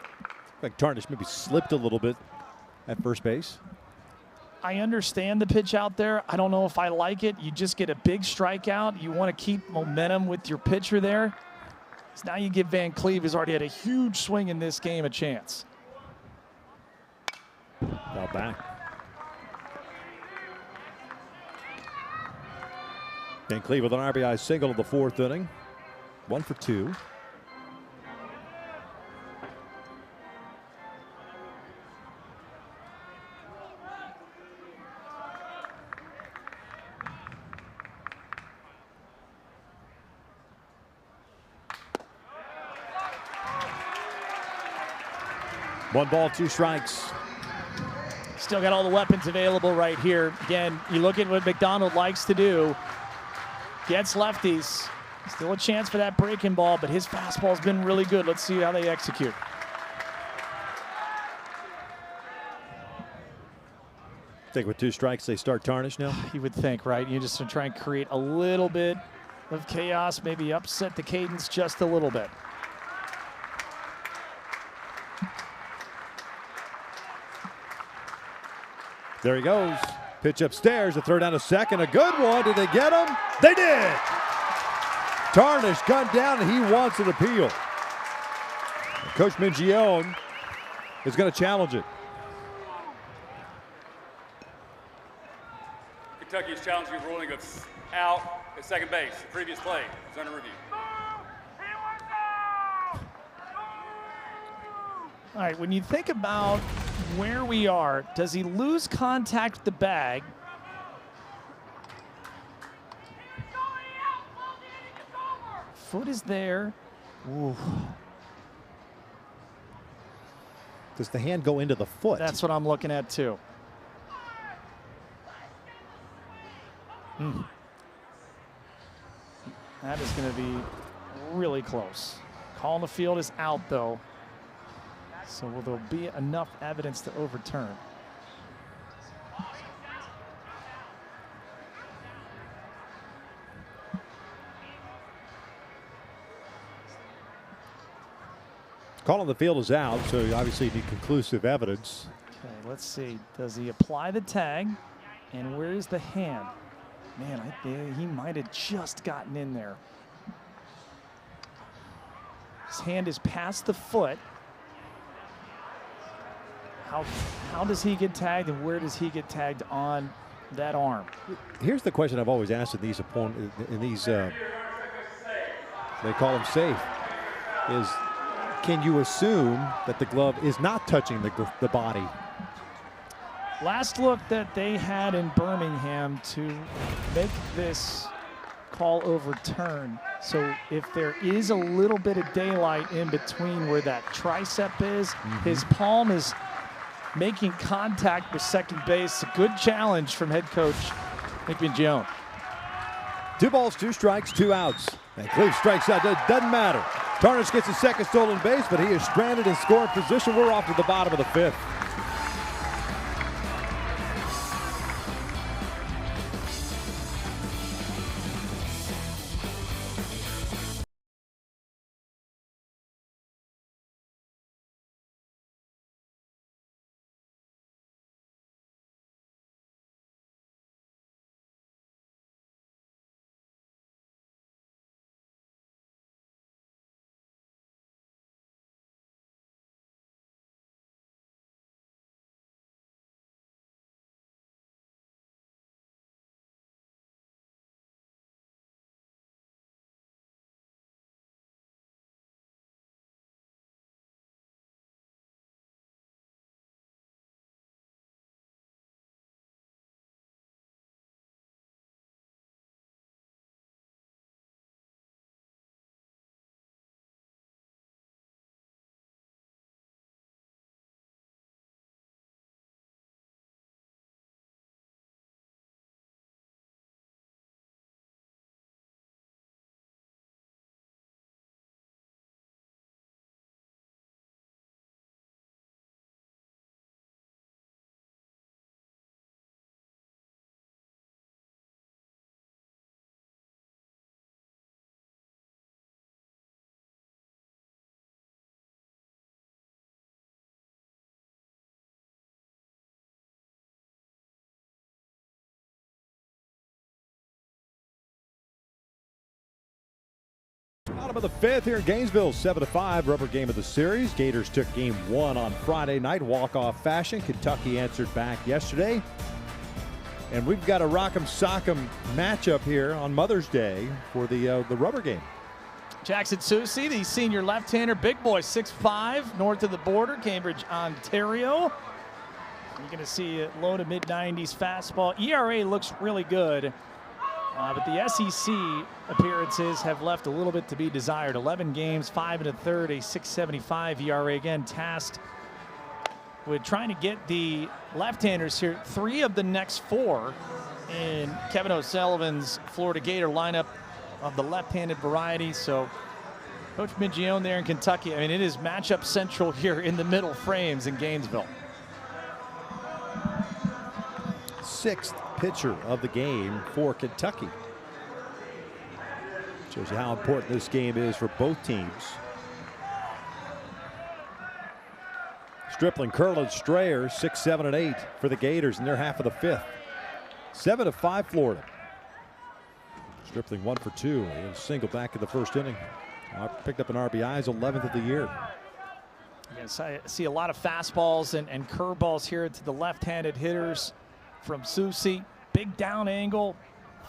Speaker 1: Like Tarnish maybe slipped a little bit at first base.
Speaker 2: I understand the pitch out there. I don't know if I like it. You just get a big strikeout. You want to keep momentum with your pitcher there. So now you give Van Cleve, who's already had a huge swing in this game, a chance.
Speaker 1: Now back. Van Cleve with an RBI single in the 4th inning. 1 for 2. One ball, 2 strikes.
Speaker 2: Still got all the weapons available right here. Again, you look at what McDonald likes to do. Gets lefties. Still a chance for that breaking ball, but his fastball's been really good. Let's see how they execute.
Speaker 1: Think with 2 strikes they start Tarnish now?
Speaker 2: You would think, right? You just try and create a little bit of chaos, maybe upset the cadence just a little bit.
Speaker 1: There he goes. Pitch upstairs, a throw down to second. A good one. Did they get him? They did. Tarnish gunned down, and he wants an appeal. Coach Mingione is going to challenge it.
Speaker 8: Kentucky is challenging the ruling of out at second base. The previous play is under review.
Speaker 2: All right, when you think about where we are, does he lose contact with the bag? Foot is there. Ooh.
Speaker 1: Does the hand go into the foot?
Speaker 2: That's what I'm looking at too. That is going to be really close. Call on the field is out though. So will there be enough evidence to overturn?
Speaker 1: Call on the field is out, so you obviously need conclusive evidence.
Speaker 2: Okay, let's see. Does he apply the tag? And where is the hand? Man, I think he might have just gotten in there. His hand is past the foot. How does he get tagged, and where does he get tagged on that arm?
Speaker 1: Here's the question I've always asked in these they call them safe, is can you assume that the glove is not touching the body?
Speaker 2: Last look that they had in Birmingham to make this call overturned. So if there is a little bit of daylight in between where that tricep is, his palm is making contact with second base. A good challenge from head coach Nick Mingione.
Speaker 1: 2 balls, 2 strikes, 2 outs. And Cleve strikes out. Doesn't matter. Tarnish gets his second stolen base, but he is stranded in scoring position. We're off to the bottom of the 5th. Bottom of the fifth here in Gainesville, 7-5, rubber game of the series. Gators took game one on Friday night, walk-off fashion. Kentucky answered back yesterday. And we've got a Rock'em Sock'em matchup here on Mother's Day for the rubber game.
Speaker 2: Jackson Soucy, the senior left-hander, big boy, 6'5", north of the border, Cambridge, Ontario. You're going to see a low to mid-90s fastball. ERA looks really good, but the SEC appearances have left a little bit to be desired. 11 games, 5 1/3, a 6.75 ERA. Again, tasked with trying to get the left-handers here 3 of the next 4 in Kevin O'Sullivan's Florida Gator lineup of the left-handed variety. So Coach Mingione there in Kentucky, I mean, it is matchup central here in the middle frames in Gainesville.
Speaker 1: 6th pitcher of the game for Kentucky. Shows you how important this game is for both teams. Stripling, Curlin, Strayer, 6, 7, and 8 for the Gators in their half of the fifth. 7-5 Florida. Stripling 1 for 2. He was single back in the first inning. Picked up an RBI's 11th of the year.
Speaker 2: Yes, I see a lot of fastballs and curveballs here to the left-handed hitters from Soucy. Big down angle,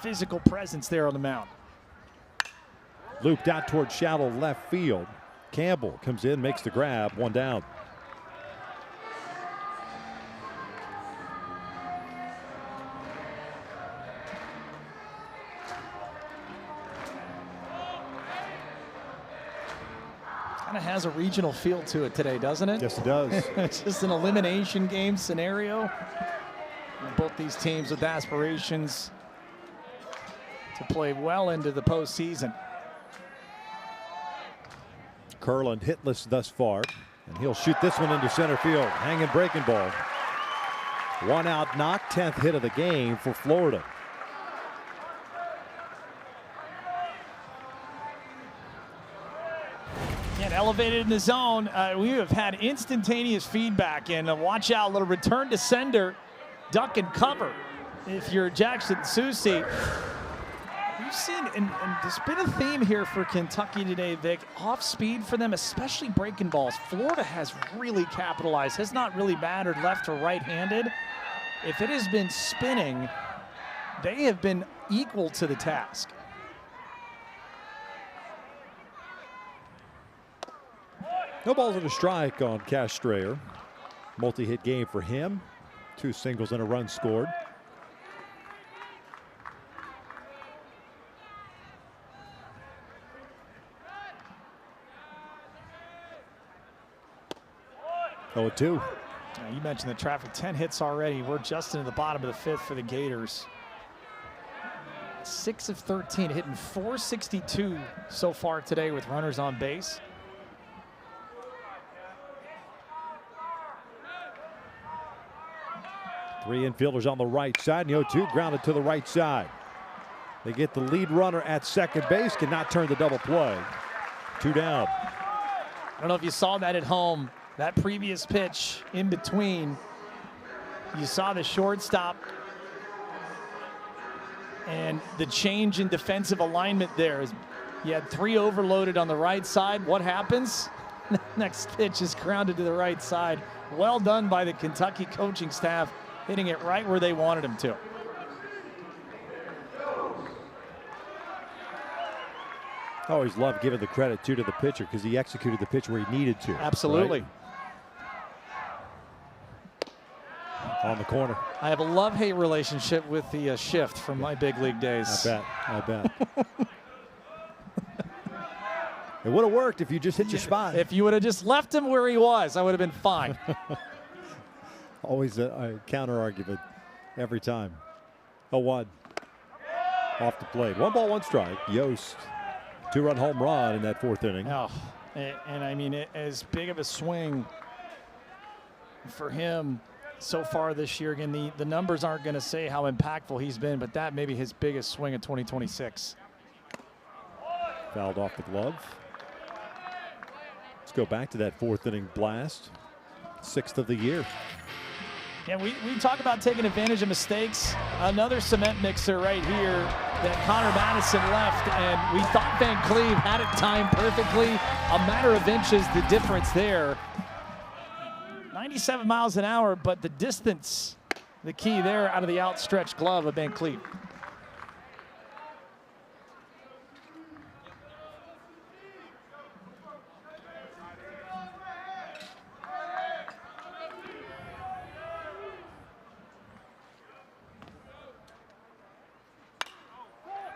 Speaker 2: physical presence there on the mound.
Speaker 1: Looped out toward shallow left field. Campbell comes in, makes the grab, 1 down.
Speaker 2: Kind of has a regional feel to it today, doesn't it?
Speaker 1: Yes, it does.
Speaker 2: It's just an elimination game scenario. And both these teams with aspirations to play well into the postseason.
Speaker 1: Curlin hitless thus far, and he'll shoot this one into center field. Hanging breaking ball. 1 out knock, 10th hit of the game for Florida.
Speaker 2: And elevated in the zone. We have had instantaneous feedback, and watch out, little return to sender, duck and cover. If you're Jackson Soucy, we've seen, and there's been a theme here for Kentucky today, Vic, off speed for them, especially breaking balls. Florida has really capitalized, has not really mattered left or right-handed. If it has been spinning, they have been equal to the task.
Speaker 1: No balls and a strike on Cash Strayer. Multi-hit game for him. 2 singles and a run scored. Oh, 2.
Speaker 2: You mentioned the traffic, 10 hits already. We're just into the bottom of the fifth for the Gators. 6 of 13, hitting .462 so far today with runners on base.
Speaker 1: Three infielders on the right side. And the 0-2 grounded to the right side. They get the lead runner at second base, cannot turn the double play. 2 down.
Speaker 2: I don't know if you saw that at home. That previous pitch in between, you saw the shortstop and the change in defensive alignment there. You had 3 overloaded on the right side. What happens? Next pitch is grounded to the right side. Well done by the Kentucky coaching staff, hitting it right where they wanted him to.
Speaker 1: I always love giving the credit to the pitcher because he executed the pitch where he needed to.
Speaker 2: Absolutely.
Speaker 1: Right? On the corner.
Speaker 2: I have a love-hate relationship with the shift from my big league days.
Speaker 1: I bet. It would have worked if you just hit your spot.
Speaker 2: If you would have just left him where he was, I would have been fine.
Speaker 1: Always a counter argument every time. 0-1. Off the plate. 1 ball, 1 strike. Yost. 2-run home run in that 4th inning.
Speaker 2: Oh, and I mean, as big of a swing for him so far this year. Again, the numbers aren't going to say how impactful he's been, but that may be his biggest swing of 2026.
Speaker 1: Fouled off the glove. Let's go back to that 4th inning blast. 6th of the year.
Speaker 2: Yeah, we talk about taking advantage of mistakes. Another cement mixer right here that Connor Madison left, and we thought Van Cleve had it timed perfectly. A matter of inches, the difference there. 97 miles an hour, but the distance, the key there out of the outstretched glove of Van Cleve.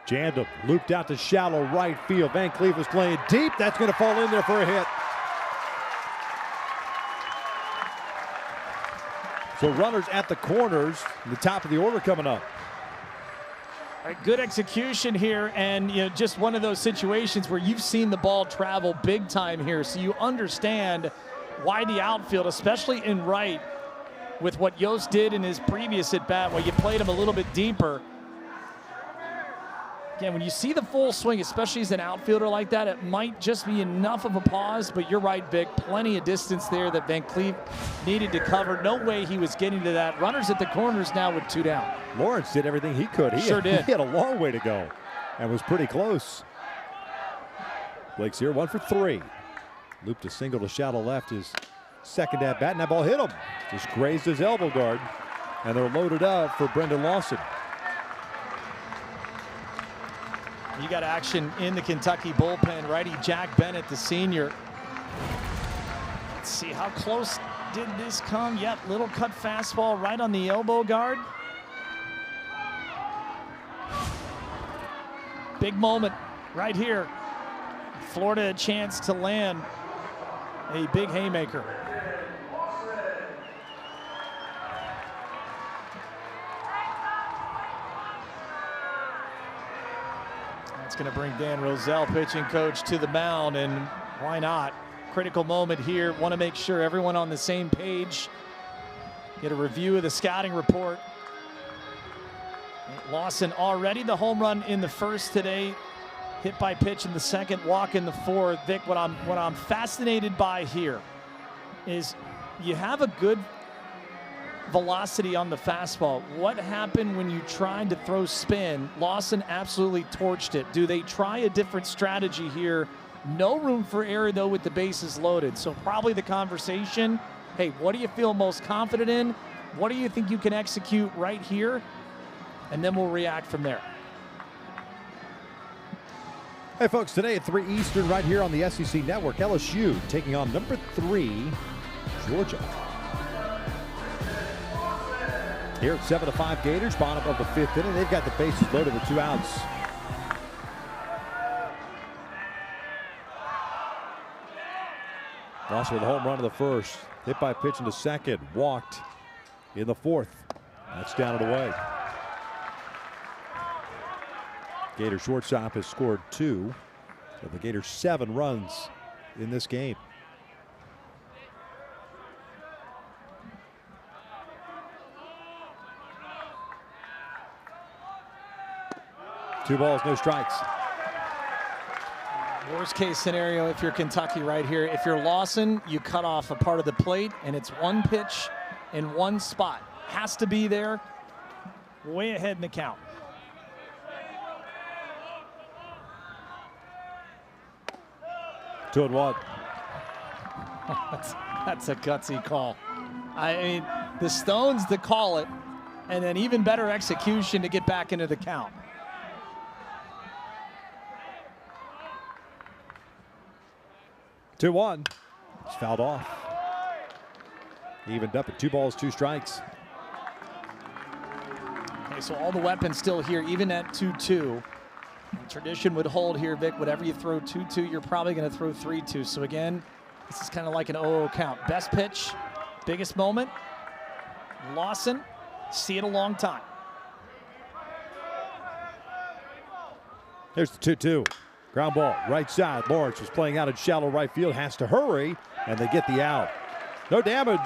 Speaker 1: Jandam looped out to shallow right field. Van Cleve was playing deep. That's going to fall in there for a hit. So runners at the corners, the top of the order coming up.
Speaker 2: All right, good execution here, and just one of those situations where you've seen the ball travel big time here, so you understand why the outfield, especially in right, with what Yost did in his previous at-bat, where you played him a little bit deeper. Again, when you see the full swing, especially as an outfielder like that, it might just be enough of a pause, but you're right, Vic. Plenty of distance there that Van Cleve needed to cover. No way he was getting to that. Runners at the corners now with 2 down.
Speaker 1: Lawrence did everything he could. He
Speaker 2: sure did.
Speaker 1: He had a long way to go and was pretty close. Blake's here, 1 for 3. Looped a single to shallow left, his second at bat, and that ball hit him. Just grazed his elbow guard, and they're loaded up for Brendan Lawson.
Speaker 2: You got action in the Kentucky bullpen. Righty Jack Bennett, the senior. Let's see, how close did this come? Yep, little cut fastball right on the elbow guard. Big moment right here. Florida a chance to land a big haymaker. It's going to bring Dan Roselle, pitching coach, to the mound, and why not? Critical moment here. Want to make sure everyone on the same page. Get a review of the scouting report. Lawson already the home run in the first today. Hit by pitch in the second, walk in the fourth. Vic, what I'm fascinated by here is you have a good velocity on the fastball. What happened when you tried to throw spin? Lawson absolutely torched it. Do they try a different strategy here? No room for error, though, with the bases loaded. So probably the conversation, hey, what do you feel most confident in? What do you think you can execute right here? And then we'll react from there.
Speaker 1: Hey, folks, today at 3 Eastern right here on the SEC Network, LSU taking on number 3, Georgia. Here at 7-5 Gators, bottom of the 5th inning. They've got the bases loaded with 2 outs. Lawson with a home run in the first. Hit by pitch into second. Walked in the 4th. That's down and away. Gator shortstop has scored 2 of the Gators' 7 runs in this game. Two balls, no strikes.
Speaker 2: Worst case scenario if you're Kentucky right here. If you're Lawson, you cut off a part of the plate, and it's one pitch in one spot. Has to be there, way ahead in the count.
Speaker 1: Two and one.
Speaker 2: That's a gutsy call. I mean, the Stones to call it, and then even better execution to get back into the count.
Speaker 1: Two one. It's fouled off. Evened up at 2 balls, 2 strikes.
Speaker 2: Okay, so all the weapons still here, even at 2-2. Tradition would hold here, Vic. Whatever you throw 2-2, you're probably going to throw 3-2. So again, this is kind of like an 0-0 count. Best pitch, biggest moment. Lawson, see it a long time.
Speaker 1: Here's the 2-2. Ground ball, right side. Lawrence was playing out in shallow right field, has to hurry, and they get the out. No damage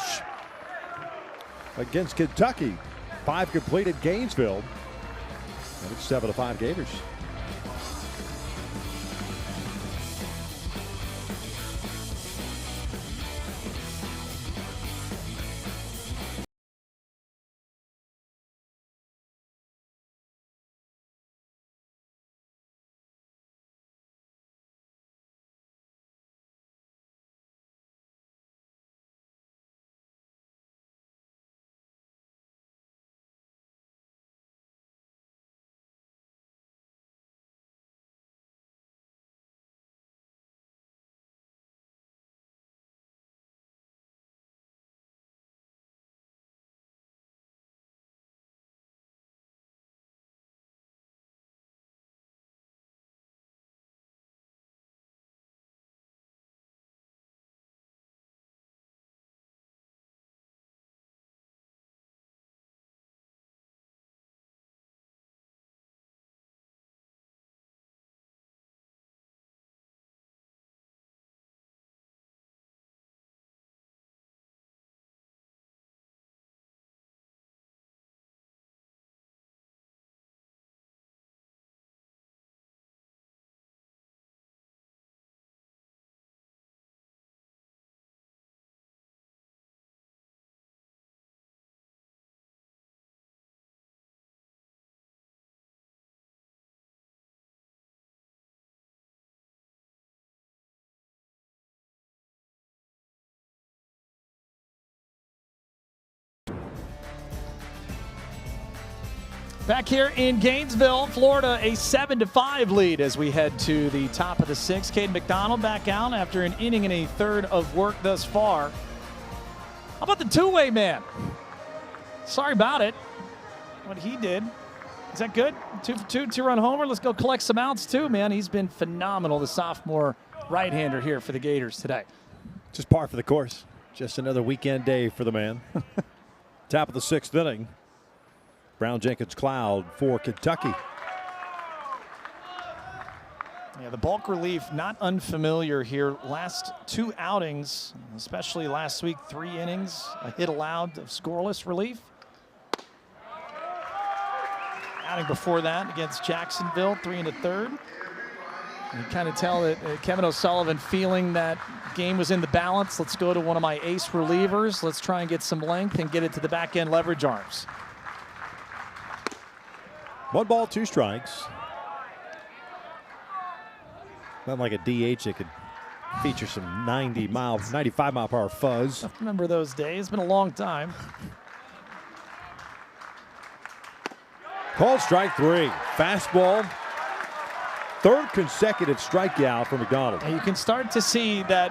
Speaker 1: against Kentucky. 5 completed Gainesville. And it's 7-5 Gators.
Speaker 2: Back here in Gainesville, Florida, a 7-5 lead as we head to the top of the sixth. Caden McDonald back out after an inning and a third of work thus far. How about the two-way man? Sorry about it. What he did. Is that good? 2 for 2, 2-run homer. Let's go collect some outs too, man. He's been phenomenal, the sophomore right-hander here for the Gators today.
Speaker 1: Just par for the course. Just another weekend day for the man. Top of the sixth inning. Brown Jenkins Cloud for Kentucky.
Speaker 2: Yeah, the bulk relief not unfamiliar here. Last 2 outings, especially last week, 3 innings, a hit allowed of scoreless relief. Outing before that against Jacksonville, 3 1/3. You kind of tell that Kevin O'Sullivan feeling that game was in the balance. Let's go to one of my ace relievers. Let's try and get some length and get it to the back end leverage arms.
Speaker 1: 1 ball, 2 strikes. Not like a DH that could feature some 95 mile per hour fuzz.
Speaker 2: I remember those days. It's been a long time.
Speaker 1: Called strike 3. Fastball. 3rd consecutive strikeout for McDonald.
Speaker 2: And you can start to see that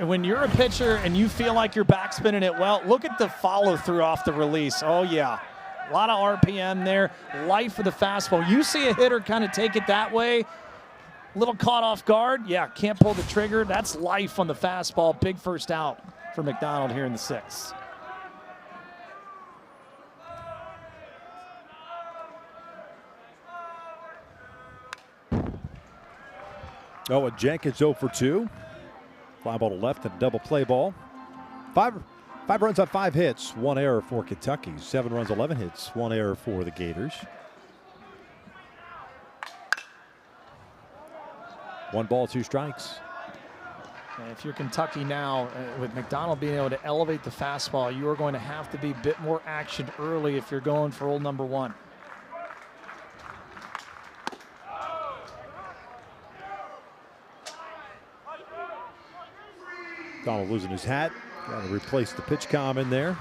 Speaker 2: when you're a pitcher and you feel like you're backspinning it well, look at the follow through off the release. Oh, yeah. A lot of RPM there. Life of the fastball. You see a hitter kind of take it that way. A little caught off guard. Yeah, can't pull the trigger. That's life on the fastball. Big first out for McDonald here in the 6th.
Speaker 1: Oh, and Jenkins 0 for 2. Fly ball to left and a double play ball. 5 runs on 5 hits, 1 error for Kentucky. 7 runs, 11 hits, 1 error for the Gators. 1 ball, 2 strikes.
Speaker 2: And if you're Kentucky now, with McDonald being able to elevate the fastball, you are going to have to be a bit more action early if you're going for old number 1.
Speaker 1: Donald losing his hat. Got to replace the pitch comm in there.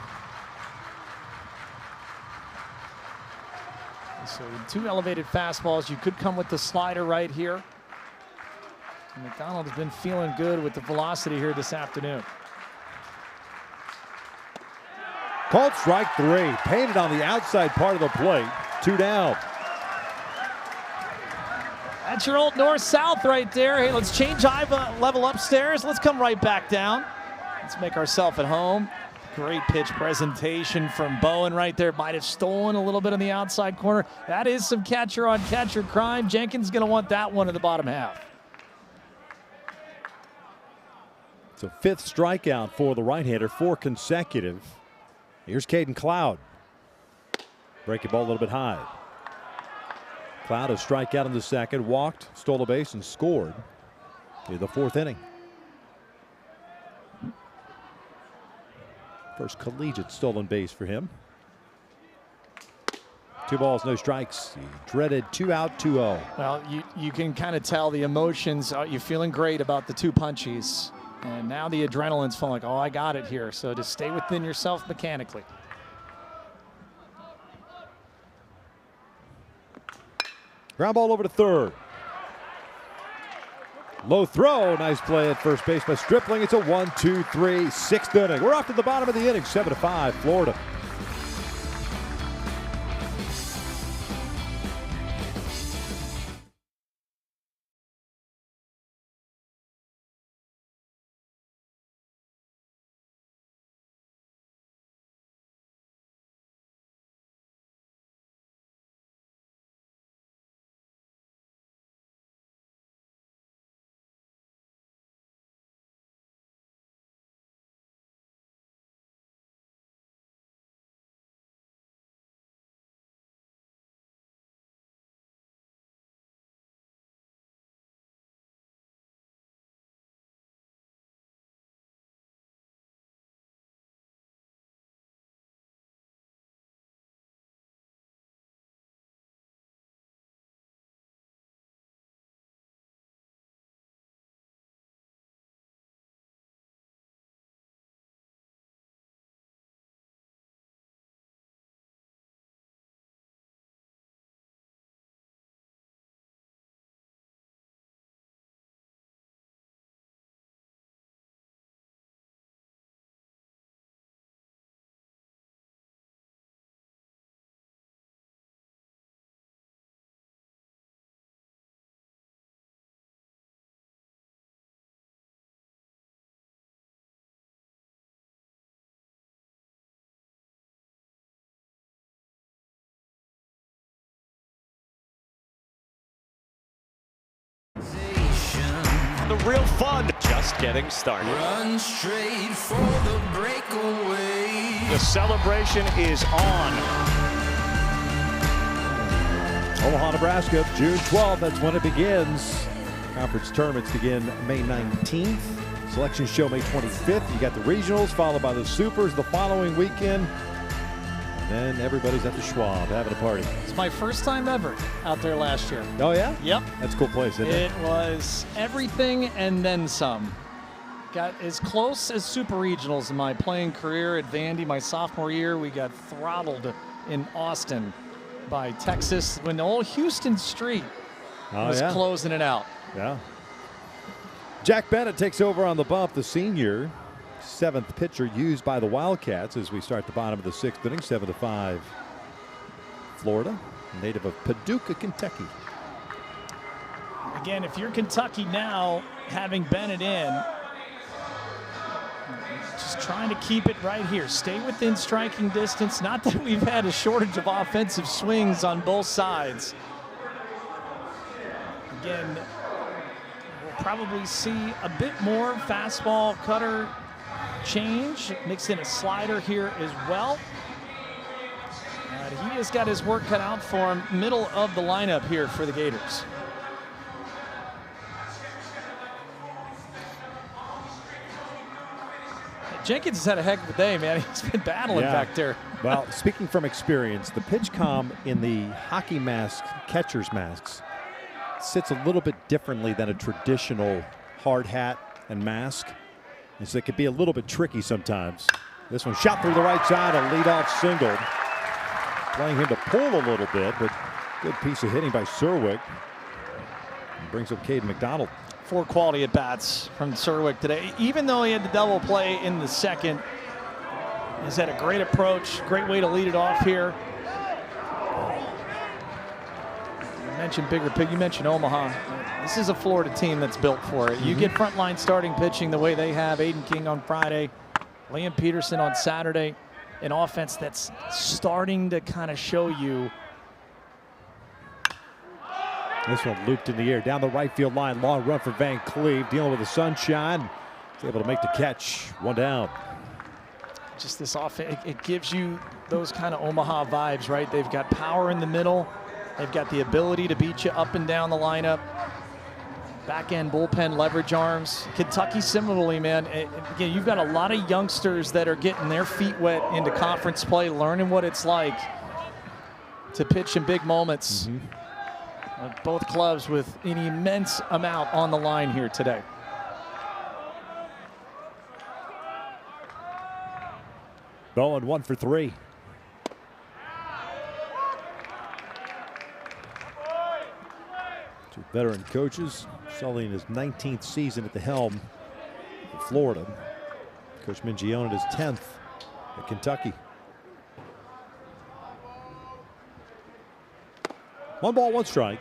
Speaker 2: So 2 elevated fastballs. You could come with the slider right here. And McDonald has been feeling good with the velocity here this afternoon.
Speaker 1: Called strike 3. Painted on the outside part of the plate. 2 down.
Speaker 2: That's your old north-south right there. Hey, let's change eye level upstairs. Let's come right back down. Let's make ourselves at home. Great pitch presentation from Bowen right there. Might have stolen a little bit on the outside corner. That is some catcher-on-catcher crime. Jenkins going to want that one in the bottom half.
Speaker 1: So 5th strikeout for the right-hander, 4 consecutive. Here's Caden Cloud. Breaking ball a little bit high. Cloud a strikeout in the 2nd, walked, stole a base, and scored in the 4th inning. First collegiate stolen base for him. 2 balls, no strikes. He dreaded 2 out, 2-0.
Speaker 2: Well, you can kind of tell the emotions. You're feeling great about the 2 punchies. And now the adrenaline's feeling like, oh, I got it here. So just stay within yourself mechanically.
Speaker 1: Ground ball over to 3rd. Low throw. Nice play at first base by Stripling. It's a 1-2-3, 6th inning. We're off to the bottom of the inning, 7-5, Florida.
Speaker 9: The real fun just getting started.
Speaker 5: Run straight for the breakaway.
Speaker 9: The celebration is on.
Speaker 1: Omaha, Nebraska, June 12th. That's when it begins. Conference tournaments begin May 19th. Selection show May 25th. You got the regionals followed by the supers the following weekend. And then everybody's at the Schwab having a party.
Speaker 2: It's my first time ever out there last year.
Speaker 1: Oh, yeah?
Speaker 2: Yep.
Speaker 1: That's a cool place, isn't it?
Speaker 2: It was everything and then some. Got as close as super regionals in my playing career at Vandy my sophomore year. We got throttled in Austin by Texas when old Houston Street was closing it out.
Speaker 1: Yeah. Jack Bennett takes over on the bump, the senior. 7th pitcher used by the Wildcats as we start the bottom of the 6th inning, 7-5. Florida, native of Paducah, Kentucky.
Speaker 2: Again, if you're Kentucky now, having Bennett in, just trying to keep it right here. Stay within striking distance. Not that we've had a shortage of offensive swings on both sides. Again, we'll probably see a bit more fastball cutter change. Mix in a slider here as well. He has got his work cut out for him. Middle of the lineup here for the Gators. Jenkins has had a heck of a day, man. He's been battling back there.
Speaker 1: Well, speaking from experience, the pitch comm in the hockey mask, catcher's masks, sits a little bit differently than a traditional hard hat and mask. And so it could be a little bit tricky sometimes. This one shot through the right side, a leadoff single. Playing him to pull a little bit, but good piece of hitting by Serwick. Brings up Caden McDonald.
Speaker 2: 4 quality at bats from Serwick today. Even though he had the double play in the second, he's had a great approach, great way to lead it off here. You mentioned bigger pig, you mentioned Omaha. This is a Florida team that's built for it. You get frontline starting pitching the way they have. Aiden King on Friday, Liam Peterson on Saturday. An offense that's starting to kind of show you.
Speaker 1: This one looped in the air down the right field line. Long run for Van Cleve, dealing with the sunshine. He's able to make the catch. 1 down.
Speaker 2: Just this offense, it gives you those kind of Omaha vibes, right? They've got power in the middle. They've got the ability to beat you up and down the lineup. Back end bullpen leverage arms. Kentucky similarly, man. Again, you've got a lot of youngsters that are getting their feet wet into conference play, learning what it's like to pitch in big moments. Both clubs with an immense amount on the line here today.
Speaker 1: Bowen 1 for 3. Two veteran coaches. Sully in his 19th season at the helm for Florida. Coach Mingione at his 10th at Kentucky. 1 ball, 1 strike.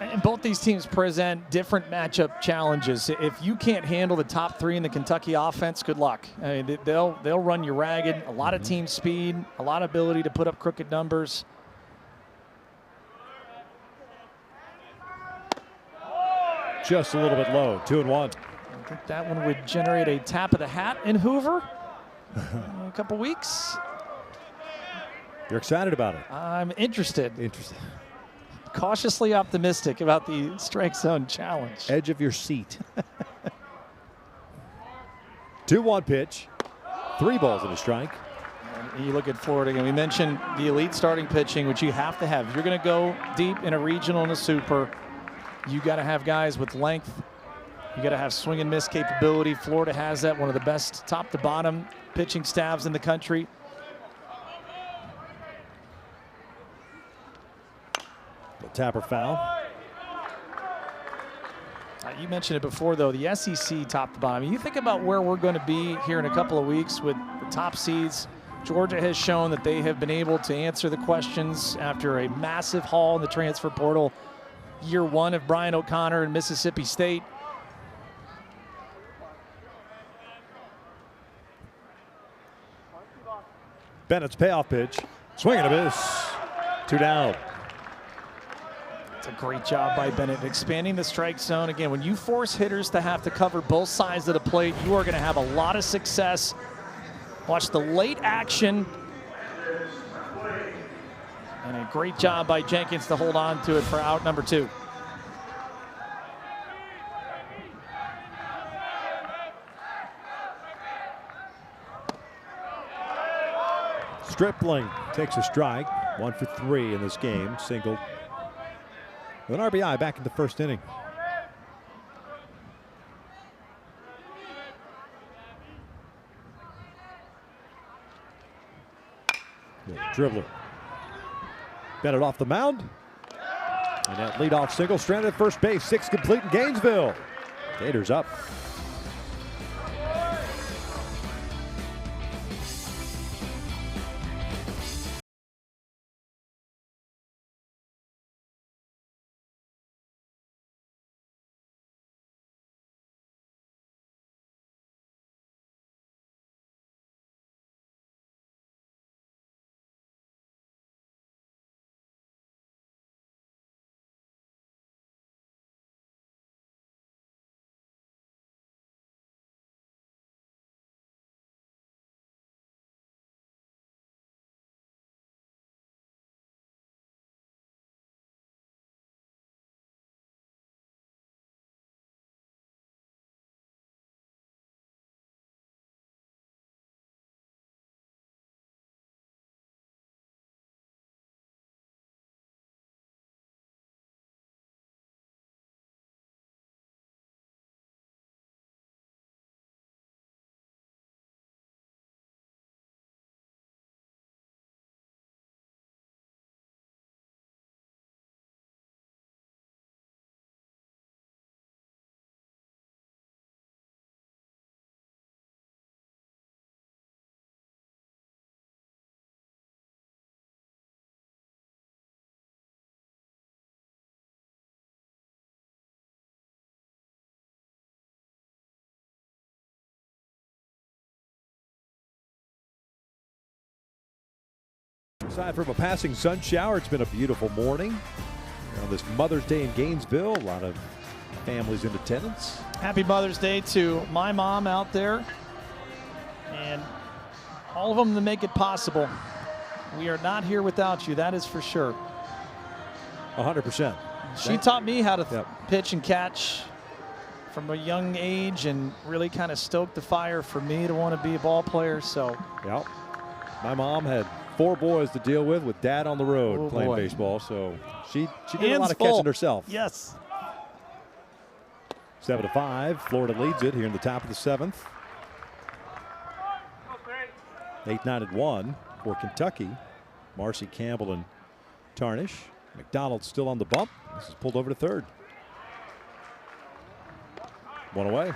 Speaker 2: And both these teams present different matchup challenges. If you can't handle the top 3 in the Kentucky offense, good luck. I mean, they'll run you ragged. A lot of team speed, a lot of ability to put up crooked numbers.
Speaker 1: Just a little bit low, 2-1.
Speaker 2: I think that one would generate a tap of the hat in Hoover in a couple weeks.
Speaker 1: You're excited about it?
Speaker 2: I'm interested. Cautiously optimistic about the strike zone challenge.
Speaker 1: Edge of your seat. 2-1 pitch. 3 balls and a strike.
Speaker 2: And you look at Florida, and we mentioned the elite starting pitching, which you have to have. If you're going to go deep in a regional and a super, you got to have guys with length. You got to have swing and miss capability. Florida has that, one of the best top to bottom pitching staffs in the country.
Speaker 1: Tapper foul.
Speaker 2: You mentioned it before, though, the SEC top to bottom. You think about where we're going to be here in a couple of weeks with the top seeds. Georgia has shown that they have been able to answer the questions after a massive haul in the transfer portal. Year 1 of Brian O'Connor in Mississippi State.
Speaker 1: Bennett's payoff pitch. Swing and a miss. 2 down.
Speaker 2: It's a great job by Bennett expanding the strike zone. Again, when you force hitters to have to cover both sides of the plate, you are going to have a lot of success. Watch the late action. And a great job by Jenkins to hold on to it for out number 2.
Speaker 1: Stripling takes a strike. 1 for 3 in this game. Single. With an RBI back in the first inning. The dribbler. Bennett off the mound. And that leadoff single stranded at first base. 6 complete in Gainesville. Gators up. Aside from a passing sun shower, it's been a beautiful morning on this Mother's Day in Gainesville. A lot of families in attendance.
Speaker 2: Happy Mother's Day to my mom out there and all of them to make it possible. We are not here without you, that is for sure.
Speaker 1: 100%.
Speaker 2: She taught me how to pitch and catch from a young age and really kind of stoked the fire for me to want to be a ball player. So,
Speaker 1: yeah, my mom had 4 boys to deal with dad on the road playing baseball. So she did a lot of catching herself.
Speaker 2: Yes.
Speaker 1: 7-5. Florida leads it here in the top of the 7th. 8-9-1 for Kentucky. Marcy, Campbell, and Tarnish. McDonald still on the bump. This is pulled over to third. 1 away.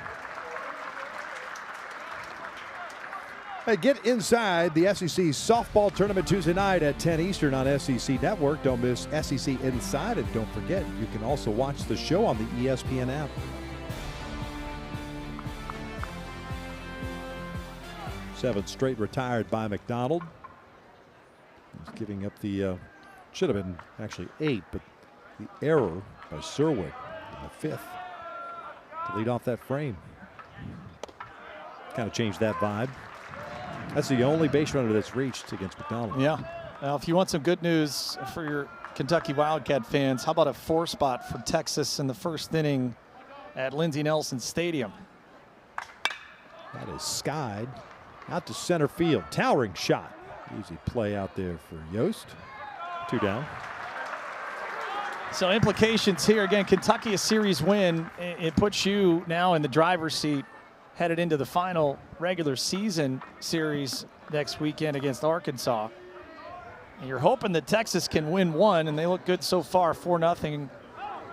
Speaker 1: Hey, get inside the SEC softball tournament Tuesday night at 10 Eastern on SEC Network. Don't miss SEC Inside, and don't forget, you can also watch the show on the ESPN app. Seven straight retired by McDonald. He's giving up the, should have been actually 8, but the error by Serwick in the 5th to lead off that frame. Kind of changed that vibe. That's the only base runner that's reached against McDonald.
Speaker 2: Yeah. Now, if you want some good news for your Kentucky Wildcat fans, how about a 4 spot for Texas in the first inning at Lindsey Nelson Stadium?
Speaker 1: That is skied out to center field. Towering shot. Easy play out there for Yost. 2 down.
Speaker 2: So implications here. Again, Kentucky a series win. It puts you now in the driver's seat headed into the final regular season series next weekend against Arkansas. And you're hoping that Texas can win one, and they look good so far, 4-0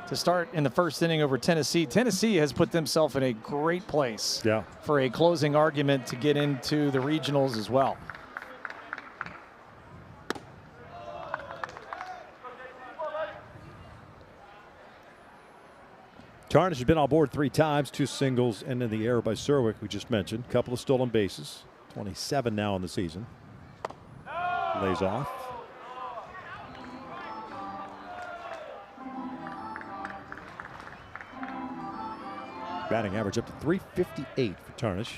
Speaker 2: to start in the first inning over Tennessee. Tennessee has put themselves in a great place for a closing argument to get into the regionals as well.
Speaker 1: Tarnish has been on board 3 times, 2 singles, and then the error by Serwick we just mentioned. A couple of stolen bases. 27 now in the season. Lays off. Batting average up to .358 for Tarnish.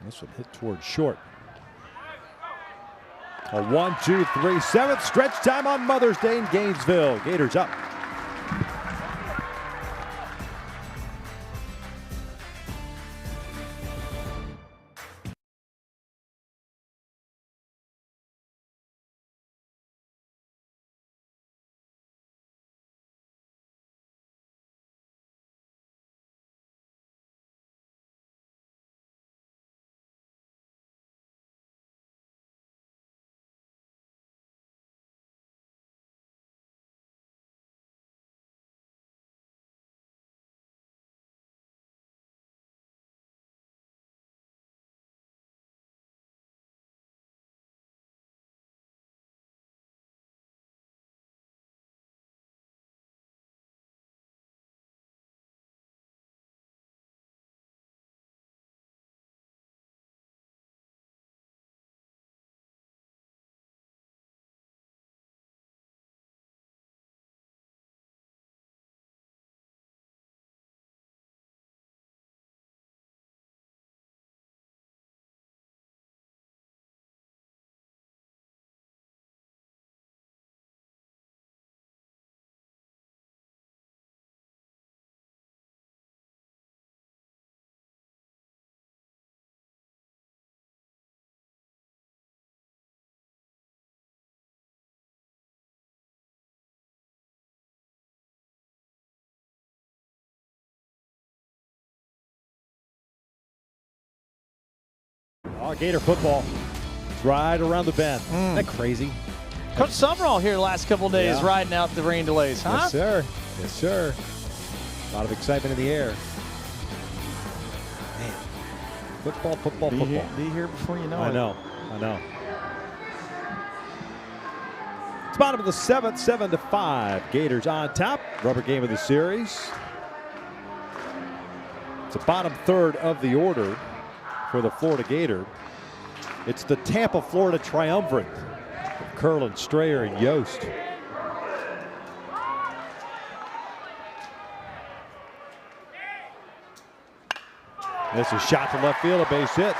Speaker 1: This one hit towards short. A 1-2-3 7th stretch time on Mother's Day in Gainesville. Gators up. Gator football right around the bend. Isn't that crazy?
Speaker 2: Coach Summerall here the last couple of days riding out the rain delays, huh?
Speaker 1: Yes, sir. Yes, sir. A lot of excitement in the air. Man. Football, football.
Speaker 2: Be here before you know it.
Speaker 1: I know. It's bottom of the 7th, 7-5. Gators on top. Rubber game of the series. It's the bottom third of the order for the Florida Gator. It's the Tampa, Florida triumvirate. Curlin, Strayer, and Yost. This is shot to left field, a base hit.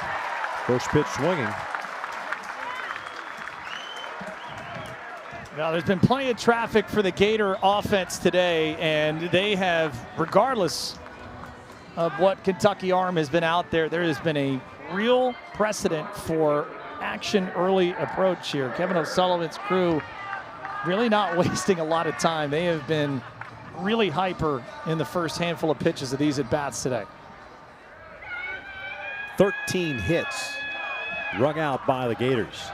Speaker 1: First pitch swinging.
Speaker 2: Now, there's been plenty of traffic for the Gator offense today, and they have, regardless of what Kentucky arm has been out there, there has been a real precedent for action early approach here. Kevin O'Sullivan's crew really not wasting a lot of time. They have been really hyper in the first handful of pitches of these at-bats today.
Speaker 1: 13 hits rung out by the Gators.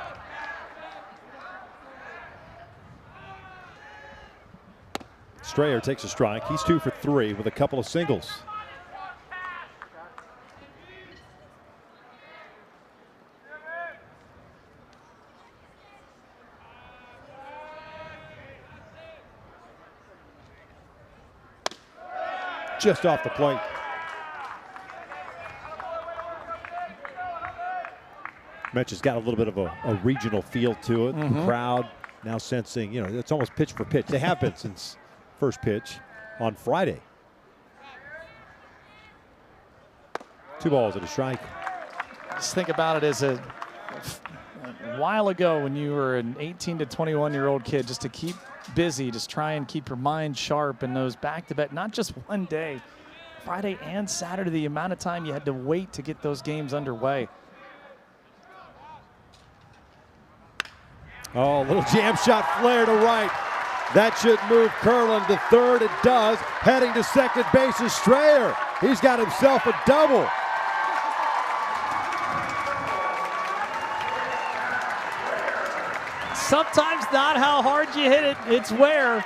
Speaker 1: Strayer takes a strike. He's 2 for 3 with a couple of singles. Just off the plate. Mitch has got a little bit of a regional feel to it. The crowd now sensing, you know, it's almost pitch for pitch. They have been since first pitch on Friday. 2 balls and a strike.
Speaker 2: Just think about it as a while ago when you were an 18 to 21-year-old kid, just to keep busy, just try and keep your mind sharp in those back-to-back, not just one day, Friday and Saturday, the amount of time you had to wait to get those games underway.
Speaker 1: Oh, little jam shot flare to right. That should move Curlin to third. It does. Heading to second base is Strayer. He's got himself a double.
Speaker 2: Sometimes not how hard you hit it, it's where.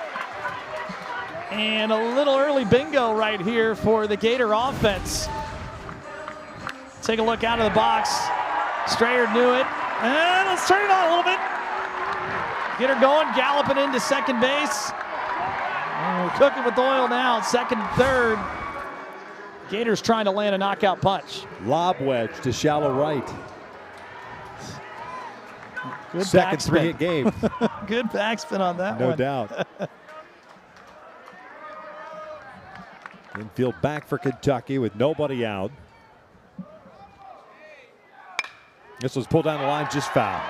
Speaker 2: And a little early bingo right here for the Gator offense. Take a look out of the box. Strayer knew it. And let's turn it on a little bit. Get her going, galloping into second base. And we're cooking with oil now, second, third. Gators trying to land a knockout punch.
Speaker 1: Lob wedge to shallow right.
Speaker 2: Good
Speaker 1: second
Speaker 2: backspin.
Speaker 1: 3-hit game.
Speaker 2: Good backspin on that
Speaker 1: no
Speaker 2: one.
Speaker 1: doubt. Infield back for Kentucky with nobody out. This was pulled down the line, just foul.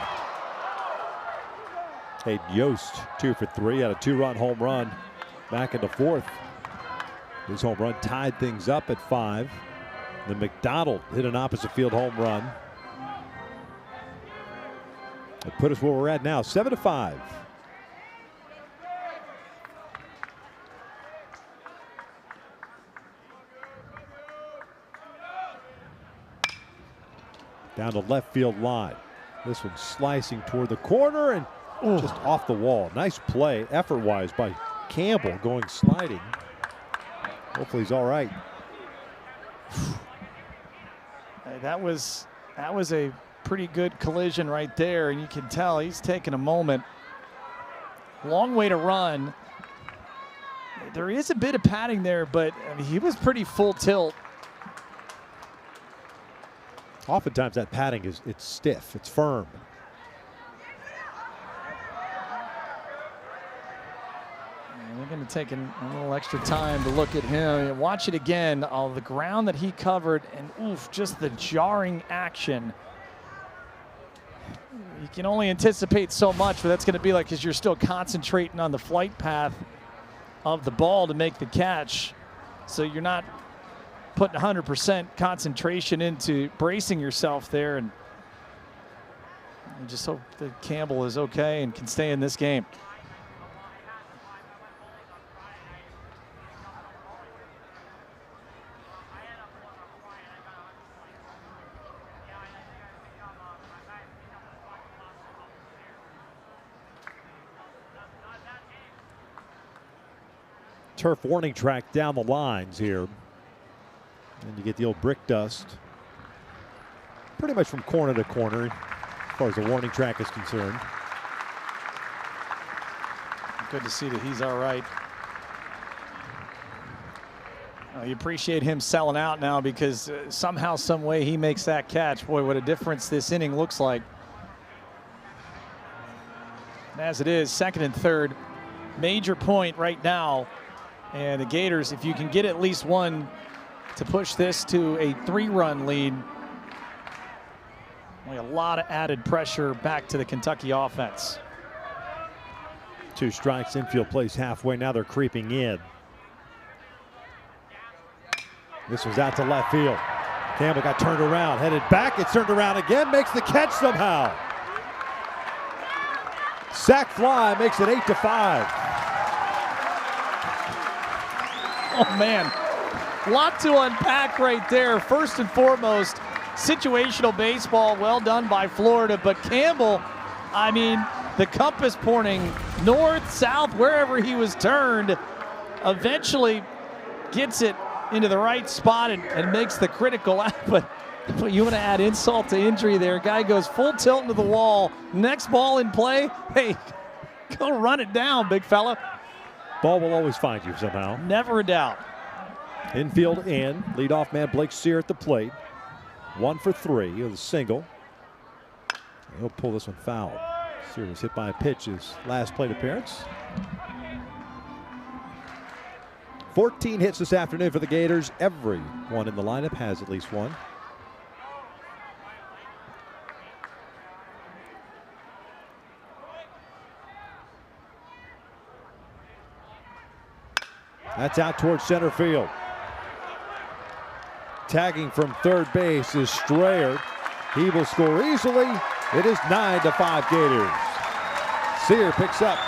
Speaker 1: Hayden Yost 2 for 3, had a 2-run home run back in the 4th. His home run tied things up at 5. Then McDonald hit an opposite field home run. That put us where we're at now, 7-5. Down the left field line. This one slicing toward the corner and just off the wall. Nice play, effort-wise, by Campbell going sliding. Hopefully he's all right.
Speaker 2: Hey, that was a pretty good collision right there, and you can tell he's taking a moment. Long way to run. There is a bit of padding there, but I mean, he was pretty full tilt.
Speaker 1: Oftentimes that padding it's stiff, it's firm.
Speaker 2: And they're going to take a little extra time to look at him. Watch it again. All the ground that he covered, and oof, just the jarring action. You can only anticipate so much what that's going to be like because you're still concentrating on the flight path of the ball to make the catch. So you're not putting 100% concentration into bracing yourself there, and you just hope that Campbell is okay and can stay in this game.
Speaker 1: Turf warning track down the lines here. And you get the old brick dust pretty much from corner to corner as far as the warning track is concerned.
Speaker 2: Good to see that he's all right. You appreciate him selling out now because somehow, some way he makes that catch. Boy, what a difference this inning looks like. And as it is, second and third, major point right now. And the Gators, if you can get at least one to push this to a 3-run lead, a lot of added pressure back to the Kentucky offense.
Speaker 1: 2 strikes, infield plays halfway. Now they're creeping in. This was out to left field. Campbell got turned around, headed back. It's turned around again, makes the catch somehow. Sack fly makes it 8-5.
Speaker 2: Oh man, a lot to unpack right there. First and foremost, situational baseball, well done by Florida, but Campbell, I mean, the compass pointing north, south, wherever he was turned, eventually gets it into the right spot and makes the critical out. But you want to add insult to injury there. Guy goes full tilt into the wall. Next ball in play, hey, go run it down, big fella.
Speaker 1: Ball will always find you somehow.
Speaker 2: Never a doubt.
Speaker 1: Infield in. Leadoff man Blake Sear at the plate. 1 for 3 with a single. He'll pull this one foul. Sear was hit by a pitch his last plate appearance. 14 hits this afternoon for the Gators. Everyone in the lineup has at least one. That's out towards center field. Tagging from third base is Strayer. He will score easily. It is 9-5 Gators. Sear picks up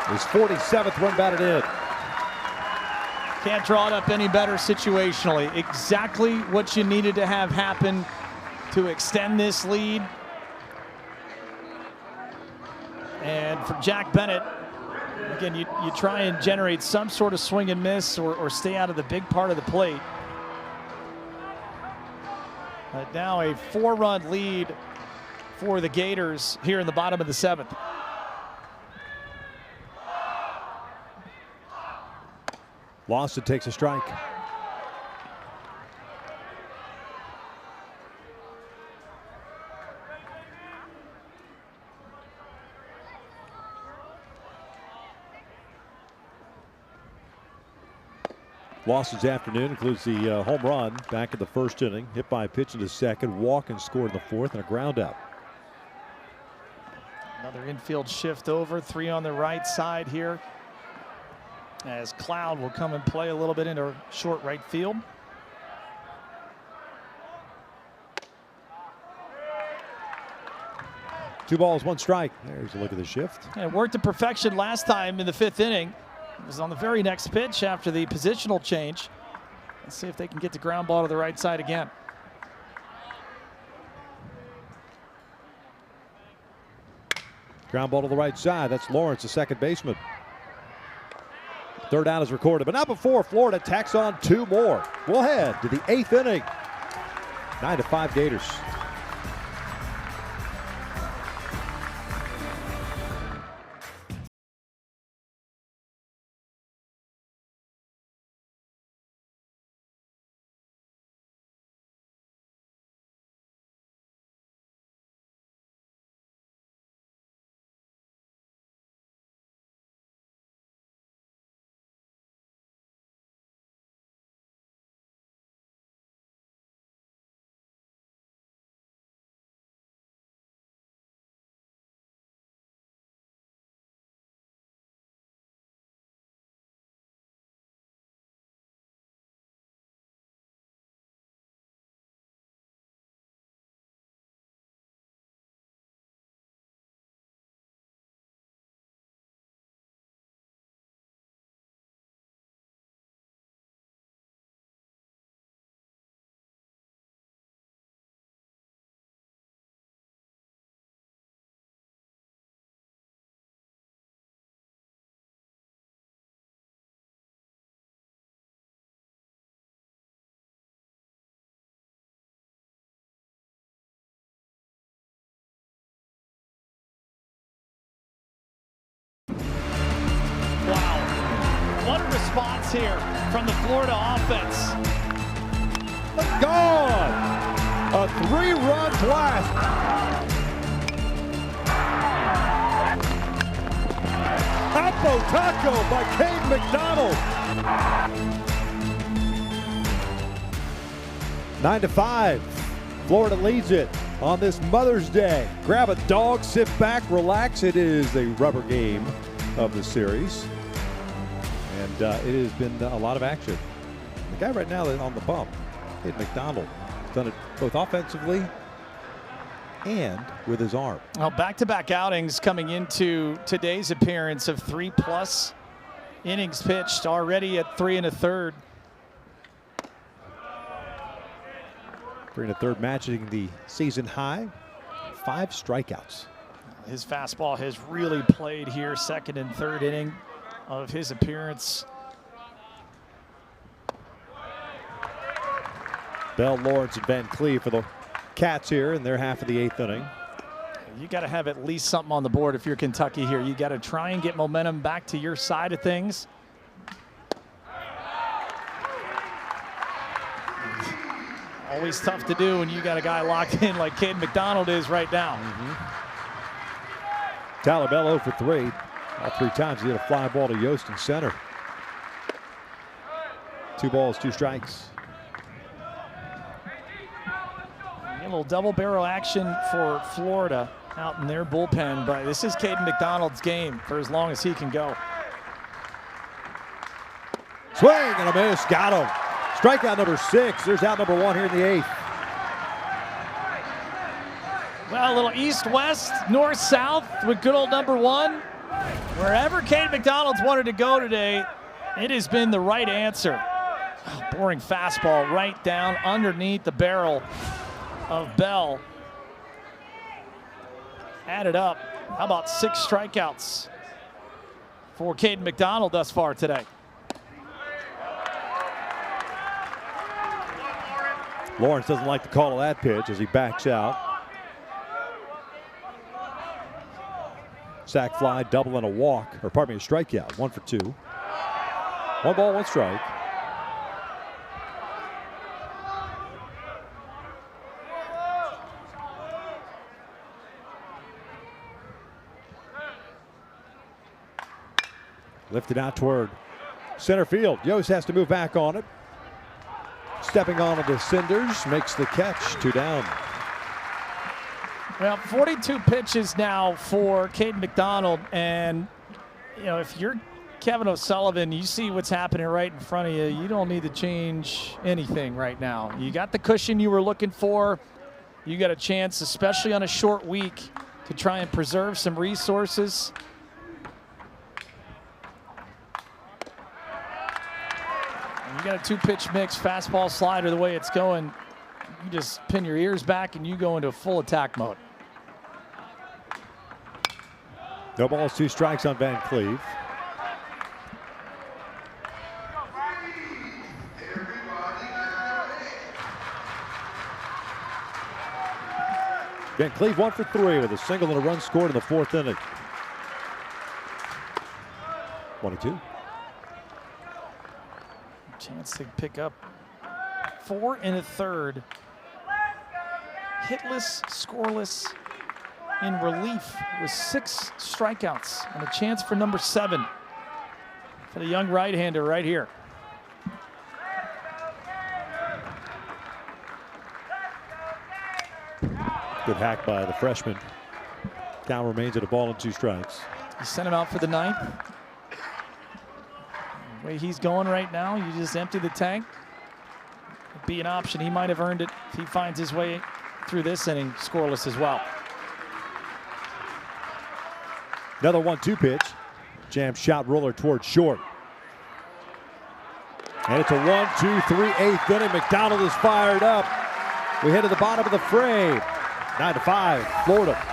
Speaker 1: his 47th run batted in.
Speaker 2: Can't draw it up any better situationally. Exactly what you needed to have happen to extend this lead. And for Jack Bennett, again, you try and generate some sort of swing and miss or stay out of the big part of the plate. But now a 4-run lead for the Gators here in the bottom of the 7th.
Speaker 1: Lawson takes a strike. Losses afternoon includes the home run back in the first inning, hit by a pitch in the second, walk and scored in the fourth, and a ground out.
Speaker 2: Another infield shift over, 3 on the right side here, as Cloud will come and play a little bit into short right field.
Speaker 1: Two balls, one strike. There's a look at the shift.
Speaker 2: And it worked to perfection last time in the 5th inning. It was on the very next pitch after the positional change. Let's see if they can get the ground ball to the right side again.
Speaker 1: Ground ball to the right side. That's Lawrence, the second baseman. Third out is recorded, but not before Florida tacks on 2 more. We'll head to the 8th inning. 9-5 Gators.
Speaker 2: What a response here from the Florida offense.
Speaker 1: Gone! A 3-run blast. Apo Taco by Cade McDonald. 9-5. Florida leads it on this Mother's Day. Grab a dog, sit back, relax. It is a rubber game of the series. And it has been a lot of action. The guy right now on the bump, Cade McDonald, done it both offensively and with his arm.
Speaker 2: Well, back-to-back outings coming into today's appearance of 3+ innings pitched, already at 3 1/3.
Speaker 1: 3 1/3 matching the season high. 5 strikeouts.
Speaker 2: His fastball has really played here, 2nd and 3rd inning of his appearance.
Speaker 1: Bell, Lawrence, and Van Cleve for the Cats here in their half of the 8th inning.
Speaker 2: You got to have at least something on the board if you're Kentucky here. You got to try and get momentum back to your side of things. Always tough to do when you got a guy locked in like Cade McDonald is right now.
Speaker 1: Talabello for 3. All 3 times he hit a fly ball to Yost in center. 2 balls, 2 strikes.
Speaker 2: A little double barrel action for Florida out in their bullpen, but this is Caden McDonald's game for as long as he can go.
Speaker 1: Swing and a miss, got him. Strikeout number 6. There's out number 1 here in the 8th.
Speaker 2: Well, a little east-west, north-south with good old number 1. Wherever Caden McDonald's wanted to go today, it has been the right answer. Oh, boring fastball right down underneath the barrel of Bell. Added up, how about 6 strikeouts for Caden McDonald thus far today?
Speaker 1: Lawrence doesn't like the call of that pitch as he backs out. Sac fly, double and a walk, or pardon me, a strikeout. 1 for 2. 1 ball, 1 strike. Lifted out toward Center field. Yost has to move back on it. Stepping onto the cinders, makes the catch. 2 down.
Speaker 2: Well, 42 pitches now for Caden McDonald, and if you're Kevin O'Sullivan, you see what's happening right in front of you. You don't need to change anything right now. You got the cushion you were looking for. You got a chance, especially on a short week, to try and preserve some resources. And you got a 2-pitch mix, fastball, slider. The way it's going, you just pin your ears back and you go into full attack mode.
Speaker 1: No balls, 2 strikes on Van Cleve. Van Cleve 1 for 3 with a single and a run scored in the 4th inning. 1-2.
Speaker 2: Chance to pick up 4 1/3. Hitless, scoreless, in relief with 6 strikeouts and a chance for number 7 for the young right-hander right here.
Speaker 1: Good hack by the freshman. Count remains at 1 2 strikes.
Speaker 2: You sent him out for the 9th. The way he's going right now, you just empty the tank. It'd be an option. He might have earned it if he finds his way through this inning scoreless as well.
Speaker 1: Another 1-2 pitch. Jam shot roller towards short. And it's a 1-2-3 8th inning. McDonald is fired up. We head to the bottom of the frame. 9-5, Florida.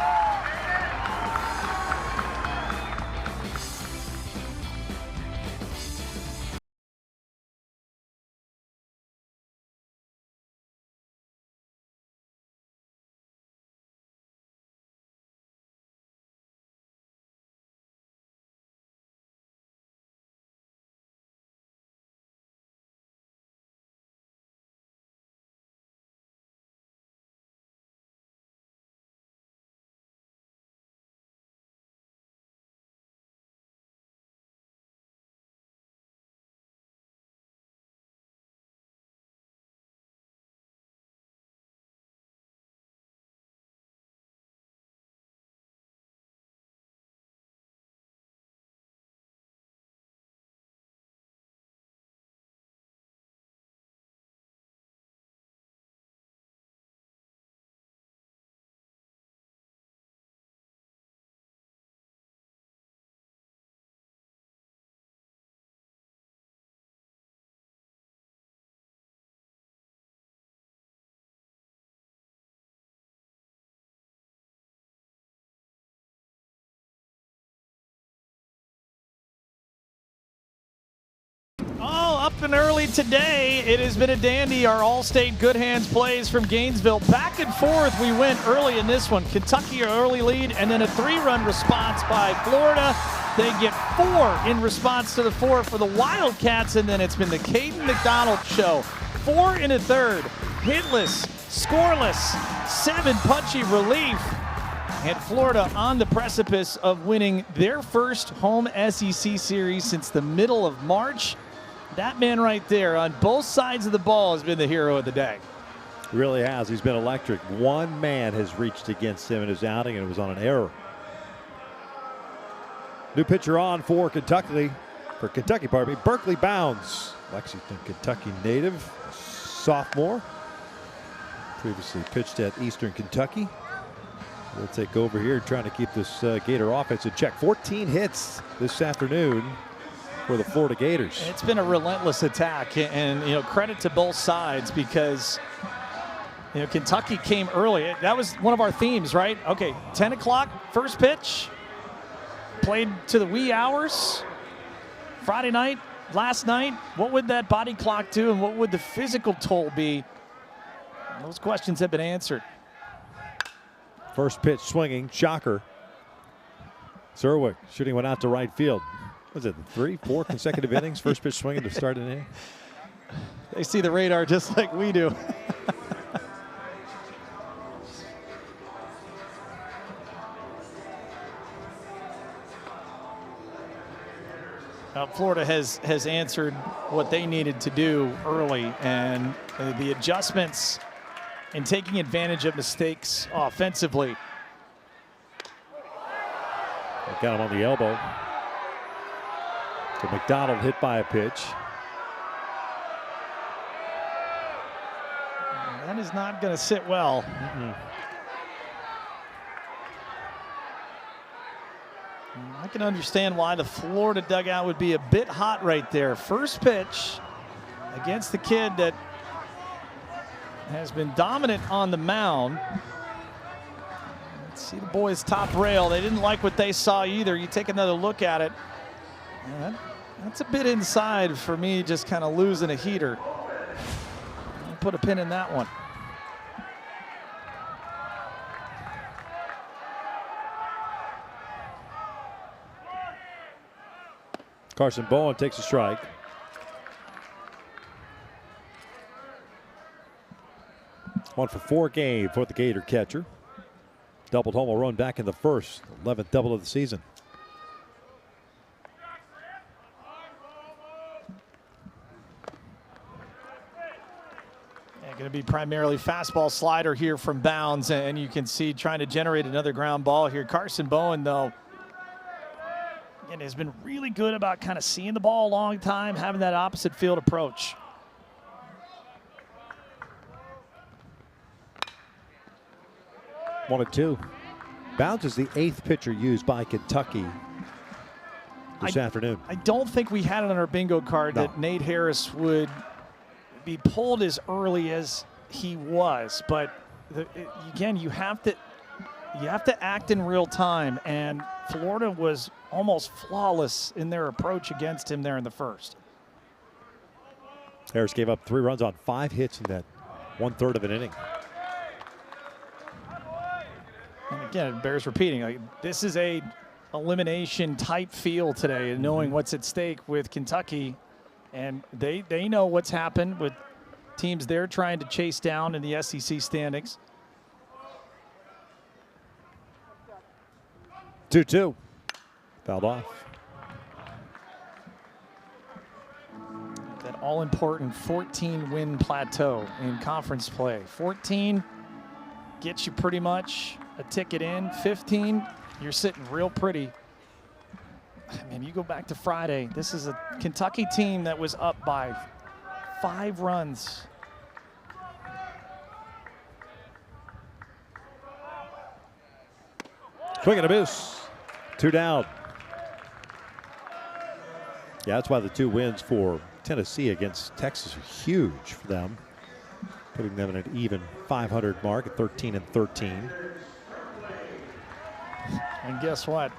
Speaker 2: Up and early today. It has been a dandy. Our All-State Good Hands plays from Gainesville. Back and forth we went early in this one. Kentucky an early lead and then a 3-run response by Florida. They get 4 in response to the 4 for the Wildcats, and then it's been the Caden McDonald show. 4 1/3, hitless, scoreless, 7 punchy relief. And Florida on the precipice of winning their first home SEC series since the middle of March. That man right there on both sides of the ball has been the hero of the day.
Speaker 1: He really has. He's been electric. One man has reached against him in his outing, and it was on an error. New pitcher on for Kentucky. Berkeley Bounds. Lexington, Kentucky native. Sophomore. Previously pitched at Eastern Kentucky. We'll take over here trying to keep this Gator offense in check. 14 hits this afternoon for the Florida Gators.
Speaker 2: It's been a relentless attack, and credit to both sides because Kentucky came early. That was one of our themes, right? Okay, 10 o'clock, first pitch, played to the wee hours. Friday night, last night, what would that body clock do, and what would the physical toll be? Those questions have been answered.
Speaker 1: First pitch swinging, shocker. Zerwick shooting one out to right field. Was it 3, 4 consecutive innings? First pitch swinging to start an inning.
Speaker 2: They see the radar just like we do. Florida has answered what they needed to do early, and the adjustments and taking advantage of mistakes offensively.
Speaker 1: They got him on the elbow. So McDonald hit by a pitch.
Speaker 2: That is not going to sit well. I can understand why the Florida dugout would be a bit hot right there. First pitch against the kid that has been dominant on the mound. Let's see the boys' top rail. They didn't like what they saw either. You take another look at it. That's a bit inside for me, just kind of losing a heater. I'll put a pin in that one.
Speaker 1: Carson Bowen takes a strike. One for 4 game for the Gator catcher. Doubled home a run back in the first, 11th double of the season.
Speaker 2: Going to be primarily fastball slider here from Bounds, and you can see trying to generate another ground ball here. Carson Bowen, though, and has been really good about kind of seeing the ball a long time, having that opposite field approach.
Speaker 1: One and two. Bounds is the 8th pitcher used by Kentucky this afternoon.
Speaker 2: I don't think we had it on our bingo card that Nate Harris would be pulled as early as he was, but again, you have to act in real time, and Florida was almost flawless in their approach against him there in the first.
Speaker 1: Harris gave up 3 runs on 5 hits in that 1/3 of an inning.
Speaker 2: And again, it bears repeating. Like, this is a elimination type feel today, and knowing what's at stake with Kentucky, and they know what's happened with teams they're trying to chase down in the SEC standings.
Speaker 1: 2-2. Fouled off.
Speaker 2: That all-important 14-win plateau in conference play. 14 gets you pretty much a ticket in. 15, you're sitting real pretty. I mean, you go back to Friday. This is a Kentucky team that was up by 5 runs.
Speaker 1: Swing and a miss. 2 down. Yeah, that's why the 2 wins for Tennessee against Texas are huge for them, putting them at an even 500 mark at 13-13.
Speaker 2: And guess what?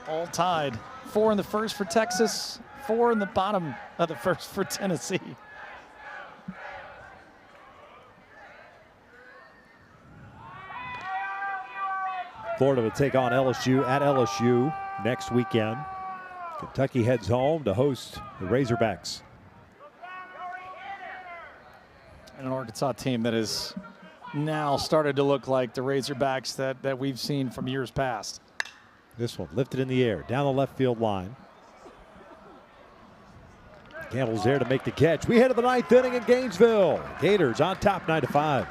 Speaker 2: All tied. 4 in the first for Texas, 4 in the bottom of the first for Tennessee.
Speaker 1: Florida will take on LSU at LSU next weekend. Kentucky heads home to host the Razorbacks.
Speaker 2: And an Arkansas team that has now started to look like the Razorbacks that we've seen from years past.
Speaker 1: This one lifted in the air down the left field line. Campbell's there to make the catch. We head to the 9th inning in Gainesville. Gators on top 9-5.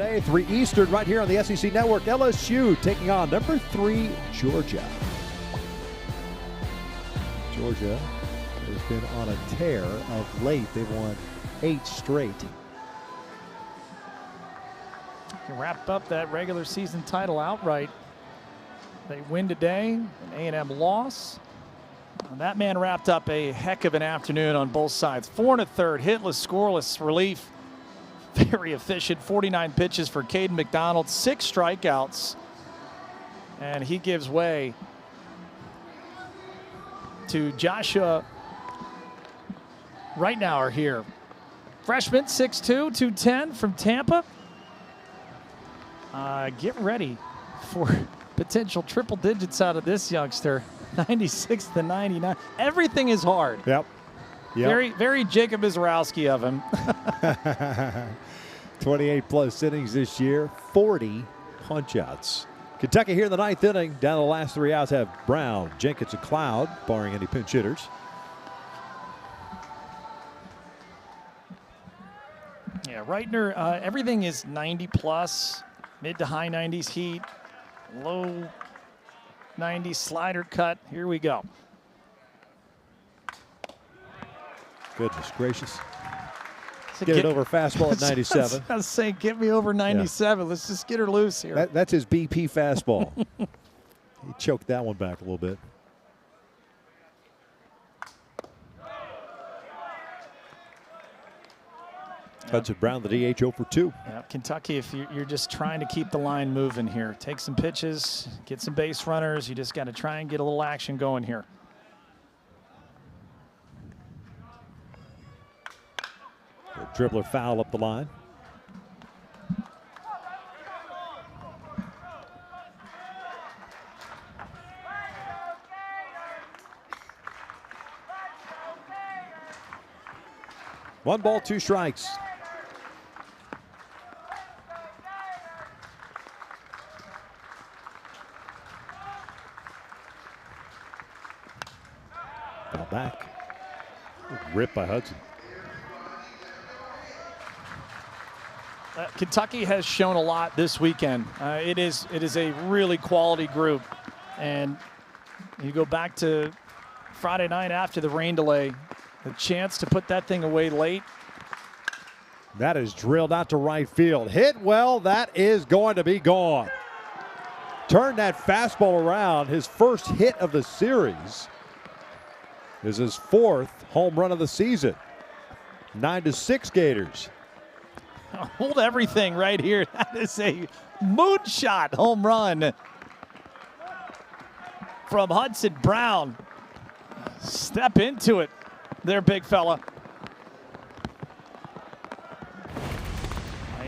Speaker 1: today, 3 Eastern, right here on the SEC Network. LSU taking on number 3 Georgia. Georgia has been on a tear of late. They've won 8 straight.
Speaker 2: Can wrap up that regular season title outright. They win today, an A&M loss. And that man wrapped up a heck of an afternoon on both sides. 4 1/3, hitless, scoreless relief. Very efficient, 49 pitches for Caden McDonald, 6 strikeouts. And he gives way to Joshua Reitnauer here. Freshman, 6'2", 210 from Tampa. Get ready for potential triple digits out of this youngster. 96 to 99. Everything is hard.
Speaker 1: Yep.
Speaker 2: Very Jacob Izrowski of him.
Speaker 1: 28 plus innings this year, 40 punch-outs. Kentucky here in the 9th inning. Down to the last 3 outs have Brown, Jenkins, and Cloud, barring any pinch hitters.
Speaker 2: Yeah, Reitner, everything is 90 plus, mid to high 90s heat, low 90s slider cut. Here we go.
Speaker 1: Goodness gracious. Get it over fastball at 97.
Speaker 2: I was saying, get me over 97. Yeah. Let's just get her loose here.
Speaker 1: That's his BP fastball. He choked that one back a little bit. Hudson Brown, the DH, 0 for 2.
Speaker 2: Yeah, Kentucky, if you're just trying to keep the line moving here, take some pitches, get some base runners. You just got to try and get a little action going here.
Speaker 1: The dribbler foul up the line. One ball, 2 strikes. Ball back. Ripped by Hudson.
Speaker 2: Kentucky has shown a lot this weekend. It is a really quality group, and you go back to Friday night after the rain delay, the chance to put that thing away late.
Speaker 1: That is drilled out to right field. Hit well, that is going to be gone. Turn that fastball around. His first hit of the series is his 4th home run of the season. 9-6 Gators.
Speaker 2: Hold everything right here. That is a moonshot home run from Hudson Brown. Step into it there, big fella.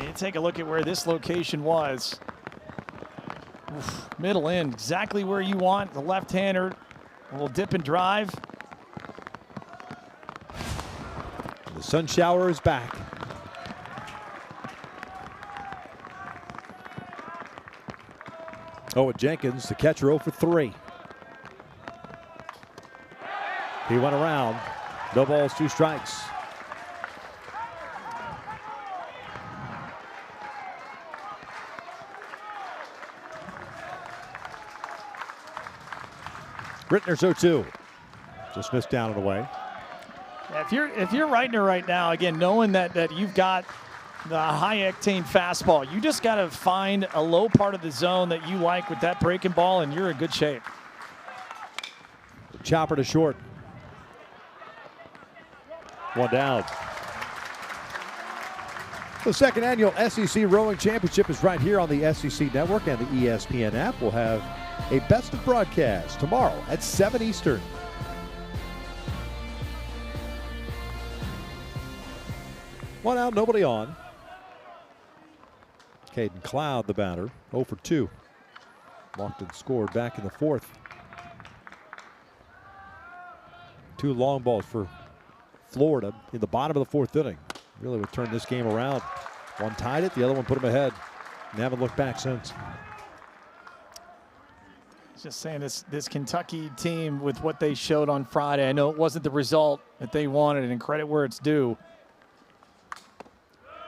Speaker 2: You take a look at where this location was. Oof, middle in, exactly where you want. The left-hander, a little dip and drive.
Speaker 1: The sun shower is back. Oh, Jenkins, the catcher, 0 for 3. He went around. No balls, 2 strikes. Rittner's 0-2. Just missed down and away.
Speaker 2: If you're Reitner right now, again, knowing that you've got the high octane fastball, you just got to find a low part of the zone that you like with that breaking ball, and you're in good shape.
Speaker 1: Chopper to short. 1 down. The second annual SEC Rowing Championship is right here on the SEC Network and the ESPN app. We'll have a best of broadcast tomorrow at 7 Eastern. One out, nobody on. Caden Cloud, the batter, 0 for 2. Lofton scored back in the 4th. 2 long balls for Florida in the bottom of the 4th inning. Really would turn this game around. One tied it, the other one put them ahead. And haven't looked back since.
Speaker 2: Just saying, this Kentucky team with what they showed on Friday, I know it wasn't the result that they wanted, and credit where it's due.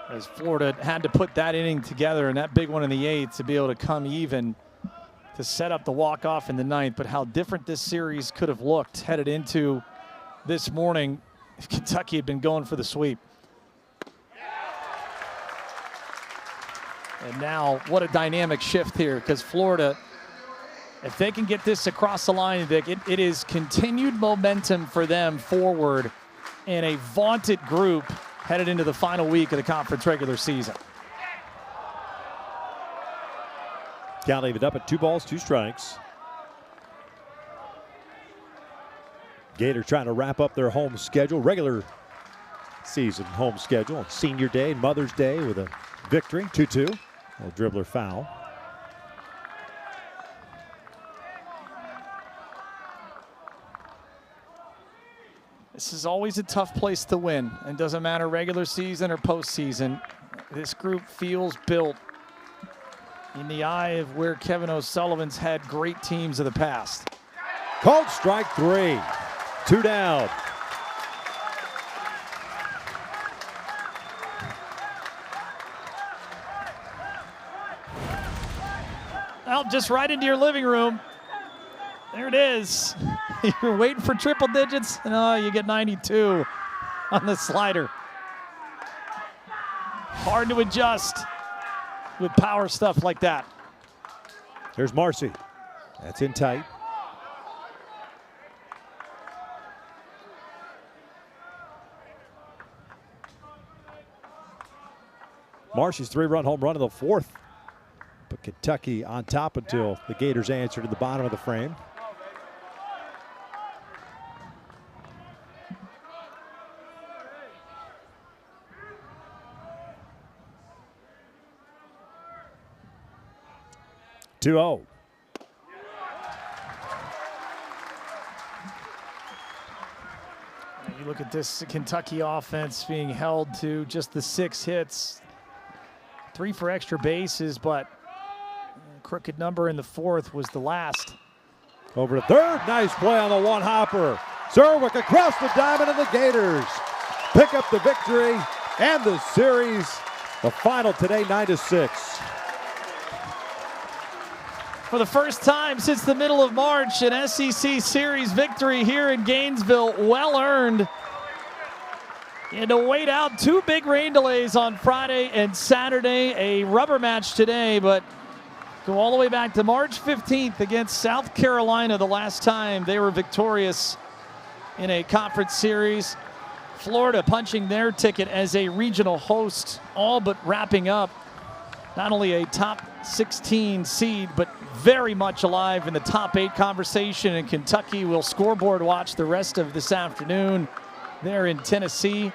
Speaker 2: as Florida had to put that inning together and that big one in the 8th to be able to come even to set up the walk-off in the 9th. But how different this series could have looked headed into this morning if Kentucky had been going for the sweep. And now what a dynamic shift here, because Florida, if they can get this across the line, Vic, it is continued momentum for them forward in a vaunted group headed into the final week of the conference regular season.
Speaker 1: Count leave it up at 2 balls, 2 strikes. Gators trying to wrap up their home schedule, regular season home schedule on Senior Day and Mother's Day with a victory, 2-2. Little dribbler foul.
Speaker 2: This is always a tough place to win, and doesn't matter regular season or postseason. This group feels built in the eye of where Kevin O'Sullivan's had great teams of the past.
Speaker 1: Called strike 3. 2 down.
Speaker 2: Well, just right into your living room. There it is. You're waiting for triple digits, and oh, you get 92 on the slider. Hard to adjust with power stuff like that.
Speaker 1: Here's Marcy. That's in tight. Marcy's 3-run home run in the 4th. But Kentucky on top until the Gators answered at the bottom of the frame. You
Speaker 2: look at this Kentucky offense being held to just the 6 hits, 3 for extra bases, but crooked number in the 4th was the last.
Speaker 1: Over to third, nice play on the one-hopper. Zerwick across the diamond, and the Gators pick up the victory and the series. The final today, 9-6.
Speaker 2: For the first time since the middle of March, an SEC Series victory here in Gainesville, well earned. And to wait out 2 big rain delays on Friday and Saturday, a rubber match today, but go all the way back to March 15th against South Carolina, the last time they were victorious in a conference series. Florida punching their ticket as a regional host, all but wrapping up not only a top 16 seed, but very much alive in the top 8 conversation. And Kentucky will scoreboard watch the rest of this afternoon there in Tennessee.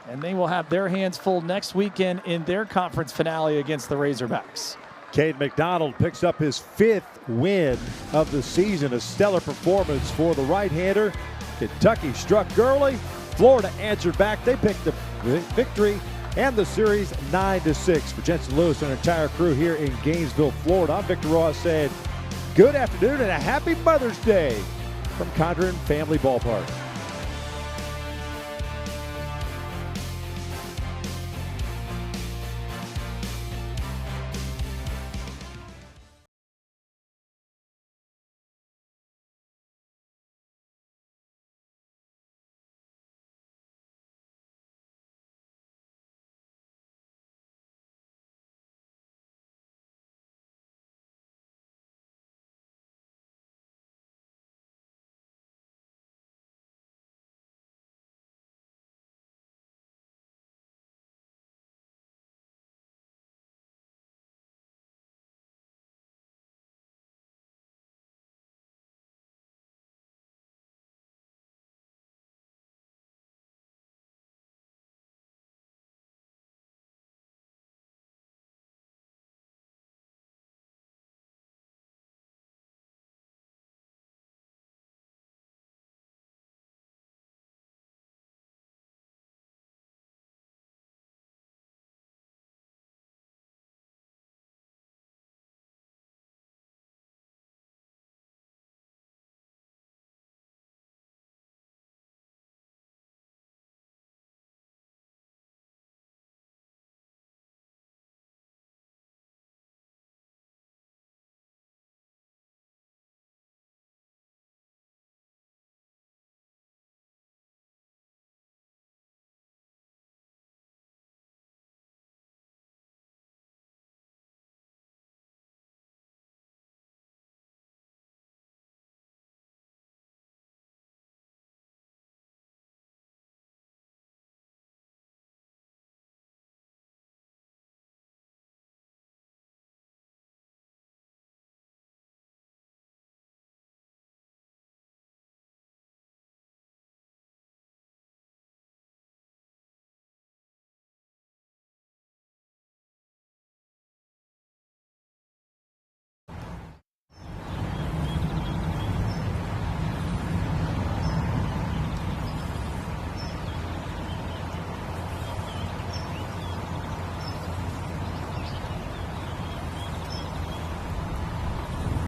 Speaker 2: And they will have their hands full next weekend in their conference finale against the Razorbacks.
Speaker 1: Cade McDonald picks up his 5th win of the season. A stellar performance for the right-hander. Kentucky struck early. Florida answered back. They picked the victory and the series 9-6. For Jensen Lewis and our entire crew here in Gainesville, Florida, I'm Victor Ross saying good afternoon and a happy Mother's Day from Condren Family Ballpark.